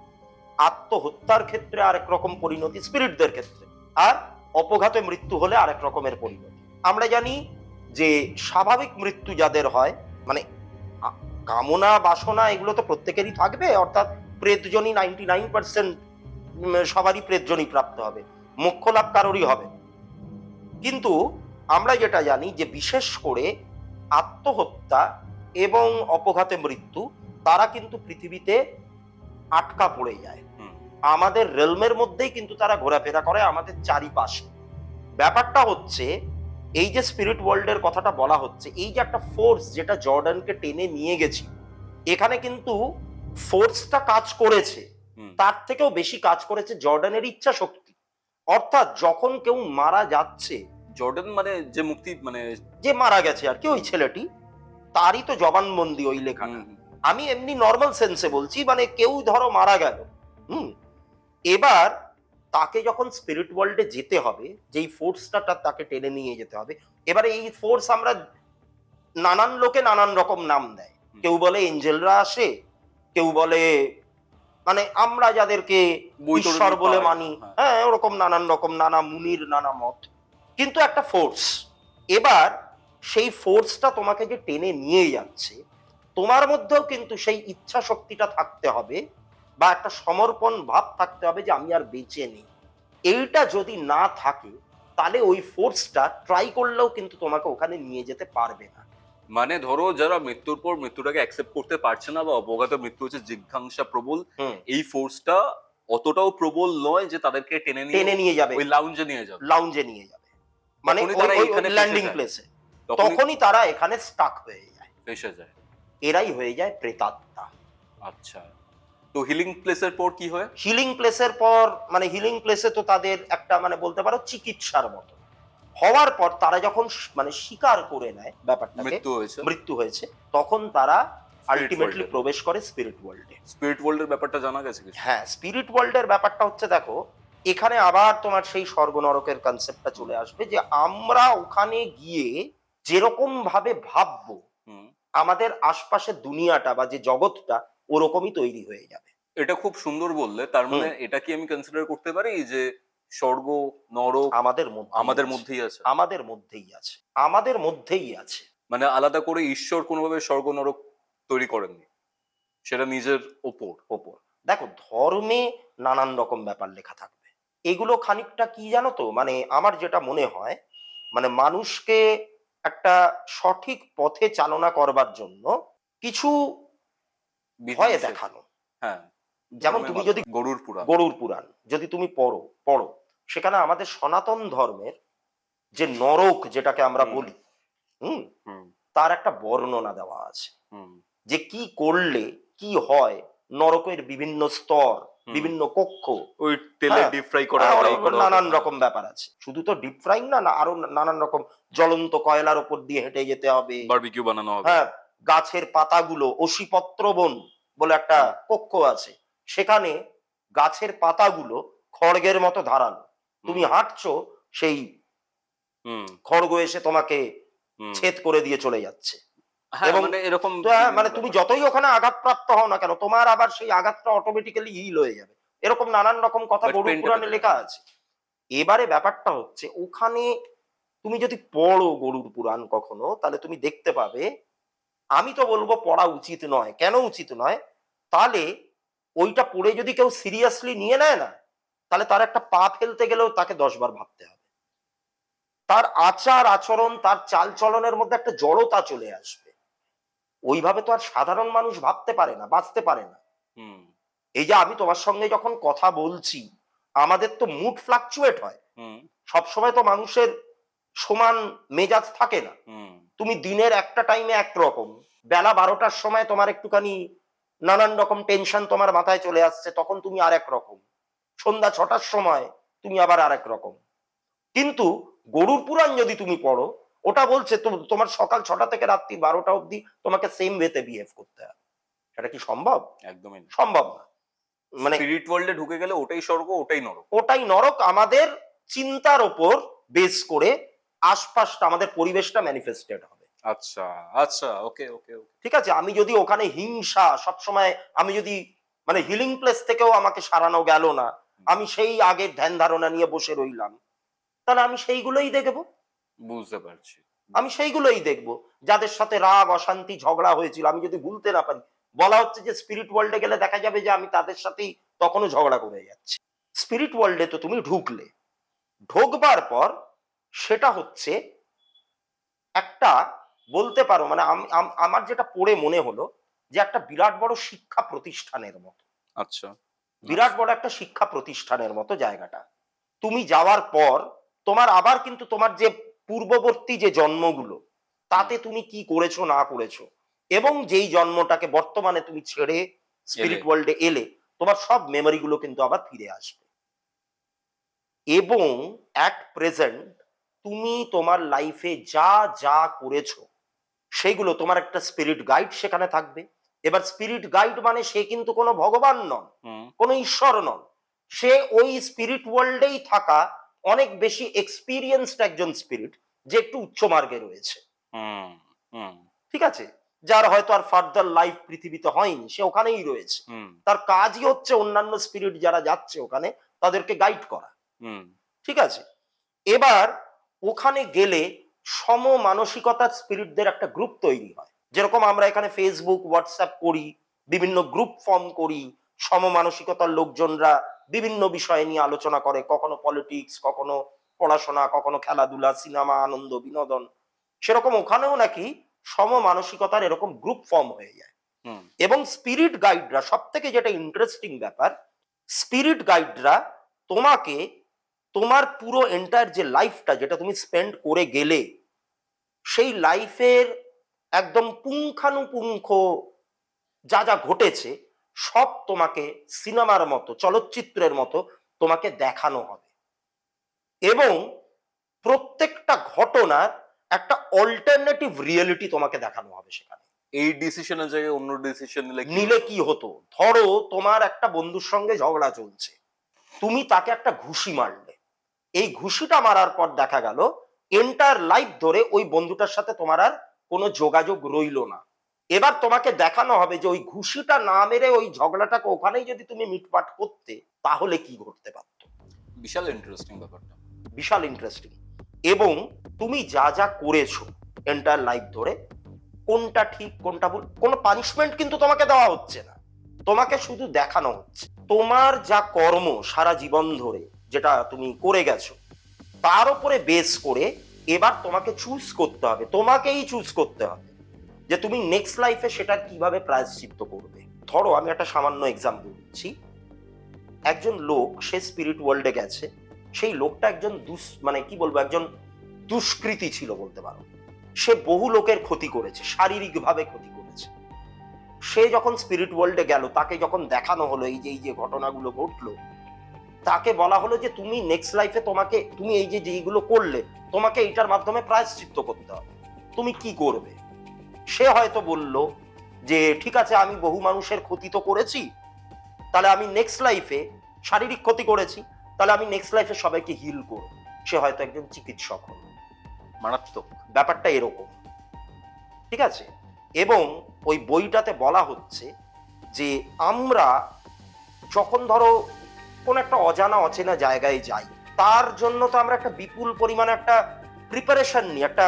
আত্মহত্যার ক্ষেত্রে আরেক রকম পরিণতি স্পিরিটদের ক্ষেত্রে, আর অপঘাতে মৃত্যু হলে আরেক রকমের পরিণতি। আমরা জানি যে স্বাভাবিক মৃত্যু যাদের হয়, মানে কামনা বাসনা এগুলো তো প্রত্যেকেরই থাকবে, অর্থাৎ প্রেতজনই 99% সবারই প্রেতজনই প্রাপ্ত হবে, মোক্ষ লাভ কারোরই হবে। কিন্তু আমরা যেটা জানি যে বিশেষ করে আত্মহত্যা এবং অপঘাতে মৃত্যু, তারা কিন্তু পৃথিবীতে আটকা পড়ে যায়, আমাদের রেলমের মধ্যেই কিন্তু তারা ঘোরাফেরা করে আমাদের চারিপাশে। ব্যাপারটা হচ্ছে এই যে স্পিরিট ওয়ার্ল্ডের কথাটা বলা হচ্ছে, এই যে একটা ফোর্স যেটা জর্ডানকে টেনে নিয়ে গেছে, এখানে কিন্তু ফোর্সটা কাজ করেছে, তার থেকেও বেশি কাজ করেছে জর্ডানের ইচ্ছা শক্তি। অর্থাৎ যখন কেউ মারা যাচ্ছে, জর্ডান মানে যে মুক্তি মানে যে মারা গেছে আর কি, ওই ছেলেটি, তারই তো জবানবন্দি ওই লেখাটা। আমি এমনি নর্মাল সেন্সে বলছি, মানে কেউ ধরো মারা গেল, এবার তাকে যখন স্পিরিট ওয়ার্ল্ডে যেতে হবে, যেই ফোর্সটা তাকে টেনে নিয়ে যেতে হবে, এবারে এই ফোর্স আমরা নানান লোকে নানান রকম নাম দেয়। কেউ বলে এঞ্জেলরা আসে, কেউ বলে মানে আমরা যাদেরকে ঈশ্বর বলে মানি, হ্যাঁ ওরকম নানান রকম, নানা মুনির নানা মত, কিন্তু একটা ফোর্স। এবার সেই ফোর্সটা তোমাকে যে টেনে নিয়ে যাচ্ছে, তোমার মধ্যেও কিন্তু সেই ইচ্ছা শক্তিটা থাকতে হবে, বা একটা সমর্পণ ভাব থাকতে হবে যে আমি আর বেঁচে নেই। এইটা যদি না থাকে, তাহলে ওই ফোর্সটা ট্রাই করলেও কিন্তু তোমাকে ওখানে নিয়ে যেতে পারবে না। মানে ধরো যারা মৃত্যুর পর মৃত্যুটাকে অ্যাকসেপ্ট করতে পারছে না, বা অবগত মৃত্যু হচ্ছে জিজ্ঞাসা প্রবল, এই ফোর্সটা অতটাও প্রবল নয় যে তাদেরকে টেনে নিয়ে যাবে, ওই লাউঞ্জে নিয়ে যাবে, মানে ল্যান্ডিং প্লেসে। তখনই তারা এখানে স্টাক হয়ে যায়, ফেসে যায়, এরাই হয়ে যায় প্রেতাত্মা। আচ্ছা, তো হিলিং প্লেসের পর কি হয়? হিলিং প্লেসের পর মানে হিলিং প্লেসে তো তাদের একটা মানে বলতে পারো চিকিৎসার মতো হওয়ার পর, তারা যখন মানে স্বীকার করে নেয় ব্যাপারটাকে, মৃত্যু হয়েছে, তখন তারা আলটিমেটলি প্রবেশ করে স্পিরিট ওয়ার্ল্ডে। স্পিরিট ওয়ার্ল্ডের ব্যাপারটা জানা গেছে কিছু? হ্যাঁ, স্পিরিট ওয়ার্ল্ডের ব্যাপারটা হচ্ছে, দেখো এখানে আবার তোমার সেই স্বর্গ নরকের কনসেপ্টটা চলে আসবে, যে আমরা ওখানে গিয়ে যেরকম ভাবে ভাববো, আমাদের আশপাশের দুনিয়াটা বা যে জগৎটা ওরকমই তৈরি হয়ে যাবে। এটা খুব সুন্দর বললে। তার মানে এটা কি আমি কনসিডার করতে পারি যে স্বর্গ নরক আমাদের মধ্যেই আছে? আমাদের মধ্যেই আছে। মানে আলাদা করে ঈশ্বর কোনোভাবে স্বর্গ নরক তৈরি করেননি, সেটা নিজের ওপর। দেখো ধর্মে নানান রকম ব্যাপার লেখা থাকবে, এগুলো খানিকটা কি জানো তো, মানে আমার যেটা মনে হয়, মানে মানুষকে একটা সঠিক পথে চালনা করবার জন্য কিছু ভয় দেখানো। হ্যাঁ, যেমন তুমি যদি গরুর পুরাণ যদি তুমি পড়ো, সেখানে আমাদের সনাতন ধর্মের যে নরক যেটাকে আমরা বলি, তার একটা বর্ণনা দেওয়া আছে, যে কি করলে কি হয়, নরকের বিভিন্ন স্তর, বিভিন্ন কক্ষ, ওই তেলে ডিপ ফ্রাই করা, নানান রকম ব্যাপার আছে। শুধু তো ডিপ ফ্রাইং না, আরো নানান রকম জ্বলন্ত কয়লার উপর দিয়ে হেঁটে যেতে হবে, বারবিকিউ বানানো হবে, হ্যাঁ, গাছের পাতাগুলো, অসিপত্র বন বলে একটা কক্ষ আছে, সেখানে গাছের পাতাগুলো খড়গের মতো ধারালো, তুমি হাঁটছো, সেই খড়গ এসে তোমাকে ছেদ করে দিয়ে চলে যাচ্ছে। এবং এরকম মানে তুমি যতই ওখানে আঘাতপ্রাপ্ত হও না কেন, তোমার আবার সেই আঘাতটা অটোমেটিক্যালি হিল হয়ে যাবে। এরকম নানান রকম কথা গরুর পুরাণে লেখা আছে। এবারে ব্যাপারটা হচ্ছে, ওখানে তুমি যদি পড়ো গরুর পুরাণ কখনো, তাহলে তুমি দেখতে পাবে, আমি তো বলবো পড়া উচিত নয়। কেন উচিত নয়? তাহলে ওইটা পড়ে যদি কেউ সিরিয়াসলি নিয়ে নেয় না, তাহলে তার একটা পা ফেলতে গেলেও তাকে 10 বার ভাবতে হবে। তার আচার আচরণ, তার চাল চলনের মধ্যে একটা জড়তা চলে আসবে। ওইভাবে তো আর সাধারণ মানুষ ভাবতে পারে না, বাঁচতে পারে না। এই যে আমি তোমার সঙ্গে যখন কথা বলছি, আমাদের তো মুড ফ্লাকচুয়েট হয়, সবসময় তো মানুষের সমান মেজাজ থাকে না। তুমি দিনের একটা টাইমে একরকম, বেলা 12টার সময় তোমার একটুখানি নানান রকম টেনশন তোমার মাথায় চলে আসছে, তখন তুমি আর এক রকম, সন্ধ্যা 6টার সময় তুমি আবার আর এক রকম। কিন্তু গরুর পুরাণ যদি তুমি পড়ো, ওটা বলছে তোমার সকাল 6টা থেকে রাত্রি 12টা অবধি তোমাকে সেম ওয়েতে বিহেভ করতে হবে। সেটা কি সম্ভব? একদমই সম্ভব না। মানে স্পিরিট ওয়ার্ল্ডে ঢুকে গেলে ওটাই স্বর্গ, ওটাই নরক। আমাদের চিন্তার উপর বেস করে আশপাশটা, আমাদের পরিবেশটা ম্যানিফেস্টেড হবে। আচ্ছা আচ্ছা, ওকে ওকে, ঠিক আছে। আমি যদি ওখানে হিংসা সবসময়, আমি যদি মানে হিলিং প্লেস থেকেও আমাকে সারানো গেল না, আমি সেই আগের ধ্যান ধারণা নিয়ে বসে রইলাম, তাহলে আমি সেইগুলোই দেখবো। বুঝতে পারছি। আমি সেইগুলোই দেখবো যাদের সাথে রাগ অশান্তি ঝগড়া হয়েছিল, আমি যদি ভুলতে না পারি। বলা হচ্ছে যে স্পিরিট ওয়ার্ল্ডে গেলে দেখা যাবে যে আমি তাদের সাথেই তখনও ঝগড়া করে যাচ্ছি। স্পিরিট ওয়ার্ল্ডে তো তুমি ঢুকলে, ঢোকবার পর সেটা হচ্ছে একটা, বলতে পারো মানে আমার যেটা পড়ে মনে হলো যে একটা বিরাট বড় শিক্ষা প্রতিষ্ঠানের মতো, আচ্ছা। বিরাট বড় একটা শিক্ষা প্রতিষ্ঠানের মতো জায়গাটা। তুমি যাওয়ার পর তোমার আবার কিন্তু তোমার যে পূর্ববর্তী যে জন্মগুলো, তাতে তুমি কি করেছো না করেছো, এবং যেই জন্মটাকে বর্তমানে তুমি ছেড়ে স্পিরিট ওয়ার্ল্ডে এলে, তোমার সব মেমোরি গুলো কিন্তু আবার ফিরে আসবে। এবং অ্যাট প্রেজেন্ট তুমি তোমার লাইফে যা যা করেছো সেগুলো তোমার একটা স্পিরিট গাইড সেখানে থাকবে। এবার স্পিরিট গাইড মানে সে কিন্তু কোনো ভগবান নন, কোনো ঈশ্বর নন, সে ওই স্পিরিট ওয়ার্ল্ডেই থাকা অনেক বেশি এক্সপিরিয়েন্সড একজন স্পিরিট, যে একটু উচ্চ মার্গে রয়েছে, ঠিক আছে, যার হয়তো আর ফার্দার লাইফ পৃথিবীতে হয়নি, সে ওখানেই রয়েছে। তার কাজই হচ্ছে অন্যান্য স্পিরিট যারা যাচ্ছে ওখানে তাদেরকে গাইড করা, ঠিক আছে। এবার ওখানে গেলে সম মানসিকতার স্পিরিটদের একটা গ্রুপ তৈরি হয়, যেরকম আমরা এখানে ফেসবুক হোয়াটসঅ্যাপ করি, বিভিন্ন গ্রুপ ফর্ম করি, সম মানসিকতার লোকজনরা বিভিন্ন বিষয় নিয়ে আলোচনা করে, কখনো পলিটিক্স, কখনো পড়াশোনা, কখনো খেলাধুলা, সিনেমা, আনন্দ, বিনোদন। সেরকম ওখানেও নাকি সম মানসিকতার এরকম গ্রুপ ফর্ম হয়ে যায়। এবং স্পিরিট গাইডরা, সব থেকে যেটা ইন্টারেস্টিং ব্যাপার, স্পিরিট গাইডরা তোমাকে তোমার পুরো এন্টায়ার যে লাইফটা যেটা তুমি স্পেন্ড করে গেলে, সেই লাইফের একদম পুঙ্খানুপুঙ্খ যা যা ঘটেছে সব তোমাকে সিনেমার মতো, চলচ্চিত্রের মতো তোমাকে দেখানো হবে। এবং প্রত্যেকটা ঘটনার একটা অল্টারনেটিভ রিয়েলিটি তোমাকে দেখানো হবে সেখানে। এই ডিসিশনের জায়গায় অন্য ডিসিশন নিলে কি হতো, ধরো তোমার একটা বন্ধুর সঙ্গে ঝগড়া চলছে, তুমি তাকে একটা ঘুষি মারলে, এই ঘুষিটা মারার পর দেখা গেল এন্টায়ার লাইফ ধরে ওই বন্ধুটার সাথে তোমার আর কোনো যোগাযোগ রইল না। এবার তোমাকে দেখানো হবে যে ওই ঘুষিটা না মেরে ওই ঝগড়াটাকে ওখানেই যদি তুমি মিটমাট করতে, তাহলে কি ঘটতে পারত। বিশাল ইন্টারেস্টিং ব্যাপারটা, বিশাল ইন্টারেস্টিং। এবং তুমি যা যা করেছো এন্টায়ার লাইফ ধরে, কোনটা ঠিক কোনটা ভুল, কোনো পানিশমেন্ট কিন্তু তোমাকে দেওয়া হচ্ছে না, তোমাকে শুধু দেখানো হচ্ছে তোমার যা কর্ম সারা জীবন ধরে যেটা তুমি করে গেছো, তার উপরে বেস করে এবার তোমাকে চুজ করতে হবে, তোমাকেই চুজ করতে হবে যে তুমি নেক্সট লাইফে সেটা কিভাবে প্রায়শ্চিত্ত করবে। ধরো আমি একটা সামান্য এক্সাম্পল দিচ্ছি, একজন লোক সে স্পিরিট ওয়ার্ল্ডে গেছে, সেই লোকটা একজন মানে কি বলবো, একজন দুষ্কৃতী ছিল বলতে পারো। সে বহু লোকের ক্ষতি করেছে, শারীরিকভাবে ক্ষতি করেছে। সে যখন স্পিরিট ওয়ার্ল্ডে গেল, তাকে যখন দেখানো হলো এই যে ঘটনাগুলো ঘটলো, তাকে বলা হলো যে তুমি নেক্সট লাইফে তুমি এই যে যেগুলো করলে, তোমাকে এইটার মাধ্যমে প্রায়শ্চিত্ত করতে হবে, তুমি কি করবে। সে হয়তো বলল যে ঠিক আছে, আমি বহু মানুষের ক্ষতি তো করেছি, তাহলে আমি নেক্সট লাইফে শারীরিক ক্ষতি করেছি, তাহলে আমি নেক্সট লাইফে সবাইকে হিল করব। সে হয়তো একজন চিকিৎসক হল। মারাত্মক ব্যাপারটা এরকম, ঠিক আছে। এবং ওই বইটাতে বলা হচ্ছে যে আমরা যখন ধরো কোন একটা অজানা অচেনা জায়গায় যাই, তার জন্য তো আমরা একটা বিপুল পরিমাণে একটা প্রিপারেশন নিই, একটা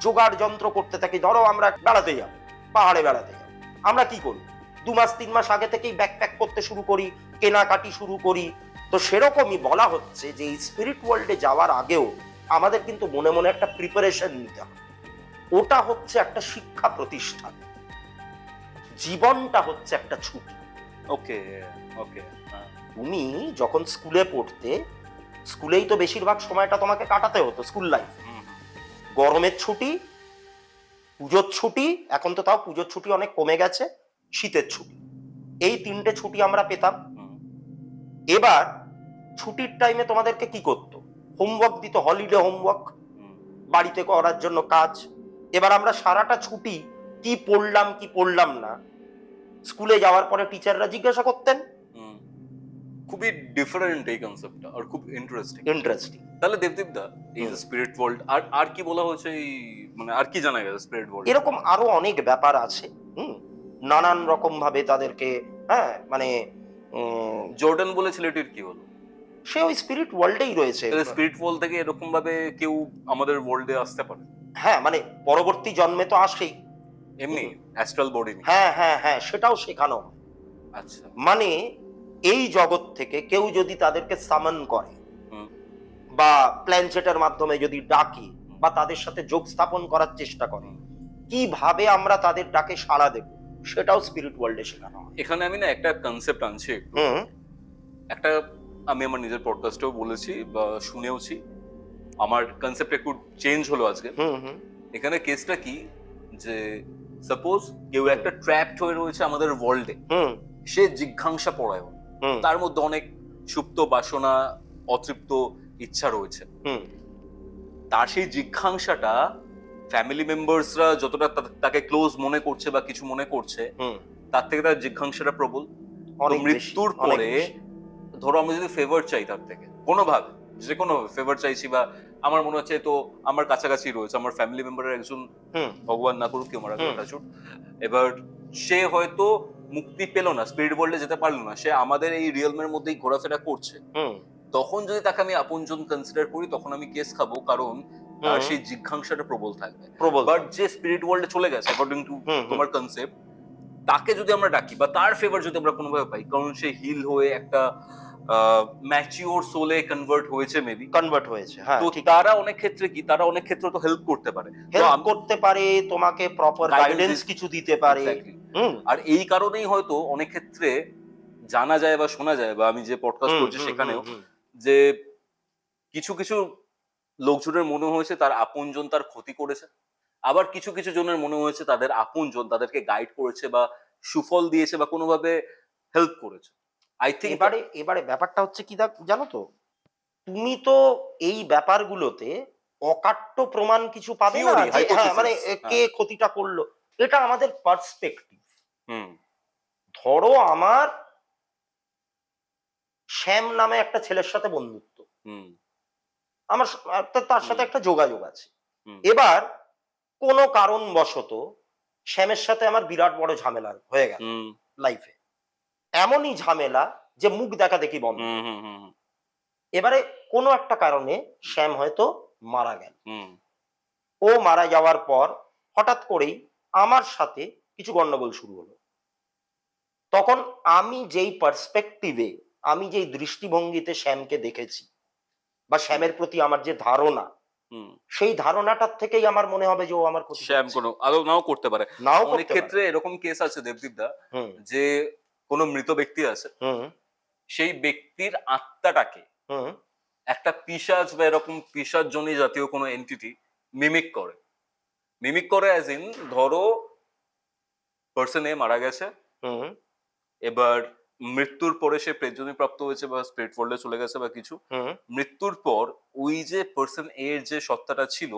জোগাড় যন্ত্র করতে থাকি। ধরো আমরা বেড়াতে যাব, পাহাড়ে বেড়াতে যাব, আমরা কি করি, 2 মাস 3 মাস আগে থেকেই ব্যাকপ্যাক করতে শুরু করি, কেনাকাটি শুরু করি। তো সেরকমই বলা হচ্ছে যে এই স্পিরিট ওয়ার্ল্ডে যাওয়ার আগেও আমাদের কিন্তু মনে মনে একটা প্রিপারেশন নিতে হবে। ওটা হচ্ছে একটা শিক্ষা প্রতিষ্ঠান, জীবনটা হচ্ছে একটা ছুটি। ওকে ওকে। তুমি যখন স্কুলে পড়তে, স্কুলেই তো বেশিরভাগ সময়টা তোমাকে কাটাতে হতো, স্কুল লাইফ। গরমের ছুটি, পুজোর ছুটি, এখন তো তাও পুজোর ছুটি অনেক কমে গেছে, শীতের ছুটি, এই 3টে ছুটি আমরা পেতাম। এবার ছুটির টাইমে তোমাদেরকে কি করতো, হোমওয়ার্ক দিত, হলিডে হোমওয়ার্ক, বাড়িতে করার জন্য কাজ। এবার আমরা সারাটা ছুটি কি পড়লাম কি পড়লাম না, স্কুলে যাওয়ার পরে টিচাররা জিজ্ঞাসা করতেন। খুবই ডিফারেন্ট এই কনসেপ্টটা, আর খুব ইন্টারেস্টিং। তাহলে দেবদীপ দা, এই স্পিরিট ওয়ার্ল্ড আর কি বলা হচ্ছে, এই মানে আর কি জানা গেছে স্পিরিট ওয়ার্ল্ড? এরকম আরো অনেক ব্যাপার আছে। নানান রকম ভাবে তাদেরকে, হ্যাঁ মানে জর্ডান বলে ছেলেটির কি হলো? সে ওই স্পিরিট ওয়ার্ল্ডেই রয়েছে। স্পিরিট ওয়ার্ল্ড থেকে এরকম ভাবে কেউ আমাদের ওয়ার্ল্ডে আসতে পারে? হ্যাঁ মানে পরবর্তী জন্মে তো আসেই। এমনি অ্যাস্ট্রাল বডি নিয়ে? হ্যাঁ হ্যাঁ হ্যাঁ, সেটাও শেখানো হয়। আচ্ছা। মানে এই জগৎ থেকে কেউ যদি তাদেরকে সামন করে হুম। বা প্ল্যানচেটের মাধ্যমে যদি ডাকি বা তাদের সাথে যোগ স্থাপন করার চেষ্টা করে, কিভাবে আমরা তাদের ডাকে সাড়া দেব সেটাও স্পিরিট ওয়ার্ল্ডে শেখানো হয়। এখানে আমি না একটা কনসেপ্ট আনছি একটু। হুম একটা, আমি আমার নিজের পডকাস্টেও বলেছি বা শুনেওছি, আমার কনসেপ্ট একটু চেঞ্জ হলো আজকে। হুম হুম এখানে কেসটা কি, যে সাপোজ কেউ একটা ট্র্যাপড হয়ে রয়েছে আমাদের ওয়ার্ল্ডে, হুম সে জিজ্ঞাসা পরায়ণ, হুম তার মধ্যে অনেক সুপ্ত বাসনা, অতৃপ্ত ইচ্ছা রয়েছে। হুম তার সেই জিজ্ঞাসাটা ফ্যামিলি মেম্বার্সরা যতটা তাকে ক্লোজ মনে করছে বা কিছু মনে করছে, হুম তার থেকে তার জিজ্ঞাসাটা প্রবল। তো অনেক বেশি, মৃত্যুর অনেক পরে বেশি। ধরো আমি যদি ফেভার চাই তার থেকে কোনোভাবে, যে কোনো ফেভার চাইছি, বা আমার মনে হচ্ছে তো আমার কাছাকাছি রয়েছে আমার ফ্যামিলি মেম্বারের একজন, হুম ভগবান না করুক কেউ মারা গেল হুম। টাচুট, এবার সে হয়তো মুক্তি পেল না, স্পিরিট ওয়ার্ল্ডে যেতে পারলো না, সে আমাদের এই রিয়েলমের মধ্যেই ঘোরাফেরা করছে, হুম তখন যদি তাকে আমি আপনজন কনসিডার করি, তখন আমি কেস খাবো, কারণ তার সেই জিজ্ঞাসাটা প্রবল থাকবে। প্রবল। বাট যে স্পিরিট ওয়ার্ল্ডে চলে গেছে অ্যাকর্ডিং টু হুম, হুম। তোমার কনসেপ্ট, তাকে যদি আমরা ডাকি বা তার ফেভার যদি আমরা কোনোভাবে পাই, কারণ সে হিল হয়ে একটা ম্যাচিওর সোলে কনভার্ট হয়েছে মেবি, কনভার্ট হয়েছে, হ্যাঁ তো ঠিক। তারা অনেক ক্ষেত্রে কি, তারা অনেক ক্ষেত্রে তো হেল্প করতে পারে, তো হেল্প করতে পারে, তোমাকে প্রপার Guidance গাইডেন্স is- কিছু দিতে পারে। Exactly. হুম আর এই কারণেই হয়তো অনেক ক্ষেত্রে জানা যায় বা শোনা যায়, বা আমি যে পডকাস্ট হুম, করছি হুম, সেখানেও, হুম, হুম। যে কিছু কিছু লোকজনের মনে হয়েছে তার আপনজন তার ক্ষতি করেছে, আবার কিছু কিছু জনের মনে হয়েছে তাদের আপনজন তাদেরকে গাইড করেছে বা সুফল দিয়েছে বা কোনোভাবে হেল্প করেছে। আই থিঙ্ক এবারে এবারে ব্যাপারটা হচ্ছে কি জানো তো, তুমি তো এই ব্যাপারগুলোতে অকাট্য প্রমাণ কিছু পাবে না থিওরি, যে হ্যাঁ মানে হাইপোথিসিস। কে ক্ষতিটা করলো। এটা আমাদের পার্সপেক্টিভ। হুম ধরো আমার শ্যাম নামে একটা ছেলের সাথে বন্ধুত্ব, হুম আমার তার সাথে হুম। একটা যোগাযোগ আছে। হুম এবার কোনো কারণবশত শ্যামের সাথে আমার বিরাট বড় ঝামেলা হয়ে গেল হুম লাইফে, এমনই ঝামেলা যে মুখ দেখা দেখি বন্ধ। হুম হুম হুম এবারে কোনো একটা কারণে শ্যাম হয়তো মারা গেল। হুম ও মারা যাওয়ার পর হঠাৎ করেই আমার সাথে কিছু গন্ডগোল শুরু হলো। তখন আমি যেই পার্সপেক্টিভে, আমি যেই দৃষ্টিভঙ্গিতে শ্যামকে দেখেছি বা শ্যামের প্রতি আমার যে ধারণা, হুম। সেই ধারণাটার থেকেই আমার মনে হবে যে ও আমার ক্ষতি শ্যাম করছে। কোনো আদৌ নাও করতে পারে। নাও অনেক করতে ক্ষেত্রে পারে। এরকম কেস আছে দেবদীপ দা, হুম যে কোনো মৃত ব্যক্তি আছে, হুম সেই ব্যক্তির আত্মাটাকে হুম একটা পিশাচ বা এরকম পিশাচজনী জাতীয় কোনো এন্টিটি মিমিক করে। মিমিক করে অ্যাজ ইন, ধরো পার্সন এ মারা গেছে, হুম এবার মৃত্যুর পরে সে প্রেতজনী প্রাপ্ত হয়েছে বা স্পিরিট ওয়ার্ল্ডে চলে গেছে বা কিছু, হুম মৃত্যুর পর ওই যে পার্সন এর যে সত্তাটা ছিল,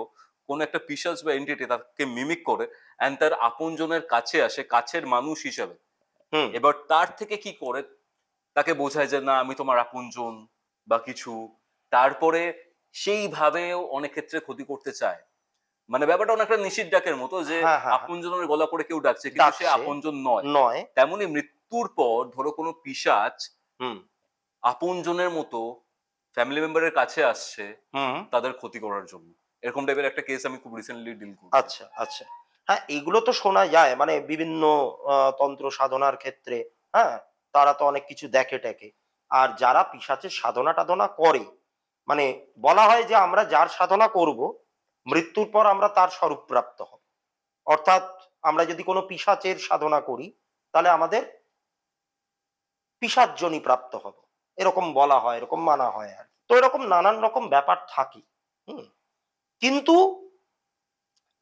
কোন একটা পিশাচ বা এন্টিটি তাকে মিমিক করে এন্ড তার আপনজনের কাছে আসে কাছের মানুষ হিসাবে। হুম এবার তার থেকে কি করে তাকে বোঝায় যে না আমি তোমার আপনজন বা কিছু, তারপরে সেইভাবেও অনেক ক্ষেত্রে ক্ষতি করতে চায়। মানে ব্যাপারটা অনেকটা নিশির ডাকের মতো, যে হ্যাঁ হ্যাঁ হ্যাঁ, আপনজনের গলা করে কেউ ডাকছে কিন্তু সে ডাকছে আপনজন নয়। নয়। তেমনি মৃত্যুর পর ধরো কোনো পিশাচ হুম আপনজনের মতো ফ্যামিলি মেম্বারের কাছে আসছে হুম তাদের ক্ষতি করার জন্য। এরকম টাইপের একটা কেস আমি খুব রিসেন্টলি ডিল করছি। আচ্ছা আচ্ছা। হ্যাঁ এগুলো তো শোনা যায় মানে বিভিন্ন তন্ত্র সাধনার ক্ষেত্রে। হ্যাঁ, তারা তো অনেক কিছু দেখে টেকে। আর যারা পিশাচের সাধনা টাধনা করে, মানে বলা হয় যে আমরা যার সাধনা করব মৃত্যুর পর আমরা তার স্বরূপ প্রাপ্ত হব। অর্থাৎ আমরা যদি কোনো পিশাচের সাধনা করি তাহলে আমাদের পিশাচজনী প্রাপ্ত হব, এরকম বলা হয়, এরকম মানা হয় আর কি। তো এরকম নানান রকম ব্যাপার থাকে। হুম কিন্তু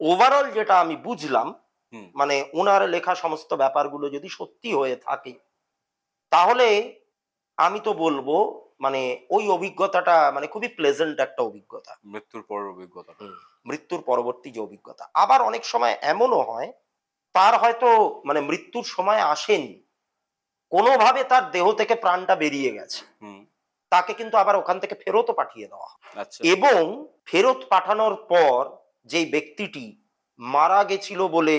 ওভারঅল যেটা আমি বুঝলাম, হুম মানে ওনার লেখা সমস্ত ব্যাপারগুলো যদি সত্যি হয়ে থাকে তাহলে আমি তো বলবো মানে ওই অভিজ্ঞতাটা মানে খুবই প্লেজেন্ট একটা অভিজ্ঞতা। মৃত্যুর পরের অভিজ্ঞতাটা। মৃত্যুর পরবর্তী যে অভিজ্ঞতা, আবার অনেক সময় এমনও হয় তার হয়তো মানে মৃত্যুর সময় আসেনি, কোনোভাবে তার দেহ থেকে প্রাণটা বেরিয়ে গেছে, হুম। তাকে কিন্তু আবার ওখান থেকে ফেরতও পাঠিয়ে দেওয়া হয়। আচ্ছা। এবং ফেরত পাঠানোর পর যেই ব্যক্তিটি মারা গেছিল বলে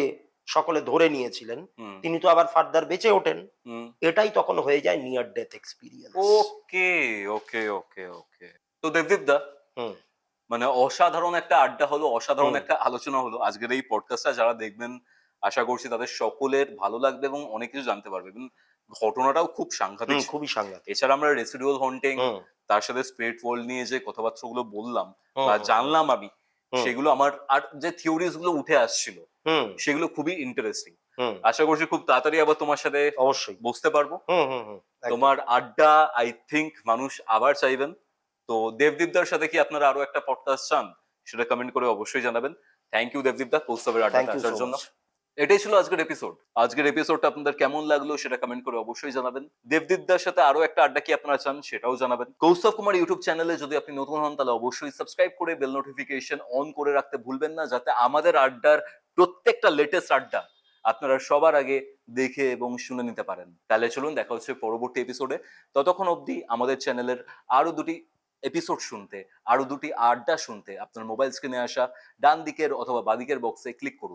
সকলে ধরে নিয়েছিলেন, হুম তিনি তো আবার ফার্দার বেঁচে ওঠেন। হুম এটাই তখন হয়ে যায় নিয়ার ডেথ এক্সপিরিয়েন্স। ওকে ওকে ওকে ওকে। তো দেবদীপ দা, হুম মানে অসাধারণ একটা আড্ডা হলো, অসাধারণ হুম একটা আলোচনা হলো। আজকের এই পডকাস্টটা যারা দেখবেন আশা করছি তাদের সকলের ভালো লাগবে এবং অনেক কিছু জানতে পারবে এবং ঘটনাটাও খুব সাংঘাতিক হুম, ছিল। খুবই সাংঘাতিক। এছাড়া আমরা রেসিডুয়াল হন্টিং, হুম তার সাথে স্পিরিট ওয়ার্ল্ড নিয়ে যে কথাবার্তাগুলো বললাম হুম বা হুম জানলাম আমি, হুম সেগুলো আমার আর যে থিওরিজ গুলো উঠে আসছিল হুম সেগুলো খুবই ইন্টারেস্টিং। হুম, আশা করছি খুব তাড়াতাড়ি আবার তোমার সাথে অবশ্যই। বসতে পারবো। হুম হুম হুম, একদম। তোমার আড্ডা আই থিংক মানুষ আবার চাইবেন। তো দেবদীপদার সাথে কি আপনারা আরো একটা পডকাস্ট চান, সেটা কমেন্ট করে অবশ্যই জানাবেন। থ্যাংক ইউ দেবদীপদা কৌস্তবের থ্যাংক আড্ডাতে ইউ আসার সো জন্য। মাচ। এটাই ছিল আজকের এপিসোড। আজকের এপিসোডটা আপনাদের কেমন লাগলো সেটা কমেন্ট করে অবশ্যই জানাবেন। দেবদীপদার সাথে আরো একটা আড্ডা কি আপনারা চান সেটাও জানাবেন। কৌস্তব কুমার ইউটিউব চ্যানেলে যদি আপনি নতুন হন তাহলে অবশ্যই সাবস্ক্রাইব করে বেল নোটিফিকেশন অন করে রাখতে ভুলবেন না, যাতে আমাদের আড্ডার প্রত্যেকটা লেটেস্ট আড্ডা আপনারা সবার আগে দেখে এবং শুনে নিতে পারেন। তাহলে চলুন দেখা হচ্ছে পরবর্তী এপিসোডে। ততক্ষণ অবধি আমাদের চ্যানেলের আরো দুটি এপিসোড শুনতে, আরো দুটি আড্ডা শুনতে আপনার মোবাইল স্ক্রিনে আসা ডান দিকের অথবা বাদিকের বক্সে ক্লিক করুন।